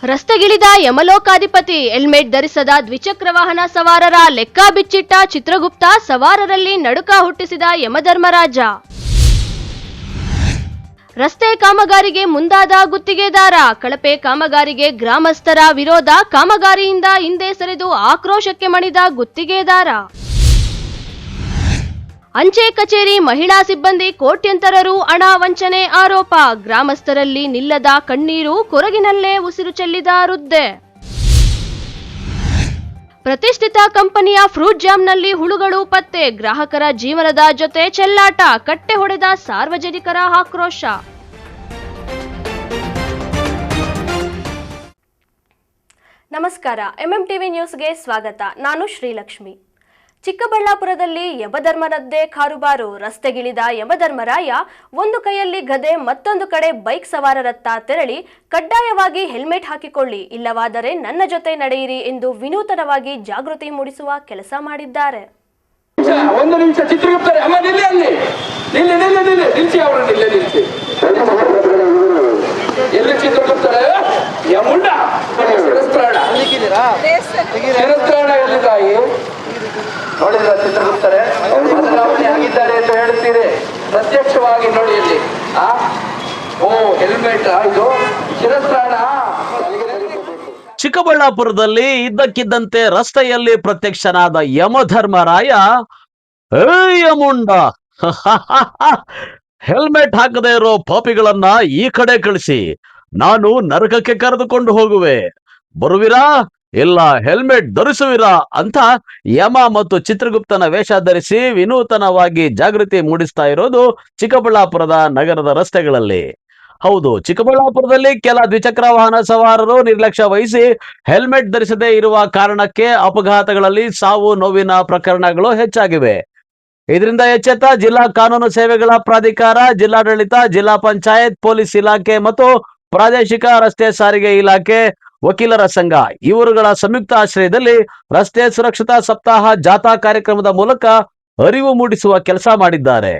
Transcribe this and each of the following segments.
ರಸ್ತೆಗಿಳಿದ ಯಮಲೋಕಾಧಿಪತಿ. ಹೆಲ್ಮೆಟ್ ಧರಿಸದ ದ್ವಿಚಕ್ರ ವಾಹನ ಸವಾರರ ಲೆಕ್ಕ ಬಿಚ್ಚಿಟ್ಟ ಚಿತ್ರಗುಪ್ತ. ಸವಾರರಲ್ಲಿ ನಡುಕ ಹುಟ್ಟಿಸಿದ ಯಮಧರ್ಮರಾಜ. ರಸ್ತೆ ಕಾಮಗಾರಿಗೆ ಮುಂದಾದ ಗುತ್ತಿಗೆದಾರ. ಕಳಪೆ ಕಾಮಗಾರಿಗೆ ಗ್ರಾಮಸ್ಥರ ವಿರೋಧ. ಕಾಮಗಾರಿಯಿಂದ ಹಿಂದೆ ಸರಿದು ಆಕ್ರೋಶಕ್ಕೆ ಮಣಿದ ಗುತ್ತಿಗೆದಾರ. ಅಂಚೆ ಕಚೇರಿ ಮಹಿಳಾ ಸಿಬ್ಬಂದಿ ಕೋಟ್ಯಂತರ ರು ಹಣ ವಂಚನೆ ಆರೋಪ. ಗ್ರಾಮಸ್ಥರಲ್ಲಿ ನಿಲ್ಲದ ಕಣ್ಣೀರು. ಕೊರಗಿನಲ್ಲೇ ಉಸಿರು ಚೆಲ್ಲಿದ ವೃದ್ಧೆ. ಪ್ರತಿಷ್ಠಿತ ಕಂಪನಿಯ ಫ್ರೂಟ್ ಜಾಮ್ನಲ್ಲಿ ಹುಳುಗಳು ಪತ್ತೆ. ಗ್ರಾಹಕರ ಜೀವನದ ಜೊತೆ ಚೆಲ್ಲಾಟ. ಕಟ್ಟೆ ಹೊಡೆದ ಸಾರ್ವಜನಿಕರ ಆಕ್ರೋಶ. ನಮಸ್ಕಾರ, ಎಂಎಂಟಿವಿ ನ್ಯೂಸ್ಗೆ ಸ್ವಾಗತ. ನಾನು ಶ್ರೀಲಕ್ಷ್ಮಿ. ಚಿಕ್ಕಬಳ್ಳಾಪುರದಲ್ಲಿ ಯಮಧರ್ಮರದ್ದೇ ಕಾರುಬಾರು. ರಸ್ತೆಗಿಳಿದ ಯಮಧರ್ಮರಾಯ ಒಂದು ಕೈಯಲ್ಲಿ ಗದೆ, ಮತ್ತೊಂದು ಕಡೆ ಬೈಕ್ ಸವಾರರತ್ತ ತೆರಳಿ ಕಡ್ಡಾಯವಾಗಿ ಹೆಲ್ಮೆಟ್ ಹಾಕಿಕೊಳ್ಳಿ, ಇಲ್ಲವಾದರೆ ನನ್ನ ಜೊತೆ ನಡೆಯಿರಿ ಎಂದು ವಿನೂತನವಾಗಿ ಜಾಗೃತಿ ಮೂಡಿಸುವ ಕೆಲಸ ಮಾಡಿದ್ದಾರೆ. ಒಂದು ನಿಮಿಷ ಚಿತ್ರಗುಪ್ತರೆ, ಅಮ್ಮ ನಿಲ್ಲಿ, ಅಲ್ಲಿ ನಿಲ್ಲಿಸಿ, ಅವರನ್ನು ಇಲ್ಲೇ ನಿಲ್ಲಿಸಿ. ಎಲ್ಲಿ ಚಿತ್ರಗುಪ್ತರೆ? ಯಮುಂಡ ಶಿರಸ್ತ್ರಾಣ ಎಲ್ಲಿ ತಾಯಿ? ನೋಡಿದ್ರ ಚಿತ್ರಗುಪ್ತರೆ, ಬದಲಾವಣೆ ಆಗಿದ್ದಾರೆ ಅಂತ ಹೇಳ್ತೀರಿ. ಪ್ರತ್ಯಕ್ಷವಾಗಿ ನೋಡಿ ಇಲ್ಲಿ. ಓ ಹೆಲ್ಮೆಟ್, ಇದು ಶಿರಸ್ತ್ರಾಣ. ಚಿಕ್ಕಬಳ್ಳಾಪುರದಲ್ಲಿ ಇದ್ದಕ್ಕಿದ್ದಂತೆ ರಸ್ತೆಯಲ್ಲಿ ಪ್ರತ್ಯಕ್ಷನಾದ ಯಮಧರ್ಮರಾಯ. ಯಮುಂಡ, ಹೆಲ್ಮೆಟ್ ಹಾಕದೇ ಇರೋ ಪಾಪಿಗಳನ್ನ ಈ ಕಡೆ ಕಳಿಸಿ, ನಾನು ನರಕಕ್ಕೆ ಕರೆದುಕೊಂಡು ಹೋಗುವೆ. ಬರುವಿರಾ ಇಲ್ಲ ಹೆಲ್ಮೆಟ್ ಧರಿಸುವಿರಾ ಅಂತ ಯಮ ಮತ್ತು ಚಿತ್ರಗುಪ್ತನ ವೇಷ ಧರಿಸಿ ವಿನೂತನವಾಗಿ ಜಾಗೃತಿ ಮೂಡಿಸ್ತಾ ಇರೋದು ಚಿಕ್ಕಬಳ್ಳಾಪುರದ ನಗರದ ರಸ್ತೆಗಳಲ್ಲಿ. ಹೌದು, ಚಿಕ್ಕಬಳ್ಳಾಪುರದಲ್ಲಿ ಕೆಲ ದ್ವಿಚಕ್ರ ವಾಹನ ಸವಾರರು ನಿರ್ಲಕ್ಷ್ಯ ವಹಿಸಿ ಹೆಲ್ಮೆಟ್ ಧರಿಸದೇ ಇರುವ ಕಾರಣಕ್ಕೆ ಅಪಘಾತಗಳಲ್ಲಿ ಸಾವು ನೋವಿನ ಪ್ರಕರಣಗಳು ಹೆಚ್ಚಾಗಿವೆ. ಇದರಿಂದ ಎಚ್ಚೆತ್ತ ಜಿಲ್ಲಾ ಕಾನೂನು ಸೇವೆಗಳ ಪ್ರಾಧಿಕಾರ, ಜಿಲ್ಲಾಡಳಿತ, ಜಿಲ್ಲಾ ಪಂಚಾಯತ್, ಪೊಲೀಸ್ ಇಲಾಖೆ ಮತ್ತು ಪ್ರಾದೇಶಿಕ ರಸ್ತೆ ಸಾರಿಗೆ ಇಲಾಖೆ, ವಕೀಲರ ಸಂಘ ಇವರುಗಳ ಸಂಯುಕ್ತ ಆಶ್ರಯದಲ್ಲಿ ರಸ್ತೆ ಸುರಕ್ಷತಾ ಸಪ್ತಾಹ ಜಾಥಾ ಕಾರ್ಯಕ್ರಮದ ಮೂಲಕ ಅರಿವು ಮೂಡಿಸುವ ಕೆಲಸ ಮಾಡಿದ್ದಾರೆ.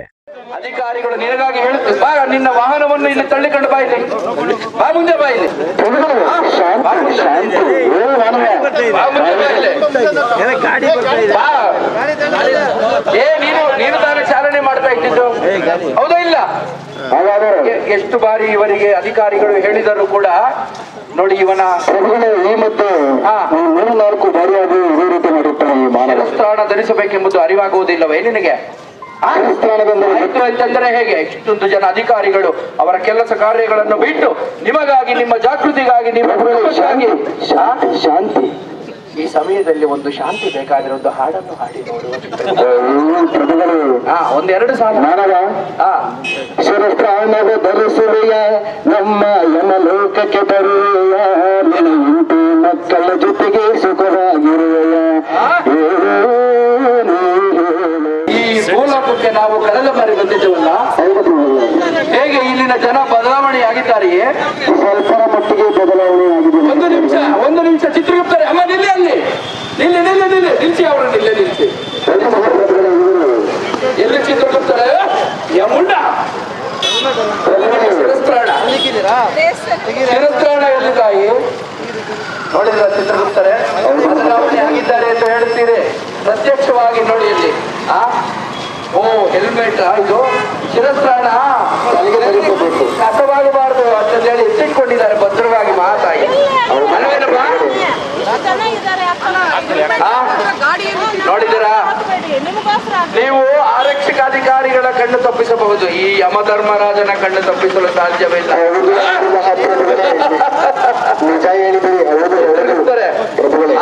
ಅಧಿಕಾರಿಗಳು ನಿನಗಾಗಿ ಹೇಳುತ್ತೆ, ಬಾ ನಿನ್ನ ವಾಹನವನ್ನು ಇಲ್ಲಿ ತಳ್ಳಿಕೊಂಡು ಬಾ, ಇಲ್ಲಿ ಬಾ, ಮುಂದೆ ಬಾ, ಇಲ್ಲಿ ನೀನು ತಾನೇ ಚಾಲನೆ ಮಾಡ್ತಾ ಇದ್ದಿದ್ದು, ಹೌದಾ ಇಲ್ಲ? ಎಷ್ಟು ಬಾರಿ ಇವರಿಗೆ ಅಧಿಕಾರಿಗಳು ಹೇಳಿದರೂ ಕೂಡ ನೋಡಿ, ಇವನ ಈ ಮತ್ತು 3-4 ಬಾರಿಯಾಗಿ ಇದೇ ರೀತಿ ಮಾಡುತ್ತಾರೆ. ಸ್ಥಾನ ಧರಿಸಬೇಕೆಂಬುದು ಅರಿವಾಗುವುದಿಲ್ಲವೇ ನಿನಗೆ? ಅಂತಂದ್ರೆ ಹೇಗೆ? ಇಷ್ಟೊಂದು ಜನ ಅಧಿಕಾರಿಗಳು ಅವರ ಕೆಲಸ ಕಾರ್ಯಗಳನ್ನು ಬಿಟ್ಟು ನಿಮಗಾಗಿ, ನಿಮ್ಮ ಜಾಗೃತಿಗಾಗಿ, ನಿಮ್ಮ ಶಾಂತಿ, ಈ ಸಮಯದಲ್ಲಿ ಒಂದು ಶಾಂತಿ ಬೇಕಾದ್ರೆ ಒಂದು ಹಾಡನ್ನು ಹಾಡಿ ನೋಡುವ. ಒಂದೆರಡು ಸಾಲ. ಶಿರಸ್ತ್ರಾಣದ ಧರಿಸುವೆಯ ನಮ್ಮ ಯಮಲೋಕಕ್ಕೆ ಬರುವೆಯ, ಮಕ್ಕಳ ಜೊತೆಗೆ ಸುಖವಾಗಿರುವೆಯ. ಈ ಭೂಲೋಕಕ್ಕೆ ನಾವು ಕಳೆದ ಬಾರಿ ಬಂದಿದ್ದೇವಲ್ಲ, ಹೇಗೆ ಇಲ್ಲಿನ ಜನ ಬದಲಾವಣೆಯಾಗಿದ್ದಾರೆಯೇ? ಸ್ವಲ್ಪರ ಮಟ್ಟಿಗೆ ಬದಲಾವಣೆಯಾಗಿದೆ. ಒಂದು ನಿಮಿಷ ಚಿತ್ರಗುಪ್ತರೆ, ಅಮ್ಮ ನಿಲ್ಲಿ, ಅಲ್ಲಿ ನಿಲ್ಲಿಸಿ, ಅವರನ್ನು ಇಲ್ಲೇ ನಿಲ್ಲಿಸಿ. ಎಲ್ಲಿ ಚಿತ್ರಗುಪ್ತರೆ? ಯಮುಂಡ ಶಿರಸ್ತ್ರಾಣ ಎಲ್ಲಿ ತಾಯಿ? ನೋಡಿದ್ರ ಚಿತ್ರಗುಪ್ತರೆ, ಬದಲಾವಣೆ ಆಗಿದ್ದಾರೆ ಅಂತ ಹೇಳ್ತೀರಿ. ಪ್ರತ್ಯಕ್ಷವಾಗಿ ನೋಡಿ ಇಲ್ಲಿ. ಓ ಹೆಲ್ಮೆಟ್, ಇದು ಶಿರಸ್ತ್ರಾಣ. ಕಸವಾಗಬಾರದು ಅಂತ ಹೇಳಿ ಎತ್ತಿಟ್ಕೊಂಡಿದ್ದಾರೆ ಭದ್ರವಾಗಿ ಮಾತಾಗಿ. ನೋಡಿದ್ದೀರಾ? ನೀವು ಆರಕ್ಷಕಾಧಿಕಾರಿಗಳ ಕಣ್ಣು ತಪ್ಪಿಸಬಹುದು, ಈ ಯಮಧರ್ಮರಾಜನ ಕಣ್ಣು ತಪ್ಪಿಸಲು ಸಾಧ್ಯವಿಲ್ಲ.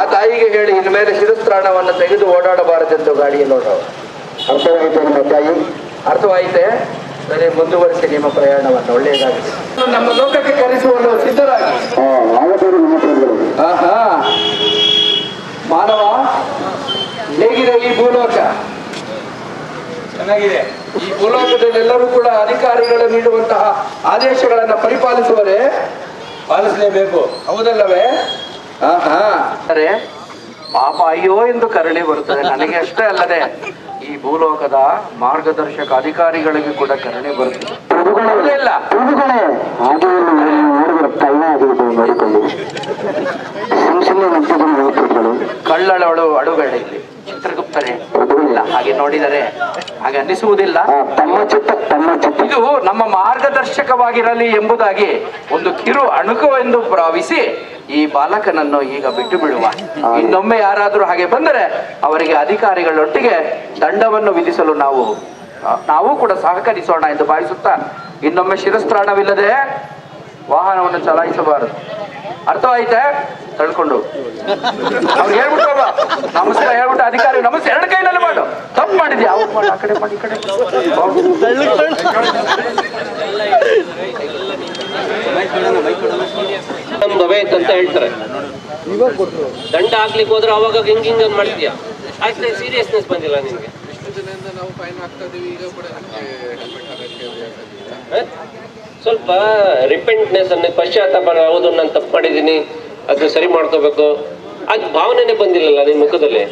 ಆ ತಾಯಿಗೆ ಹೇಳಿ ಇನ್ಮೇಲೆ ಶಿರಸ್ತ್ರಾಣವನ್ನು ತೆಗೆದು ಓಡಾಡಬಾರದೆಂದು ಗಾಡಿಯಲ್ಲಿ ಓಡಾಡ. ಅರ್ಥವಾಯಿತೆ ನಿಮ್ಮ ತಾಯಿ? ಅರ್ಥವಾಯಿತೆ. ಸರಿ, ಮುಂದುವರಿಸಿ ನಿಮ್ಮ ಪ್ರಯಾಣವನ್ನು. ಒಳ್ಳೆಯದಾಗಿದೆ. ನಮ್ಮ ಲೋಕಕ್ಕೆ ಕರೆಸುವಲು ಸಿದ್ಧರಾಗಿ. ಮಾನವ, ಹೇಗಿದೆ ಈ ಭೂಲೋಕ? ಚೆನ್ನಾಗಿದೆ. ಈ ಭೂಲೋಕದಲ್ಲಿ ಎಲ್ಲರೂ ಕೂಡ ಅಧಿಕಾರಿಗಳು ನೀಡುವಂತಹ ಆದೇಶಗಳನ್ನು ಪರಿಪಾಲಿಸುವರೆ ಪಾಲಿಸಲೇಬೇಕು, ಹೌದಲ್ಲವೇ? ಸರಿ, ಪಾಪ ಅಯ್ಯೋ ಎಂದು ಕರಳಿ ಬರುತ್ತದೆ. ನನಗೆ ಅಷ್ಟೇ ಅಲ್ಲದೆ ಈ ಭೂಲೋಕದ ಮಾರ್ಗದರ್ಶಕ ಅಧಿಕಾರಿಗಳಿಗೆ ಕೂಡ ಕರುಣೆ ಬರುತ್ತದೆ. ಇಲ್ಲ ಕಳ್ಳ ಆಗಿರ್ಬೋದು ನೋಡಿಕೊಳ್ಳಿ. ಸುಮ್ಮನೆ ಮಾತುಗಳು ಕಳ್ಳಳವಳು ಅಡುಬೇಡ ಇಲ್ಲಿ ಚಿತ್ರಗುಪ್ತನೇ ಇಲ್ಲ ಹಾಗೆ ನೋಡಿದರೆ ಹಾಗೆ ಅನ್ನಿಸುವುದಿಲ್ಲ. ತಮ್ಮ ಚಿತ್ತ ಇದು ನಮ್ಮ ಮಾರ್ಗದರ್ಶಕವಾಗಿರಲಿ ಎಂಬುದಾಗಿ ಒಂದು ಕಿರು ಅಣುಕವೆಂದು ಭಾವಿಸಿ ಈ ಬಾಲಕನನ್ನು ಈಗ ಬಿಟ್ಟು ಬಿಡುವ. ಇನ್ನೊಮ್ಮೆ ಯಾರಾದರೂ ಹಾಗೆ ಬಂದರೆ ಅವರಿಗೆ ಅಧಿಕಾರಿಗಳೊಟ್ಟಿಗೆ ದಂಡವನ್ನು ವಿಧಿಸಲು ನಾವು ಕೂಡ ಸಹಕರಿಸೋಣ ಎಂದು ಭಾವಿಸುತ್ತಾ ಇನ್ನೊಮ್ಮೆ ಶಿರಸ್ತ್ರಾಣವಿಲ್ಲದೆ ವಾಹನವನ್ನು ಚಲಾಯಿಸಬಾರದು. ಅರ್ಥವಾಯ್ತೆ? ತಳ್ಕೊಂಡು ಅವ್ರು ಹೇಳ್ಬಿಟ್ಟು ನಮಸ್ಕಾರ ಹೇಳ್ಬಿಟ್ಟು ಅಧಿಕಾರಿ ನಮಸ್ತೆ ಎರಡು ಕೈನಲ್ಲಿ ಮಾಡು. ತಪ್ಪು ಮಾಡಿದ್ಯಾ ಅವ್ರು ಮಾಡಿ ಆ ಕಡೆ ಮಾಡಿ ಈ ಕಡೆ ಭವೇತ್ ಅಂತ ಹೇಳ್ತಾರೆ. ದಂಡ ಹಾಕ್ಲಿಕ್ಕೆ ಹೋದ್ರೆ ಅವಾಗ ಹಿಂಗ ಮಾಡ್ತೀಯಾ? ಆಯ್ತು, ಸೀರಿಯಸ್ನೆಸ್ ಬಂದಿಲ್ಲ ನಿನ್ಗೆ. ಸ್ವಲ್ಪ ರಿಪೆಂಟ್ನೆಸ್ ಅನ್ನ ಪಶ್ಚಾತ್ತಾಪ, ಹೌದು ನಾನು ತಪ್ಪು ಮಾಡಿದ್ದೀನಿ, ಅದು ಸರಿ ಮಾಡ್ಕೋಬೇಕು, ಅದು ಭಾವನೆನೇ ಬಂದಿಲ್ಲಲ್ಲ ನಿನ್ನ ಮುಖದಲ್ಲಿ.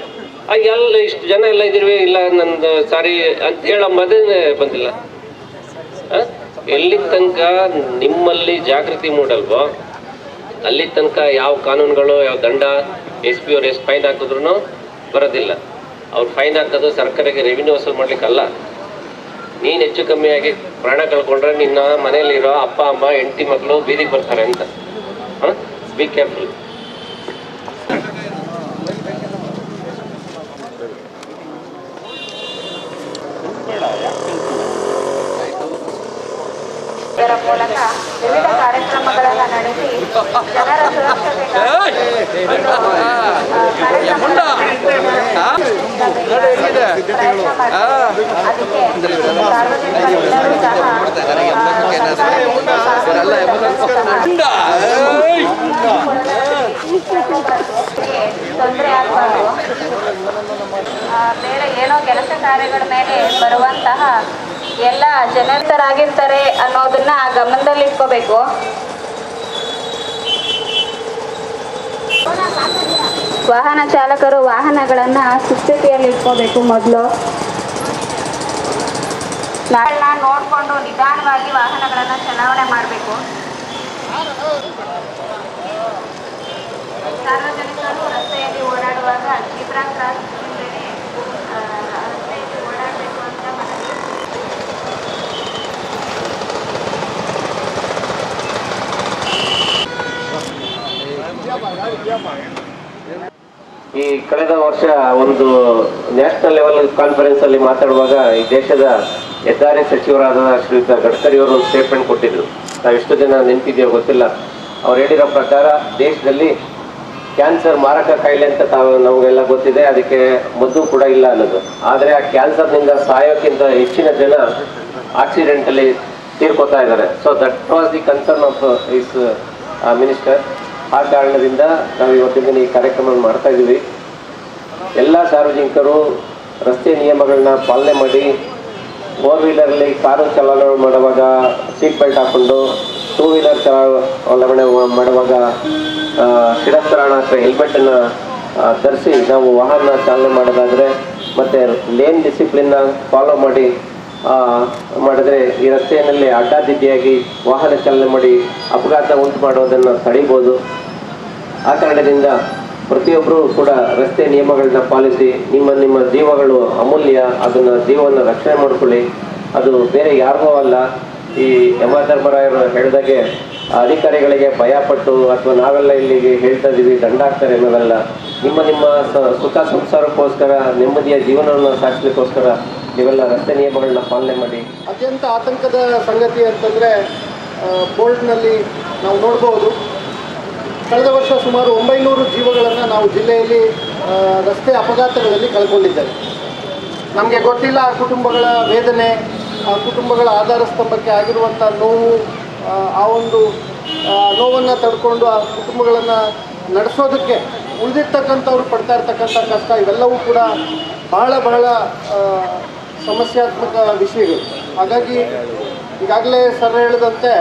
ಆಗ ಎಲ್ಲ ಇಷ್ಟು ಜನ ಎಲ್ಲ ಇದ್ದೀವಿ, ಇಲ್ಲ ನಂದು ಸಾರಿ ಅಂತ ಹೇಳೋ ಮದೇನೆ ಬಂದಿಲ್ಲ. ಎಲ್ಲಿ ತನಕ ನಿಮ್ಮಲ್ಲಿ ಜಾಗೃತಿ ಮೂಡಲ್ವೋ ಅಲ್ಲಿ ತನಕ ಯಾವ ಕಾನೂನುಗಳು, ಯಾವ ದಂಡ, ಎಸ್ ಪಿ ಅವ್ರು ಎಷ್ಟು ಫೈನ್ ಹಾಕಿದ್ರು ಬರೋದಿಲ್ಲ. ಅವ್ರು ಫೈನ್ ಹಾಕೋದು ಸರ್ಕಾರಕ್ಕೆ ರೆವಿನ್ಯೂ ವಸೂಲು ಮಾಡ್ಲಿಕ್ಕಲ್ಲ. ನೀನು ಹೆಚ್ಚು ಕಮ್ಮಿಯಾಗಿ ಪ್ರಾಣ ಕಳ್ಕೊಂಡ್ರೆ ನಿನ್ನ ಮನೇಲಿರೋ ಅಪ್ಪ ಅಮ್ಮ ಹೆಂಡತಿ ಮಕ್ಕಳು ಬೀದಿಗೆ ಬರ್ತಾರೆ ಅಂತ. Be careful. ಇದರ ಮೂಲಕ ವಿವಿಧ ಕಾರ್ಯಕ್ರಮಗಳನ್ನು ನಡೆಸಿ ಜನರ ಸುರಕ್ಷತೆಗಾಗಿ ಪ್ರಯತ್ನ ಮಾಡ್ತಾರೆ. ಅದಕ್ಕೆ ಸಾರ್ವಜನಿಕರೆಲ್ಲರೂ ತೊಂದರೆ ಆಗಬಾರ್ದು. ಬೇರೆ ಏನೋ ಕೆಲಸ ಕಾರ್ಯಗಳ ಮೇಲೆ ಬರುವಂತಹ ಎಲ್ಲ ಜನರಿತರಾಗಿರ್ತಾರೆ ಅನ್ನೋದನ್ನ ಗಮನದಲ್ಲಿಟ್ಕೋಬೇಕು. ವಾಹನ ಚಾಲಕರು ವಾಹನಗಳನ್ನ ಸುಸ್ಥಿತಿಯಲ್ಲಿ ಇಟ್ಕೋಬೇಕು. ಮೊದಲು ನೋಡಿಕೊಂಡು ನಿಧಾನವಾಗಿ ವಾಹನಗಳನ್ನ ಚಲಾವಣೆ ಮಾಡಬೇಕು. ಸಾರ್ವಜನಿಕರು ರಸ್ತೆಯಲ್ಲಿ ಓಡಾಡುವಾಗ ಜೀಬ್ರಾ ಕ್ರಾಸ್ ರಸ್ತೆಯಲ್ಲಿ ಓಡಾಡಬೇಕು ಅಂತ ಮನವಿ. ಈ ಕಳೆದ ವರ್ಷ ಒಂದು ನ್ಯಾಷನಲ್ ಲೆವೆಲ್ ಕಾನ್ಫರೆನ್ಸ್ ಅಲ್ಲಿ ಮಾತಾಡುವಾಗ ಈ ದೇಶದ ಹೆದ್ದಾರಿ ಸಚಿವರಾದ ಶ್ರೀಯುತ ಗಡ್ಕರಿ ಅವರು ಒಂದು ಸ್ಟೇಟ್ಮೆಂಟ್ ಕೊಟ್ಟಿದ್ರು. ನಾವೆಷ್ಟು ಜನ ನೆನಪಿದೆಯೋ ಗೊತ್ತಿಲ್ಲ. ಅವ್ರು ಹೇಳಿರೋ ಪ್ರಕಾರ ದೇಶದಲ್ಲಿ ಕ್ಯಾನ್ಸರ್ ಮಾರಕ ಕಾಯಿಲೆ ಅಂತ ನಮಗೆಲ್ಲ ಗೊತ್ತಿದೆ, ಅದಕ್ಕೆ ಮದ್ದು ಕೂಡ ಇಲ್ಲ ಅನ್ನೋದು. ಆದರೆ ಆ ಕ್ಯಾನ್ಸರ್ನಿಂದ ಸಾಯೋಕ್ಕಿಂತ ಹೆಚ್ಚಿನ ಜನ ಆಕ್ಸಿಡೆಂಟಲ್ಲಿ ತೀರ್ಕೋತಾ ಇದ್ದಾರೆ. So that was the concern of is minister. ಆ ಕಾರಣದಿಂದ ನಾವು ಇವತ್ತಿನ ದಿನ ಈ ಕಾರ್ಯಕ್ರಮ ಮಾಡ್ತಾ ಇದ್ದೀವಿ. ಎಲ್ಲ ಸಾರ್ವಜನಿಕರು ರಸ್ತೆ ನಿಯಮಗಳನ್ನ ಪಾಲನೆ ಮಾಡಿ, 4 ವೀಲರಲ್ಲಿ ಕಾರು ಚಾಲನೆ ಮಾಡುವಾಗ ಸೀಟ್ ಬೆಲ್ಟ್ ಹಾಕ್ಕೊಂಡು, 2 ವೀಲರ್ ಚಾಲನೆ ಮಾಡುವಾಗ ಶಿರಸ್ತ್ರಾಣ ಅಥವಾ ಹೆಲ್ಮೆಟನ್ನು ಧರಿಸಿ ನಾವು ವಾಹನ ಚಾಲನೆ ಮಾಡೋದಾದರೆ, ಮತ್ತು ಲೇನ್ ಡಿಸಿಪ್ಲಿನ್ನ ಫಾಲೋ ಮಾಡಿದ್ರೆ ಈ ರಸ್ತೆಯಲ್ಲಿ ಅಡ್ಡಾದಿಡ್ಡಿಯಾಗಿ ವಾಹನ ಚಾಲನೆ ಮಾಡಿ ಅಪಘಾತ ಉಂಟು ಮಾಡೋದನ್ನು ತಡೀಬೋದು. ಆ ಕಾರಣದಿಂದ ಪ್ರತಿಯೊಬ್ಬರೂ ಕೂಡ ರಸ್ತೆ ನಿಯಮಗಳನ್ನ ಪಾಲಿಸಿ, ನಿಮ್ಮ ಜೀವಗಳು ಅಮೂಲ್ಯ, ಅದನ್ನು ಜೀವವನ್ನು ರಕ್ಷಣೆ ಮಾಡಿಕೊಳ್ಳಿ. ಅದು ಬೇರೆ ಯಾರಿಗೂ ಅಲ್ಲ. ಈ ಯಮಧರ್ಮರಾಯರು ಹೇಳಿದಾಗೆ ಅಧಿಕಾರಿಗಳಿಗೆ ಭಯಪಟ್ಟು ಅಥವಾ ನಾವೆಲ್ಲ ಇಲ್ಲಿಗೆ ಹೇಳ್ತಾ ಇದ್ದೀವಿ ದಂಡ ಹಾಕ್ತಾರೆ ಅನ್ನೋದಲ್ಲ. ನಿಮ್ಮ ಸುಖ ಸಂಸಾರಕ್ಕೋಸ್ಕರ, ನೆಮ್ಮದಿಯ ಜೀವನವನ್ನು ಸಾಗಿಸ್ಲಿಕ್ಕೋಸ್ಕರ ನೀವೆಲ್ಲ ರಸ್ತೆ ನಿಯಮಗಳನ್ನ ಪಾಲನೆ ಮಾಡಿ. ಅತ್ಯಂತ ಆತಂಕದ ಸಂಗತಿ ಅಂತಂದರೆ ಬೋಲ್ಡ್ನಲ್ಲಿ ನಾವು ನೋಡ್ಬೋದು, ಕಳೆದ ವರ್ಷ ಸುಮಾರು 900 ಜೀವಗಳನ್ನು ನಾವು ಜಿಲ್ಲೆಯಲ್ಲಿ ರಸ್ತೆ ಅಪಘಾತಗಳಲ್ಲಿ ಕಳ್ಕೊಂಡಿದ್ದೇವೆ. ನಮಗೆ ಗೊತ್ತಿಲ್ಲ ಆ ಕುಟುಂಬಗಳ ವೇದನೆ, ಆ ಕುಟುಂಬಗಳ ಆಧಾರ ಸ್ತಂಭಕ್ಕೆ ಆಗಿರುವಂಥ ನೋವು, ಆ ಒಂದು ನೋವನ್ನು ತಡ್ಕೊಂಡು ಆ ಕುಟುಂಬಗಳನ್ನು ನಡೆಸೋದಕ್ಕೆ ಉಳಿದಿರ್ತಕ್ಕಂಥವ್ರು ಪಡ್ತಾ ಇರ್ತಕ್ಕಂಥ ಕಷ್ಟ, ಇವೆಲ್ಲವೂ ಕೂಡ ಬಹಳ ಸಮಸ್ಯಾತ್ಮಕ ವಿಷಯಗಳು. ಹಾಗಾಗಿ ಈಗಾಗಲೇ ಸರ್ ಹೇಳಿದಂತೆ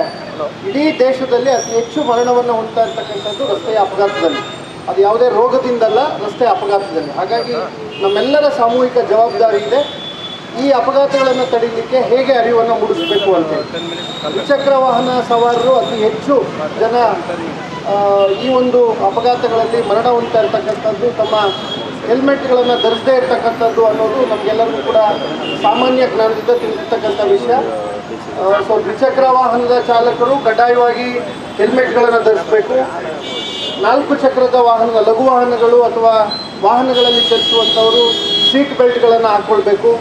ಇಡೀ ದೇಶದಲ್ಲಿ ಅತಿ ಹೆಚ್ಚು ಮರಣವನ್ನು ಹೊಂದ್ತಾ ಇರ್ತಕ್ಕಂಥದ್ದು ರಸ್ತೆಯ ಅಪಘಾತದಲ್ಲಿ. ಅದು ಯಾವುದೇ ರೋಗದಿಂದಲ್ಲ, ರಸ್ತೆ ಅಪಘಾತದಲ್ಲಿ. ಹಾಗಾಗಿ ನಮ್ಮೆಲ್ಲರ ಸಾಮೂಹಿಕ ಜವಾಬ್ದಾರಿ ಇದೆ. ಈ ಅಪಘಾತಗಳನ್ನು ತಡೀಲಿಕ್ಕೆ ಹೇಗೆ ಅರಿವನ್ನು ಮೂಡಿಸಬೇಕು ಅಂತ. ದ್ವಿಚಕ್ರ ವಾಹನ ಸವಾರರು ಅತಿ ಹೆಚ್ಚು ಜನ ಈ ಒಂದು ಅಪಘಾತಗಳಲ್ಲಿ ಮರಣ ಹೊಂದ್ತಾ ಇರ್ತಕ್ಕಂಥದ್ದು ತಮ್ಮ ಹೆಲ್ಮೆಟ್ಗಳನ್ನು ಧರಿಸದೇ ಇರ್ತಕ್ಕಂಥದ್ದು ಅನ್ನೋದು ನಮಗೆಲ್ಲರಿಗೂ ಕೂಡ ಸಾಮಾನ್ಯ ಜ್ಞಾನದಿಂದ ತಿಳಿದಿರ್ತಕ್ಕಂಥ ವಿಷಯ. ಸೊ ದ್ವಿಚಕ್ರ ವಾಹನದ ಚಾಲಕರು ಕಡ್ಡಾಯವಾಗಿ ಹೆಲ್ಮೆಟ್ಗಳನ್ನು ಧರಿಸಬೇಕು. 4 ಚಕ್ರದ ವಾಹನದ ಲಘು ವಾಹನಗಳು ಅಥವಾ ವಾಹನಗಳಲ್ಲಿ ಚಲಿಸುವಂಥವರು ಸೀಟ್ ಬೆಲ್ಟ್ಗಳನ್ನು ಹಾಕ್ಕೊಳ್ಬೇಕು.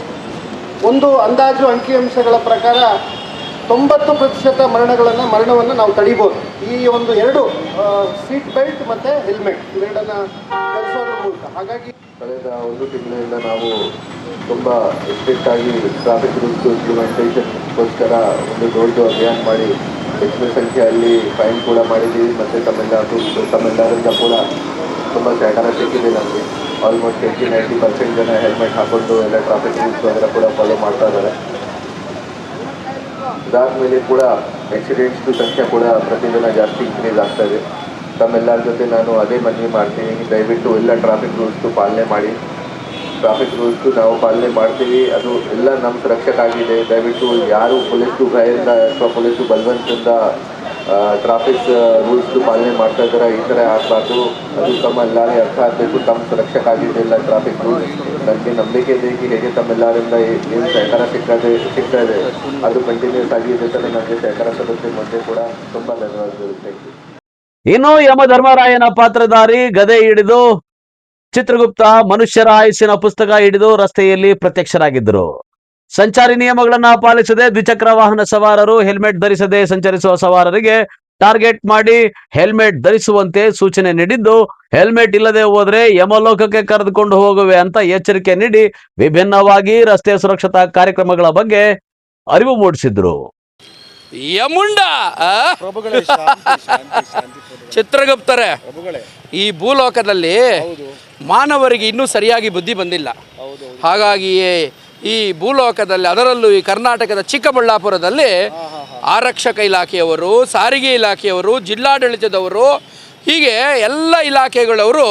ಒಂದು ಅಂದಾಜು ಅಂಕಿಅಂಶಗಳ ಪ್ರಕಾರ 90% ಮರಣವನ್ನು ನಾವು ತಡಿಬೋದು ಈ ಒಂದು 2 ಸೀಟ್ ಬೆಲ್ಟ್ ಮತ್ತು ಹೆಲ್ಮೆಟ್ ಇವೆರಡನ್ನು ಧರಿಸೋದ್ರ ಮೂಲಕ. ಹಾಗಾಗಿ ಕಳೆದ 1 ತಿಂಗಳಿಂದ ನಾವು ತುಂಬ ಸ್ಟ್ರಿಕ್ಟ್ ಆಗಿ ಟ್ರಾಫಿಕ್ ರೂಲ್ಸ್ ಇಂಪ್ಲಿಮೆಂಟೇಷನ್ಗೋಸ್ಕರ ಒಂದು ದೊಡ್ಡ ಅಭಿಯಾನ ಮಾಡಿ ಹೆಚ್ಚಿನ ಸಂಖ್ಯೆಯಲ್ಲಿ ಫೈನ್ ಕೂಡ ಮಾಡಿದ್ದೀವಿ. ಮತ್ತು ತಮ್ಮೆಲ್ಲರಿಂದ ಕೂಡ ತುಂಬ ಸಹಕಾರ ಸಿಕ್ಕಿದೆ ನಮಗೆ. ಆಲ್ಮೋಸ್ಟ್ 80-90% ಜನ ಹೆಲ್ಮೆಟ್ ಹಾಕ್ಕೊಂಡು ಎಲ್ಲ ಟ್ರಾಫಿಕ್ ರೂಲ್ಸ್ ಅದರ ಕೂಡ ಫಾಲೋ ಮಾಡ್ತಾ ಇದ್ದಾರೆ. ಇದಾದಮೇಲೆ ಕೂಡ ಆಕ್ಸಿಡೆಂಟ್ಸ್ದು ಸಂಖ್ಯೆ ಕೂಡ ಪ್ರತಿದಿನ ಜಾಸ್ತಿ ಇನ್ಕ್ರೀಸ್ ಆಗ್ತಾ ಇದೆ. ತಮ್ಮೆಲ್ಲರ ಜೊತೆ ನಾನು ಅದೇ ಮನವಿ ಮಾಡ್ತೀನಿ, ದಯವಿಟ್ಟು ಎಲ್ಲ ಟ್ರಾಫಿಕ್ ರೂಲ್ಸ್ದು ಪಾಲನೆ ಮಾಡಿ. ಟ್ರಾಫಿಕ್ ರೂಲ್ಸ್ದು ನಾವು ಪಾಲನೆ ಮಾಡ್ತೀವಿ, ಅದು ಎಲ್ಲ ನಮ್ಮ ಸುರಕ್ಷಕ್ಕಾಗಿದೆ. ದಯವಿಟ್ಟು ಯಾರು ಪೊಲೀಸ್ದು ಭಯದಿಂದ ಅಥವಾ ಪೊಲೀಸು ಬಲವಂತದಿಂದ ಟ್ರಾಫಿಕ್ ರೂಲ್ಸ್ದು ಪಾಲನೆ ಮಾಡ್ತಾ ಇದ್ದಾರೆ ಈ ಥರ ಆಗಬಾರ್ದು. ಅದು ತಮ್ಮೆಲ್ಲರೇ ಅರ್ಥ ಆಗಬೇಕು, ತಮ್ಮ ಸುರಕ್ಷಕ್ಕಾಗಿದೆ ಎಲ್ಲ ಟ್ರಾಫಿಕ್ ರೂಲ್ಸ್. ನನಗೆ ನಂಬಿಕೆ ಇದೆ ಹೇಗೆ ತಮ್ಮೆಲ್ಲರಿಂದ ಏನು ಸಹಕಾರ ಸಿಗ್ತಾ ಇದೆ ಅದು ಕಂಟಿನ್ಯೂಸ್ ಆಗಿ ಇದೆ ಥರ ನನಗೆ ಸಹಕಾರ ಸದಸ್ಯ ಮುಂದೆ ಕೂಡ ತುಂಬ ಧನ್ಯವಾದಗಳು. Thank you. ಇನ್ನು ಯಮಧರ್ಮರಾಯನ ಪಾತ್ರಧಾರಿ ಗದೆ ಹಿಡಿದು ಚಿತ್ರಗುಪ್ತ ಮನುಷ್ಯರ ಆಯುಸ್ಸಿನ ಪುಸ್ತಕ ಹಿಡಿದು ರಸ್ತೆಯಲ್ಲಿ ಪ್ರತ್ಯಕ್ಷರಾಗಿದ್ದರು. ಸಂಚಾರಿ ನಿಯಮಗಳನ್ನ ಪಾಲಿಸದೆ ದ್ವಿಚಕ್ರ ವಾಹನ ಸವಾರರು ಹೆಲ್ಮೆಟ್ ಧರಿಸದೆ ಸಂಚರಿಸುವ ಸವಾರರಿಗೆ ಟಾರ್ಗೆಟ್ ಮಾಡಿ ಹೆಲ್ಮೆಟ್ ಧರಿಸುವಂತೆ ಸೂಚನೆ ನೀಡಿದ್ದು, ಹೆಲ್ಮೆಟ್ ಇಲ್ಲದೆ ಹೋದ್ರೆ ಯಮಲೋಕಕ್ಕೆ ಕರೆದುಕೊಂಡು ಹೋಗುವೆ ಅಂತ ಎಚ್ಚರಿಕೆ ನೀಡಿ ವಿಭಿನ್ನವಾಗಿ ರಸ್ತೆ ಸುರಕ್ಷತಾ ಕಾರ್ಯಕ್ರಮಗಳ ಬಗ್ಗೆ ಅರಿವು ಮೂಡಿಸಿದ್ರು. ಯಮುಂಡ ಚಿತ್ರಗುಪ್ತರೆ, ಈ ಭೂಲೋಕದಲ್ಲಿ ಮಾನವರಿಗೆ ಇನ್ನೂ ಸರಿಯಾಗಿ ಬುದ್ಧಿ ಬಂದಿಲ್ಲ. ಹಾಗಾಗಿಯೇ ಈ ಭೂಲೋಕದಲ್ಲಿ, ಅದರಲ್ಲೂ ಈ ಕರ್ನಾಟಕದ ಚಿಕ್ಕಬಳ್ಳಾಪುರದಲ್ಲಿ ಆರಕ್ಷಕ ಇಲಾಖೆಯವರು, ಸಾರಿಗೆ ಇಲಾಖೆಯವರು, ಜಿಲ್ಲಾಡಳಿತದವರು, ಹೀಗೆ ಎಲ್ಲ ಇಲಾಖೆಗಳವರು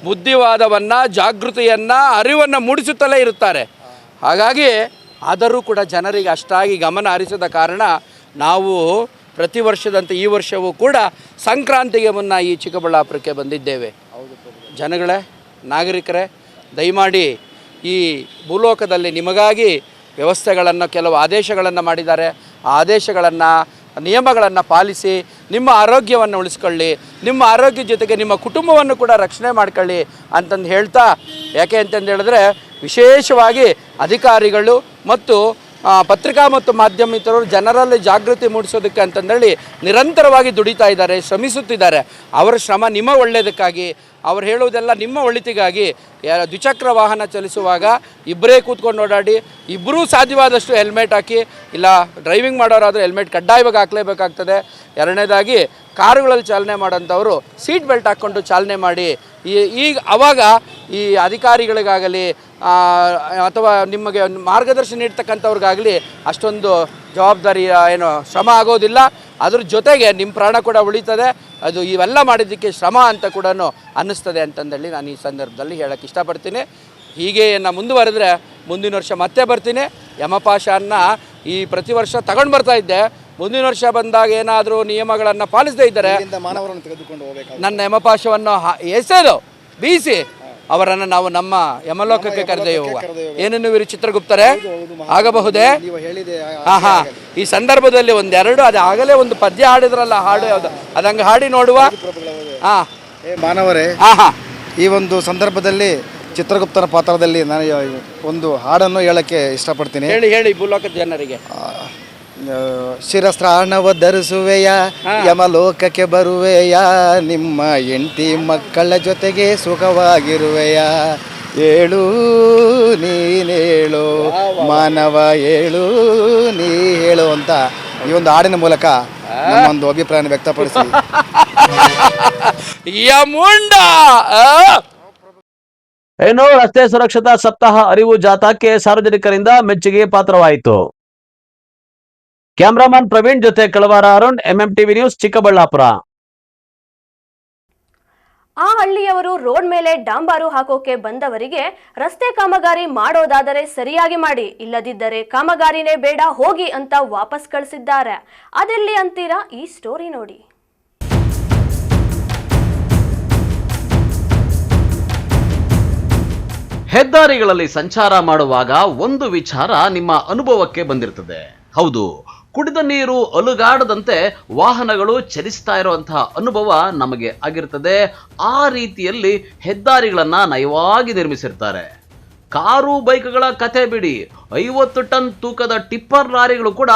ಬುದ್ಧಿವಾದವನ್ನು, ಜಾಗೃತಿಯನ್ನು, ಅರಿವನ್ನು ಮೂಡಿಸುತ್ತಲೇ ಇರುತ್ತಾರೆ. ಹಾಗಾಗಿ ಆದರೂ ಕೂಡ ಜನರಿಗೆ ಅಷ್ಟಾಗಿ ಗಮನ ಹರಿಸದ ಕಾರಣ ನಾವು ಪ್ರತಿ ವರ್ಷದಂತೆ ಈ ವರ್ಷವೂ ಕೂಡ ಸಂಕ್ರಾಂತಿಗೆ ಮುನ್ನ ಈ ಚಿಕ್ಕಬಳ್ಳಾಪುರಕ್ಕೆ ಬಂದಿದ್ದೇವೆ. ಜನಗಳೇ, ನಾಗರಿಕರೇ, ದಯಮಾಡಿ ಈ ಭೂಲೋಕದಲ್ಲಿ ನಿಮಗಾಗಿ ವ್ಯವಸ್ಥೆಗಳನ್ನು, ಕೆಲವು ಆದೇಶಗಳನ್ನು ಮಾಡಿದ್ದಾರೆ. ಆ ಆದೇಶಗಳನ್ನು, ನಿಯಮಗಳನ್ನು ಪಾಲಿಸಿ ನಿಮ್ಮ ಆರೋಗ್ಯವನ್ನು ಉಳಿಸ್ಕೊಳ್ಳಿ, ನಿಮ್ಮ ಆರೋಗ್ಯ ಜೊತೆಗೆ ನಿಮ್ಮ ಕುಟುಂಬವನ್ನು ಕೂಡ ರಕ್ಷಣೆ ಮಾಡ್ಕೊಳ್ಳಿ ಅಂತಂದು ಹೇಳ್ತಾ, ಯಾಕೆ ಅಂತಂದು ಹೇಳಿದ್ರೆ ವಿಶೇಷವಾಗಿ ಅಧಿಕಾರಿಗಳು ಮತ್ತು ಪತ್ರಿಕಾ ಮತ್ತು ಮಾಧ್ಯಮಿತರು ಜನರಲ್ಲಿ ಜಾಗೃತಿ ಮೂಡಿಸೋದಕ್ಕೆ ಅಂತಂದೇಳಿ ನಿರಂತರವಾಗಿ ದುಡಿತಾ ಇದ್ದಾರೆ, ಶ್ರಮಿಸುತ್ತಿದ್ದಾರೆ. ಅವರ ಶ್ರಮ ನಿಮ್ಮ ಒಳ್ಳೆಯದಕ್ಕಾಗಿ, ಅವ್ರು ಹೇಳುವುದೆಲ್ಲ ನಿಮ್ಮ ಒಳಿತಿಗಾಗಿ. ದ್ವಿಚಕ್ರ ವಾಹನ ಚಲಿಸುವಾಗ ಇಬ್ಬರೇ ಕೂತ್ಕೊಂಡು ಓಡಾಡಿ, ಇಬ್ಬರೂ ಸಾಧ್ಯವಾದಷ್ಟು ಹೆಲ್ಮೆಟ್ ಹಾಕಿ, ಇಲ್ಲ ಡ್ರೈವಿಂಗ್ ಮಾಡೋರಾದರೆ ಹೆಲ್ಮೆಟ್ ಕಡ್ಡಾಯವಾಗಿ ಹಾಕಲೇಬೇಕಾಗ್ತದೆ. ಎರಡನೇದಾಗಿ ಕಾರುಗಳಲ್ಲಿ ಚಾಲನೆ ಮಾಡೋಂಥವರು ಸೀಟ್ ಬೆಲ್ಟ್ ಹಾಕ್ಕೊಂಡು ಚಾಲನೆ ಮಾಡಿ. ಈಗ ಆವಾಗ ಈ ಅಧಿಕಾರಿಗಳಿಗಾಗಲಿ ಅಥವಾ ನಿಮಗೆ ಮಾರ್ಗದರ್ಶನ ನೀಡ್ತಕ್ಕಂಥವ್ರಿಗಾಗಲಿ ಅಷ್ಟೊಂದು ಜವಾಬ್ದಾರಿ ಏನು ಶ್ರಮ ಆಗೋದಿಲ್ಲ. ಅದ್ರ ಜೊತೆಗೆ ನಿಮ್ಮ ಪ್ರಾಣ ಕೂಡ ಉಳಿತದೆ. ಅದು ಇವೆಲ್ಲ ಮಾಡಿದ್ದಕ್ಕೆ ಶ್ರಮ ಅಂತ ಕೂಡ ಅನ್ನಿಸ್ತದೆ ಅಂತಂದೇಳಿ ನಾನು ಈ ಸಂದರ್ಭದಲ್ಲಿ ಹೇಳೋಕ್ಕೆ ಇಷ್ಟಪಡ್ತೀನಿ. ಹೀಗೆ ನಾನು ಮುಂದುವರೆದ್ರೆ ಮುಂದಿನ ವರ್ಷ ಮತ್ತೆ ಬರ್ತೀನಿ. ಯಮಪಾಶವನ್ನು ಈ ಪ್ರತಿ ವರ್ಷ ತಗೊಂಡು ಬರ್ತಾ ಇದ್ದೆ. ಮುಂದಿನ ವರ್ಷ ಬಂದಾಗ ಏನಾದರೂ ನಿಯಮಗಳನ್ನು ಪಾಲಿಸದೇ ಇದ್ದರೆ ಮಾನವರನ್ನು ತೆಗೆದುಕೊಂಡು ಹೋಗಬೇಕು. ನನ್ನ ಯಮಪಾಶವನ್ನು ಎಸೆದು ಬೀಸಿ ಅವರನ್ನು ನಾವು ನಮ್ಮ ಯಮಲೋಕಕ್ಕೆ ಕರೆದೊಯ್ಯುವ. ಏನೇನು ಇವರು ಚಿತ್ರಗುಪ್ತರೇ ಆಗಬಹುದೇ? ಹಾಂ, ಈ ಸಂದರ್ಭದಲ್ಲಿ ಒಂದೆರಡು ಅದು ಆಗಲೇ ಒಂದು ಪದ್ಯ ಹಾಡಿದ್ರಲ್ಲ, ಹಾಡು ಯಾವುದು ಅದಂಗೆ ಹಾಡಿ ನೋಡುವ. ಹಾಂ ಮಾನವರೇ, ಈ ಒಂದು ಸಂದರ್ಭದಲ್ಲಿ ಚಿತ್ರಗುಪ್ತನ ಪಾತ್ರದಲ್ಲಿ ನಾನು ಒಂದು ಹಾಡನ್ನು ಹೇಳಕ್ಕೆ ಇಷ್ಟಪಡ್ತೀನಿ. ಹೇಳಿ ಭೂಲೋಕದ ಜನರಿಗೆ. ಶಿರಸ್ತ್ರಾಣವ ಧರಿಸುವೆಯ, ಯಮಲೋಕಕ್ಕೆ ಬರುವೆಯ, ನಿಮ್ಮ ಹೆಂಡತಿ ಮಕ್ಕಳ ಜೊತೆಗೆ ಸುಖವಾಗಿರುವೆಯ, ಏಳು ನೀನೇಳು ಮಾನವ ಏಳು ನೀ ಹೇಳು ಅಂತ ಈ ಒಂದು ಹಾಡಿನ ಮೂಲಕ ನಮ್ಮೊಂದು ಅಭಿಪ್ರಾಯ ವ್ಯಕ್ತಪಡಿಸಿ. ಯಮುಂಡ ಏನು ರಸ್ತೆ ಸುರಕ್ಷತಾ ಸಪ್ತಾಹ ಅರಿವು ಜಾಥಾಕ್ಕೆ ಸಾರ್ವಜನಿಕರಿಂದ ಮೆಚ್ಚುಗೆ ಪಾತ್ರವಾಯಿತು. ಕ್ಯಾಮರಾಮನ್ ಪ್ರವೀಣ್ ಜೊತೆ ಕಳವಾರ ಅರುಣ್, MMTV ನ್ಯೂಸ್, ಚಿಕ್ಕಬಳ್ಳಾಪುರ. ಆ ಹಳ್ಳಿಯವರು ರೋಡ್ ಮೇಲೆ ಡಾಂಬಾರು ಹಾಕೋಕೆ ಬಂದವರಿಗೆ ರಸ್ತೆ ಕಾಮಗಾರಿ ಮಾಡೋದಾದರೆ ಸರಿಯಾಗಿ ಮಾಡಿ, ಇಲ್ಲದಿದ್ದರೆ ಕಾಮಗಾರಿನೇ ಬೇಡ ಹೋಗಿ ಅಂತ ವಾಪಸ್ ಕಳಿಸಿದ್ದಾರೆ. ಅದೆಲ್ಲಿ ಅಂತೀರಾ? ಈ ಸ್ಟೋರಿ ನೋಡಿ. ಹೆದ್ದಾರಿಗಳಲ್ಲಿ ಸಂಚಾರ ಮಾಡುವಾಗ ಒಂದು ವಿಚಾರ ನಿಮ್ಮ ಅನುಭವಕ್ಕೆ ಬಂದಿರ್ತದೆ. ಹೌದು, ಕುಡಿದ ನೀರು ಅಲುಗಾಡದಂತೆ ವಾಹನಗಳು ಚಲಿಸ್ತಾ ಇರುವಂತಹ ಅನುಭವ ನಮಗೆ ಆಗಿರ್ತದೆ. ಆ ರೀತಿಯಲ್ಲಿ ಹೆದ್ದಾರಿಗಳನ್ನ ನಯವಾಗಿ ನಿರ್ಮಿಸಿರ್ತಾರೆ. ಕಾರು ಬೈಕ್ಗಳ ಕತೆ ಬಿಡಿ, 50 ಟನ್ ತೂಕದ ಟಿಪ್ಪರ್ ಲಾರಿಗಳು ಕೂಡ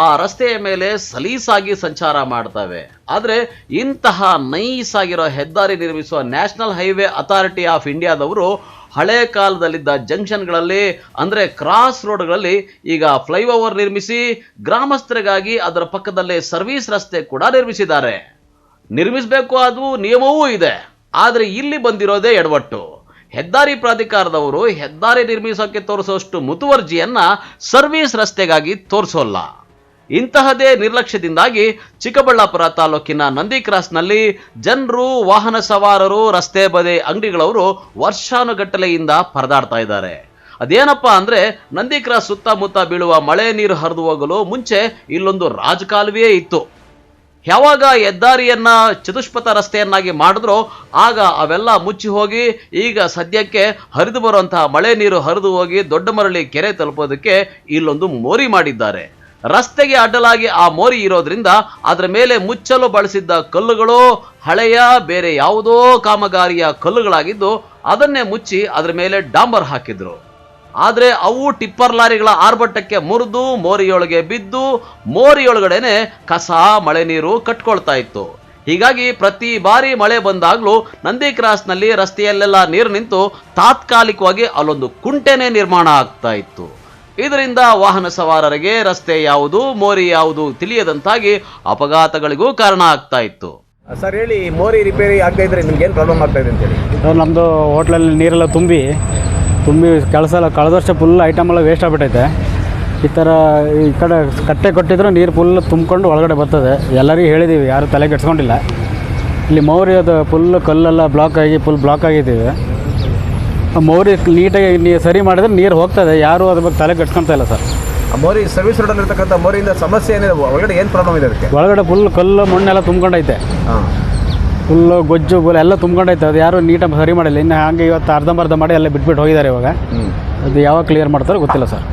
ಆ ರಸ್ತೆಯ ಮೇಲೆ ಸಲೀಸಾಗಿ ಸಂಚಾರ ಮಾಡ್ತವೆ. ಆದರೆ ಇಂತಹ ನೈಸ್ ಆಗಿರೋ ಹೆದ್ದಾರಿ ನಿರ್ಮಿಸುವ ನ್ಯಾಷನಲ್ ಹೈವೇ ಅಥಾರಿಟಿ ಆಫ್ ಇಂಡಿಯಾದವರು ಹಳೆ ಕಾಲದಲ್ಲಿದ್ದ ಜಂಕ್ಷನ್ಗಳಲ್ಲಿ ಅಂದರೆ ಕ್ರಾಸ್ ರೋಡ್ಗಳಲ್ಲಿ ಈಗ ಫ್ಲೈಓವರ್ ನಿರ್ಮಿಸಿ ಗ್ರಾಮಸ್ಥರಿಗಾಗಿ ಅದರ ಪಕ್ಕದಲ್ಲೇ ಸರ್ವಿಸ್ ರಸ್ತೆ ಕೂಡ ನಿರ್ಮಿಸಿದ್ದಾರೆ. ನಿರ್ಮಿಸಬೇಕು, ಅದು ನಿಯಮವೂ ಇದೆ. ಆದರೆ ಇಲ್ಲಿ ಬಂದಿರೋದೇ ಎಡವಟ್ಟು. ಹೆದ್ದಾರಿ ಪ್ರಾಧಿಕಾರದವರು ಹೆದ್ದಾರಿ ನಿರ್ಮಿಸೋಕೆ ತೋರಿಸುವಷ್ಟು ಮುತುವರ್ಜಿಯನ್ನ ಸರ್ವಿಸ್ ರಸ್ತೆಗಾಗಿ ತೋರಿಸೋಲ್ಲ. ಇಂತಹದೇ ನಿರ್ಲಕ್ಷ್ಯದಿಂದಾಗಿ ಚಿಕ್ಕಬಳ್ಳಾಪುರ ತಾಲೂಕಿನ ನಂದಿ ಕ್ರಾಸ್ನಲ್ಲಿ ಜನರು, ವಾಹನ ಸವಾರರು, ರಸ್ತೆ ಬದಿ ಅಂಗಡಿಗಳವರು ವರ್ಷಾನುಗಟ್ಟಲೆಯಿಂದ ಪರದಾಡ್ತಾ ಇದ್ದಾರೆ. ಅದೇನಪ್ಪಾ ಅಂದ್ರೆ, ನಂದಿ ಕ್ರಾಸ್ ಸುತ್ತಮುತ್ತ ಬೀಳುವ ಮಳೆ ನೀರು ಹರಿದು ಹೋಗಲು ಮುಂಚೆ ಇಲ್ಲೊಂದು ರಾಜಕಾಲುವೆಯೇ ಇತ್ತು. ಯಾವಾಗ ಹೆದ್ದಾರಿಯನ್ನ ಚತುಷ್ಪಥ ರಸ್ತೆಯನ್ನಾಗಿ ಮಾಡಿದ್ರೋ ಆಗ ಅವೆಲ್ಲ ಮುಚ್ಚಿ ಹೋಗಿ ಈಗ ಸದ್ಯಕ್ಕೆ ಹರಿದು ಬರುವಂತಹ ಮಳೆ ನೀರು ಹರಿದು ಹೋಗಿ ದೊಡ್ಡ ಮರಳಿ ಕೆರೆ ತಲುಪೋದಕ್ಕೆ ಇಲ್ಲೊಂದು ಮೋರಿ ಮಾಡಿದ್ದಾರೆ. ರಸ್ತೆಗೆ ಅಡ್ಡಲಾಗಿ ಆ ಮೋರಿ ಇರೋದ್ರಿಂದ ಅದರ ಮೇಲೆ ಮುಚ್ಚಲು ಬಳಸಿದ್ದ ಕಲ್ಲುಗಳು ಹಳೆಯ ಬೇರೆ ಯಾವುದೋ ಕಾಮಗಾರಿಯ ಕಲ್ಲುಗಳಾಗಿದ್ದು ಅದನ್ನೇ ಮುಚ್ಚಿ ಅದರ ಮೇಲೆ ಡಾಂಬರ್ ಹಾಕಿದ್ರು. ಆದರೆ ಅವು ಟಿಪ್ಪರ್ ಲಾರಿಗಳ ಆರ್ಭಟಕ್ಕೆ ಮುರಿದು ಮೋರಿಯೊಳಗೆ ಬಿದ್ದು ಮೋರಿಯೊಳಗಡೆನೆ ಕಸ, ಮಳೆ ನೀರು ಕಟ್ಕೊಳ್ತಾ ಇತ್ತು. ಹೀಗಾಗಿ ಪ್ರತಿ ಬಾರಿ ಮಳೆ ಬಂದಾಗ್ಲೂ ನಂದಿ ಕ್ರಾಸ್ನಲ್ಲಿ ರಸ್ತೆಯಲ್ಲೆಲ್ಲ ನೀರು ನಿಂತು ತಾತ್ಕಾಲಿಕವಾಗಿ ಅಲ್ಲೊಂದು ಕುಂಟೆನೇ ನಿರ್ಮಾಣ ಆಗ್ತಾ ಇತ್ತು. ಇದರಿಂದ ವಾಹನ ಸವಾರರಿಗೆ ರಸ್ತೆ ಯಾವುದು, ಮೋರಿ ಯಾವುದು ತಿಳಿಯದಂತಾಗಿ ಅಪಘಾತಗಳಿಗೂ ಕಾರಣ ಆಗ್ತಾ ಇತ್ತು. ಸರ್ ಹೇಳಿ, ಮೋರಿ ರಿಪೇರಿ ಆಗದೆ ಇದ್ರೆ ನಿಮ್ಗೆ ಏನು ಪ್ರಾಬ್ಲಮ್ ಆಗ್ತಾ ಇದೆ ಅಂತೇಳಿ? ನಮ್ಮದು ಹೋಟ್ಲಲ್ಲಿ ನೀರೆಲ್ಲ ತುಂಬಿ ಕಳೆದ ವರ್ಷ ಫುಲ್ ಐಟಮ್ ಎಲ್ಲ ವೇಸ್ಟ್ ಆಗಿಬಿಟ್ಟೈತೆ. ಈ ಥರ ಈ ಕಡೆ ಕಟ್ಟೆ ಕೊಟ್ಟಿದ್ರು ನೀರು ಫುಲ್ ತುಂಬಿಕೊಂಡು ಒಳಗಡೆ ಬರ್ತದೆ. ಎಲ್ಲರಿಗೂ ಹೇಳಿದ್ದೀವಿ, ಯಾರು ತಲೆ ಕೆಡ್ಸ್ಕೊಂಡಿಲ್ಲ. ಇಲ್ಲಿ ಮೋರಿ ಅದು ಫುಲ್ ಕಲ್ಲೆಲ್ಲ ಫುಲ್ ಬ್ಲಾಕ್ ಆಗಿದ್ದೀವಿ. ಮೋರಿ ನೀಟಾಗಿ ಸರಿ ಮಾಡಿದ್ರೆ ನೀರು ಹೋಗ್ತದೆ, ಯಾರು ಅದ್ರ ಬಗ್ಗೆ ತಲೆ ಕೆಡ್ಸ್ಕೊಳ್ತಾ ಇಲ್ಲ ಸರ್. ಮೋರಿ ಸರ್ವಿಸ್ ರೋಡಲ್ಲಿ ಇರ್ತಕ್ಕಂಥ ಮೋರಿಯಿಂದ ಸಮಸ್ಯೆ ಏನಿದೆ? ಒಳಗಡೆ ಏನು ಪ್ರಾಬ್ಲಮ್ ಇದೆ ಅದಕ್ಕೆ? ಒಳಗಡೆ ಫುಲ್ ಕಲ್ಲು ಮಣ್ಣೆಲ್ಲ ತುಂಬ್ಕೊಂಡೈತೆ. ಫುಲ್ಲು ಗೊಜ್ಜು ಎಲ್ಲ ತುಂಬ್ಕೊಂಡೈತೆ. ಅದು ಯಾರು ನೀಟಾಗಿ ಸರಿ ಮಾಡಿಲ್ಲ. ಇನ್ನು ಹಾಗೆ ಇವತ್ತು ಅರ್ಧಂಬರ್ಧ ಮಾಡಿ ಎಲ್ಲ ಬಿಟ್ಬಿಟ್ಟು ಹೋಗಿದ್ದಾರೆ. ಇವಾಗ ಅದು ಯಾವಾಗ ಕ್ಲಿಯರ್ ಮಾಡ್ತಾರೋ ಗೊತ್ತಿಲ್ಲ ಸರ್.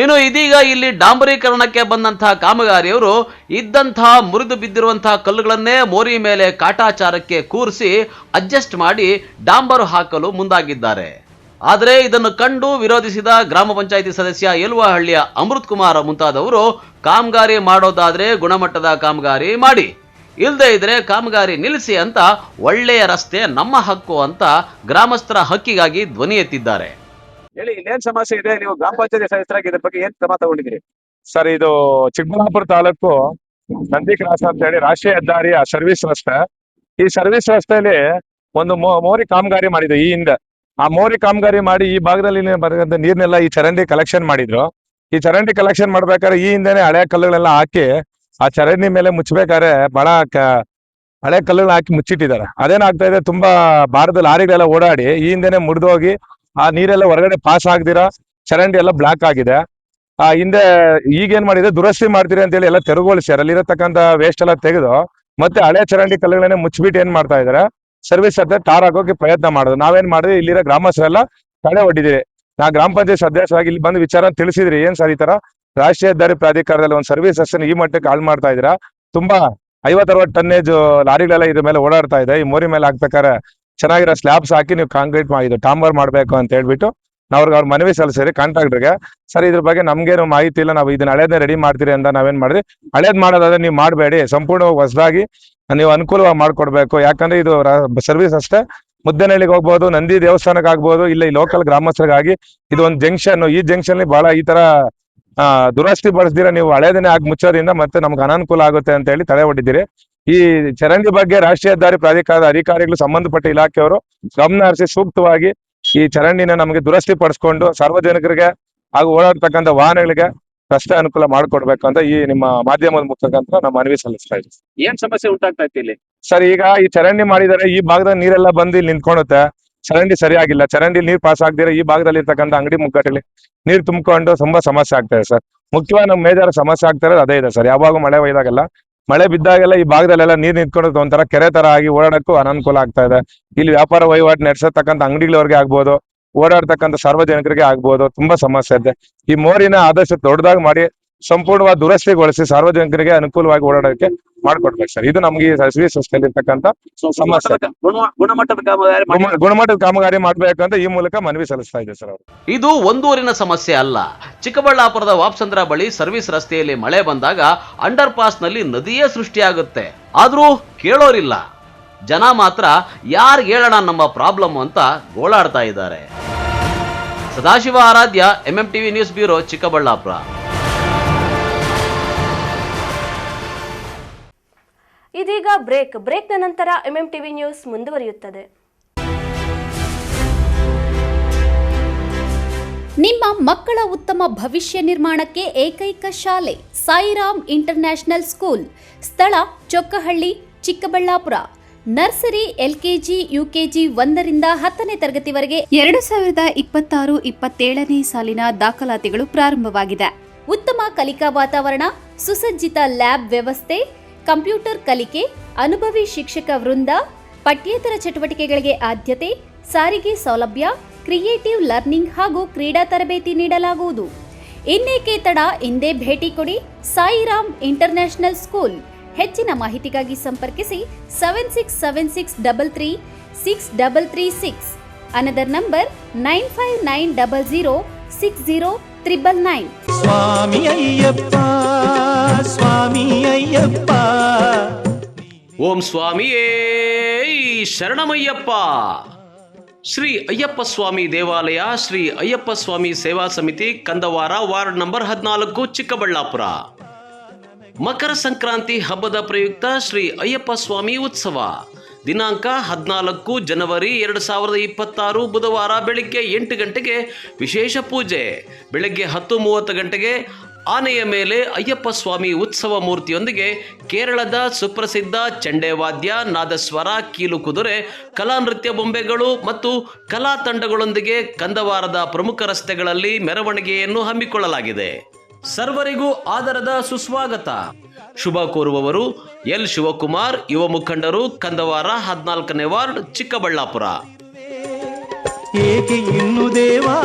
ಇನ್ನು ಇದೀಗ ಇಲ್ಲಿ ಡಾಂಬರೀಕರಣಕ್ಕೆ ಬಂದಂತಹ ಕಾಮಗಾರಿಯವರು ಇದ್ದಂತಹ ಮುರಿದು ಬಿದ್ದಿರುವಂತಹ ಕಲ್ಲುಗಳನ್ನೇ ಮೋರಿ ಮೇಲೆ ಕಾಟಾಚಾರಕ್ಕೆ ಕೂರಿಸಿ ಅಡ್ಜಸ್ಟ್ ಮಾಡಿ ಡಾಂಬರು ಹಾಕಲು ಮುಂದಾಗಿದ್ದಾರೆ. ಆದರೆ ಇದನ್ನು ಕಂಡು ವಿರೋಧಿಸಿದ ಗ್ರಾಮ ಪಂಚಾಯಿತಿ ಸದಸ್ಯ ಯಲುವಹಳ್ಳಿಯ ಅಮೃತ್ ಕುಮಾರ್ ಮುಂತಾದವರು ಕಾಮಗಾರಿ ಮಾಡೋದಾದ್ರೆ ಗುಣಮಟ್ಟದ ಕಾಮಗಾರಿ ಮಾಡಿ, ಇಲ್ಲದೆ ಇದ್ರೆ ಕಾಮಗಾರಿ ನಿಲ್ಲಿಸಿ ಅಂತ ಒಳ್ಳೆಯ ರಸ್ತೆ ನಮ್ಮ ಹಕ್ಕು ಅಂತ ಗ್ರಾಮಸ್ಥರ ಹಕ್ಕಿಗಾಗಿ ಧ್ವನಿ ಎತ್ತಿದ್ದಾರೆ. ಹೇಳಿ, ಇಲ್ಲೇನು ಸಮಸ್ಯೆ ಇದೆ? ನೀವು ಗ್ರಾಮ ಪಂಚಾಯತಿ ಸದಸ್ಯರಾಗಿ ಇದ್ರ ಬಗ್ಗೆ ಏನು ಕ್ರಮ ತಗೊಂಡಿದ್ದೀರಿ? ಸರ್, ಇದು ಚಿಕ್ಕಬಳ್ಳಾಪುರ ತಾಲೂಕು ನಂದಿ ಕ್ರಾಸ್ ಅಂತ ಹೇಳಿ ರಾಷ್ಟ್ರೀಯ ಹೆದ್ದಾರಿಯ ಸರ್ವಿಸ್ ರಸ್ತೆ. ಈ ಸರ್ವಿಸ್ ರಸ್ತೆಯಲ್ಲಿ ಒಂದು ಮೋರಿ ಕಾಮಗಾರಿ ಮಾಡಿದ್ರು ಈ ಹಿಂದೆ. ಆ ಮೋರಿ ಕಾಮಗಾರಿ ಮಾಡಿ ಈ ಭಾಗದಲ್ಲಿ ಬರ್ತಕ್ಕಂಥ ನೀರ್ನೆಲ್ಲ ಈ ಚರಂಡಿ ಕಲೆಕ್ಷನ್ ಮಾಡಿದ್ರು. ಈ ಚರಂಡಿ ಕಲೆಕ್ಷನ್ ಮಾಡ್ಬೇಕಾದ್ರೆ ಈ ಹಿಂದೆನೆ ಹಳೆ ಕಲ್ಲುಗಳೆಲ್ಲ ಹಾಕಿ ಆ ಚರಂಡಿ ಮೇಲೆ ಮುಚ್ಚಬೇಕಾದ್ರೆ ಬಹಳ ಹಳೆ ಕಲ್ಲುಗಳನ್ನ ಹಾಕಿ ಮುಚ್ಚಿಟ್ಟಿದ್ದಾರೆ. ಅದೇನಾಗ್ತಾ ಇದೆ, ತುಂಬಾ ಭಾರತ ಲಾರಿಗಳೆಲ್ಲ ಓಡಾಡಿ ಈ ಹಿಂದೆನೆ ಮುರಿದೋಗಿ ಆ ನೀರೆಲ್ಲ ಹೊರಗಡೆ ಪಾಸ್ ಆಗದಿರಾ ಚರಂಡಿ ಎಲ್ಲ ಬ್ಲಾಕ್ ಆಗಿದೆ. ಆ ಹಿಂದೆ ಈಗೇನ್ ಮಾಡಿದೆ, ದುರಸ್ತಿ ಮಾಡ್ತೀರಿ ಅಂತ ಹೇಳಿ ಎಲ್ಲ ತೆರವುಗೊಳಿಸ್ಯಾರ. ಅಲ್ಲಿರತಕ್ಕಂಥ ವೇಸ್ಟ್ ಎಲ್ಲ ತೆಗೆದು ಮತ್ತೆ ಹಳೆ ಚರಂಡಿ ಕಲ್ಲುಗಳನ್ನೇ ಮುಚ್ಚಿಬಿಟ್ಟು ಏನ್ ಮಾಡ್ತಾ ಇದಾರೆ, ಸರ್ವಿಸ್ ಹತ್ರ ಟಾರ್ ಹಾಕೋಕೆ ಪ್ರಯತ್ನ ಮಾಡೋದು. ನಾವೇನ್ ಮಾಡಿದ್ವಿ, ಇಲ್ಲಿರೋ ಗ್ರಾಮಸ್ಥರೆಲ್ಲ ತಡೆ ಹೊಡಿದಿರಿ. ನಾ ಗ್ರಾಮ ಪಂಚಾಯತ್ ಸದಸ್ಯರಾಗಿ ಇಲ್ಲಿ ಬಂದು ವಿಚಾರ ತಿಳಿಸಿದ್ರಿ, ಏನ್ ಸರ್ ಈ ತರ ರಾಷ್ಟ್ರೀಯ ಹೆದ್ದಾರಿ ಪ್ರಾಧಿಕಾರದಲ್ಲಿ ಒಂದು ಸರ್ವಿಸ್ ಅಷ್ಟನ್ನು ಈ ಮಟ್ಟಕ್ಕೆ ಹಾಳು ಮಾಡ್ತಾ ಇದ್ದೀರಾ, ತುಂಬಾ 50-60 ಟನ್ನೇಜ್ ಲಾರಿಗಳೆಲ್ಲ ಇದ್ರ ಮೇಲೆ ಓಡಾಡ್ತಾ ಇದೆ. ಈ ಮೋರಿ ಮೇಲೆ ಹಾಕ್ಬೇಕಾದ್ರೆ ಚೆನ್ನಾಗಿರೋ ಸ್ಲ್ಯಾಬ್ಸ್ ಹಾಕಿ ನೀವು ಕಾಂಕ್ರೀಟ್ ಇದು ಡಾಂಬರ್ ಮಾಡ್ಬೇಕು ಅಂತ ಹೇಳ್ಬಿಟ್ಟು ನಾವು ಅವ್ರ ಮನವಿ ಸಲ್ಲಿಸಿರಿ ಕಾಂಟ್ರಾಕ್ಟರ್ಗೆ. ಸರ್ ಇದ್ರ ಬಗ್ಗೆ ನಮ್ಗೇನು ಮಾಹಿತಿ ಇಲ್ಲ, ನಾವು ಇದನ್ನ ಹಳೇದನ್ನ ರೆಡಿ ಮಾಡ್ತೀರಿ ಅಂತ ನಾವೇನ್ ಮಾಡಿದ್ರಿ, ಹಳೇದ್ ಮಾಡೋದಾದ್ರೆ ನೀವು ಮಾಡಬೇಡಿ, ಸಂಪೂರ್ಣವಾಗಿ ಹೊಸದಾಗಿ ನೀವು ಅನುಕೂಲವಾಗಿ ಮಾಡ್ಕೊಡ್ಬೇಕು. ಯಾಕಂದ್ರೆ ಇದು ಸರ್ವಿಸ್ ಅಷ್ಟೇ, ಮುದ್ದನಹಳ್ಳಿಗೆ ಹೋಗ್ಬೋದು, ನಂದಿ ದೇವಸ್ಥಾನಕ್ಕೆ ಆಗ್ಬೋದು, ಇಲ್ಲ ಈ ಲೋಕಲ್ ಗ್ರಾಮಸ್ಥರಿಗಾಗಿ ಇದು ಒಂದು ಜಂಕ್ಷನ್. ಈ ಜಂಕ್ಷನ್ ಬಹಳ ಈ ತರ ದುರಸ್ತಿ ಬಳಸ್ದಿರ ನೀವು ಹಳೇದನ್ನೇ ಆಗಿ ಮುಚ್ಚೋದ್ರಿಂದ ಮತ್ತೆ ನಮ್ಗೆ ಅನಾನುಕೂಲ ಆಗುತ್ತೆ ಅಂತ ಹೇಳಿ ತಡೆ ಹೊಡಿದ್ದೀರಿ. ಈ ಚರಂಡಿ ಬಗ್ಗೆ ರಾಷ್ಟ್ರೀಯ ಹೆದ್ದಾರಿ ಪ್ರಾಧಿಕಾರದ ಅಧಿಕಾರಿಗಳು, ಸಂಬಂಧಪಟ್ಟ ಇಲಾಖೆಯವರು ಗಮನ ಹರಿಸಿ ಸೂಕ್ತವಾಗಿ ಈ ಚರಂಡಿನ ನಮಗೆ ದುರಸ್ತಿ ಪಡಿಸ್ಕೊಂಡು ಸಾರ್ವಜನಿಕರಿಗೆ ಹಾಗೂ ಓಡಾಡ್ತಕ್ಕಂಥ ವಾಹನಗಳಿಗೆ ರಸ್ತೆ ಅನುಕೂಲ ಮಾಡ್ಕೊಡ್ಬೇಕು ಅಂತ ಈ ನಿಮ್ಮ ಮಾಧ್ಯಮದ ಮುಖಾಂತರ ನಾವು ಮನವಿ ಸಲ್ಲಿಸ್ತಾ ಇದ್ದೀವಿ. ಏನ್ ಸಮಸ್ಯೆ ಉಂಟಾಗ್ತಾ ಇತ್ತು ಇಲ್ಲಿ? ಸರ್, ಈಗ ಈ ಚರಂಡಿ ಮಾಡಿದರೆ ಈ ಭಾಗದಲ್ಲಿ ನೀರೆಲ್ಲ ಬಂದು ಇಲ್ಲಿ ನಿಂತ್ಕೊಳುತ್ತೆ. ಚರಂಡಿ ಸರಿಯಾಗಿಲ್ಲ, ಚರಂಡಿ ನೀರ್ ಪಾಸ್ ಆಗದಿರ ಈ ಭಾಗದಲ್ಲಿ ಇರ್ತಕ್ಕಂಥ ಅಂಗಡಿ ಮುಗ್ಗಟ್ಟಲ್ಲಿ ನೀರ್ ತುಂಬಿಕೊಂಡು ತುಂಬಾ ಸಮಸ್ಯೆ ಆಗ್ತಾ ಇದೆ ಸರ್. ಮುಖ್ಯವಾಗಿ ನಮ್ ಮೇಜರ್ ಸಮಸ್ಯೆ ಆಗ್ತಾ ಇರೋದು ಅದೇ ಇದೆ ಸರ್. ಯಾವಾಗ ಮಳೆ ಒಯ್ದಾಗೆಲ್ಲ ಮಳೆ ಬಿದ್ದಾಗೆಲ್ಲ ಈ ಭಾಗದಲ್ಲೆಲ್ಲ ನೀರ್ ನಿಂತ್ಕೊಂಡು ಒಂಥರ ಕೆರೆ ತರ ಆಗಿ ಓಡಾಡಕ್ಕೂ ಅನಾನುಕೂಲ ಆಗ್ತಾ ಇದೆ. ಇಲ್ಲಿ ವ್ಯಾಪಾರ ವಹಿವಾಟು ನಡೆಸತಕ್ಕಂಥ ಅಂಗಡಿಗಳವ್ರಿಗೆ ಆಗ್ಬೋದು, ಓಡಾಡ್ತಕ್ಕಂಥ ಸಾರ್ವಜನಿಕರಿಗೆ ಆಗ್ಬೋದು, ತುಂಬಾ ಸಮಸ್ಯೆ ಇದೆ. ಈ ಮೋರಿನ ಆದಷ್ಟು ದೊಡ್ಡದಾಗಿ ಮಾಡಿ ಸಂಪೂರ್ಣವಾಗಿ ದುರಸ್ತಿಗೊಳಿಸಿ ಸಾರ್ವಜನಿಕರಿಗೆ ಅನುಕೂಲವಾಗಿ ಓಡಾಡೋಕೆ ಮಾಡ್ಕೊಡ್ಬೇಕು ಸರ್. ಇದು ನಮ್ಗೆ ಸರ್ವಿಸ್ ರಸ್ತೆಯಲ್ಲಿ ಇರ್ತಕ್ಕಂಥ ಸಮಸ್ಯೆ. ಗುಣಮಟ್ಟದ ಕಾಮಗಾರಿ ಮಾಡ್ಬೇಕಂತ ಈ ಮೂಲಕ ಮನವಿ ಸಲ್ಲಿಸ್ತಾ ಇದೆ ಸರ್ ಅವರು. ಇದು ಒಂದೂರಿನ ಸಮಸ್ಯೆ ಅಲ್ಲ. ಚಿಕ್ಕಬಳ್ಳಾಪುರದ ವಾಪ್ಸಂದ್ರ ಬಳಿ ಸರ್ವಿಸ್ ರಸ್ತೆಯಲ್ಲಿ ಮಳೆ ಬಂದಾಗ ಅಂಡರ್ ಪಾಸ್ ನಲ್ಲಿ ನದಿಯೇ ಸೃಷ್ಟಿಯಾಗುತ್ತೆ. ಆದ್ರೂ ಕೇಳೋರಿಲ್ಲ. ಜನ ಮಾತ್ರ ಯಾರು ಹೇಳೋಣ ನಮ್ಮ ಪ್ರಾಬ್ಲಮ್ ಅಂತ ಗೋಳಾಡ್ತಾ ಇದ್ದಾರೆ. ಸದಾಶಿವ ಆರಾಧ್ಯ, MMTV ನ್ಯೂಸ್ ಬ್ಯೂರೋ, ಚಿಕ್ಕಬಳ್ಳಾಪುರ. ಇದೀಗ ಬ್ರೇಕ್ನ ನಂತರ MMTV ನ್ಯೂಸ್ ಮುಂದುವರಿಯುತ್ತದೆ. ನಿಮ್ಮ ಮಕ್ಕಳ ಉತ್ತಮ ಭವಿಷ್ಯ ನಿರ್ಮಾಣಕ್ಕೆ ಏಕೈಕ ಶಾಲೆ ಸಾಯಿರಾಮ್ ಇಂಟರ್ನ್ಯಾಷನಲ್ ಸ್ಕೂಲ್. ಸ್ಥಳ Chokkahalli, Chikkaballapur. Nursery, LKG, UKG 1ರಿಂದ 10ನೇ ತರಗತಿವರೆಗೆ 2026-27ನೇ ಸಾಲಿನ ದಾಖಲಾತಿಗಳು ಪ್ರಾರಂಭವಾಗಿದೆ. ಉತ್ತಮ ಕಲಿಕಾ ವಾತಾವರಣ, ಸುಸಜ್ಜಿತ ಲ್ಯಾಬ್ ವ್ಯವಸ್ಥೆ, ಕಂಪ್ಯೂಟರ್ ಕಲಿಕೆ, ಅನುಭವಿ ಶಿಕ್ಷಕ ವೃಂದ, ಪಠ್ಯೇತರ ಚಟುವಟಿಕೆಗಳಿಗೆ ಆದ್ಯತೆ, ಸಾರಿಗೆ ಸೌಲಭ್ಯ, ಕ್ರಿಯೇಟಿವ್ ಲರ್ನಿಂಗ್ ಹಾಗೂ ಕ್ರೀಡಾ ತರಬೇತಿ ನೀಡಲಾಗುವುದು. ಇನ್ನೇಕೆ ತಡ, ಇಂದೇ ಭೇಟಿ ಕೊಡಿ ಸಾಯಿರಾಮ್ ಇಂಟರ್ನ್ಯಾಷನಲ್ ಸ್ಕೂಲ್. ಹೆಚ್ಚಿನ ಮಾಹಿತಿಗಾಗಿ ಸಂಪರ್ಕಿಸಿ 7676336336. Another number 9590060999. ಸ್ವಾಮಿ ಅಯ್ಯಪ್ಪ, ಸ್ವಾಮಿ ಅಯ್ಯಪ್ಪ. ಓಂ ಸ್ವಾಮಿಯೇ ಶರಣಮಯ್ಯಪ್ಪ. ಶ್ರೀ ಅಯ್ಯಪ್ಪ ಸ್ವಾಮಿ ದೇವಾಲಯ, ಶ್ರೀ ಅಯ್ಯಪ್ಪ ಸ್ವಾಮಿ ಸೇವಾ ಸಮಿತಿ, ಕಂದವಾರ, ವಾರ್ಡ್ ನಂಬರ್ 14, ಚಿಕ್ಕಬಳ್ಳಾಪುರ. ಮಕರ ಸಂಕ್ರಾಂತಿ ಹಬ್ಬದ ಪ್ರಯುಕ್ತ ಶ್ರೀ ಅಯ್ಯಪ್ಪ ಸ್ವಾಮಿ ಉತ್ಸವ ದಿನಾಂಕ 14 ಜನವರಿ 2026 ಬುಧವಾರ ಬೆಳಿಗ್ಗೆ 8 ಗಂಟೆಗೆ ವಿಶೇಷ ಪೂಜೆ. ಬೆಳಗ್ಗೆ 10:30 ಗಂಟೆಗೆ ಆನೆಯ ಮೇಲೆ ಅಯ್ಯಪ್ಪ ಸ್ವಾಮಿ ಉತ್ಸವ ಮೂರ್ತಿಯೊಂದಿಗೆ ಕೇರಳದ ಸುಪ್ರಸಿದ್ಧ ಚಂಡೆವಾದ್ಯ, ನಾದಸ್ವರ, ಕೀಲು ಕುದುರೆ, ಕಲಾ ನೃತ್ಯ ಬೊಂಬೆಗಳು ಮತ್ತು ಕಲಾ ತಂಡಗಳೊಂದಿಗೆ ಕಂದವಾರದ ಪ್ರಮುಖ ರಸ್ತೆಗಳಲ್ಲಿ ಮೆರವಣಿಗೆಯನ್ನು ಹಮ್ಮಿಕೊಳ್ಳಲಾಗಿದೆ. ಸರ್ವರಿಗೂ ಆದರದ ಸುಸ್ವಾಗತ. ಶುಭ ಕೋರುವವರು ಎಲ್ ಶಿವಕುಮಾರ್, ಯುವ ಮುಖಂಡರು, ಕಂದವಾರ, 14ನೇ ವಾರ್ಡ್, ಚಿಕ್ಕಬಳ್ಳಾಪುರ. ಏಕೆ ಇನ್ನು ದೇವಾ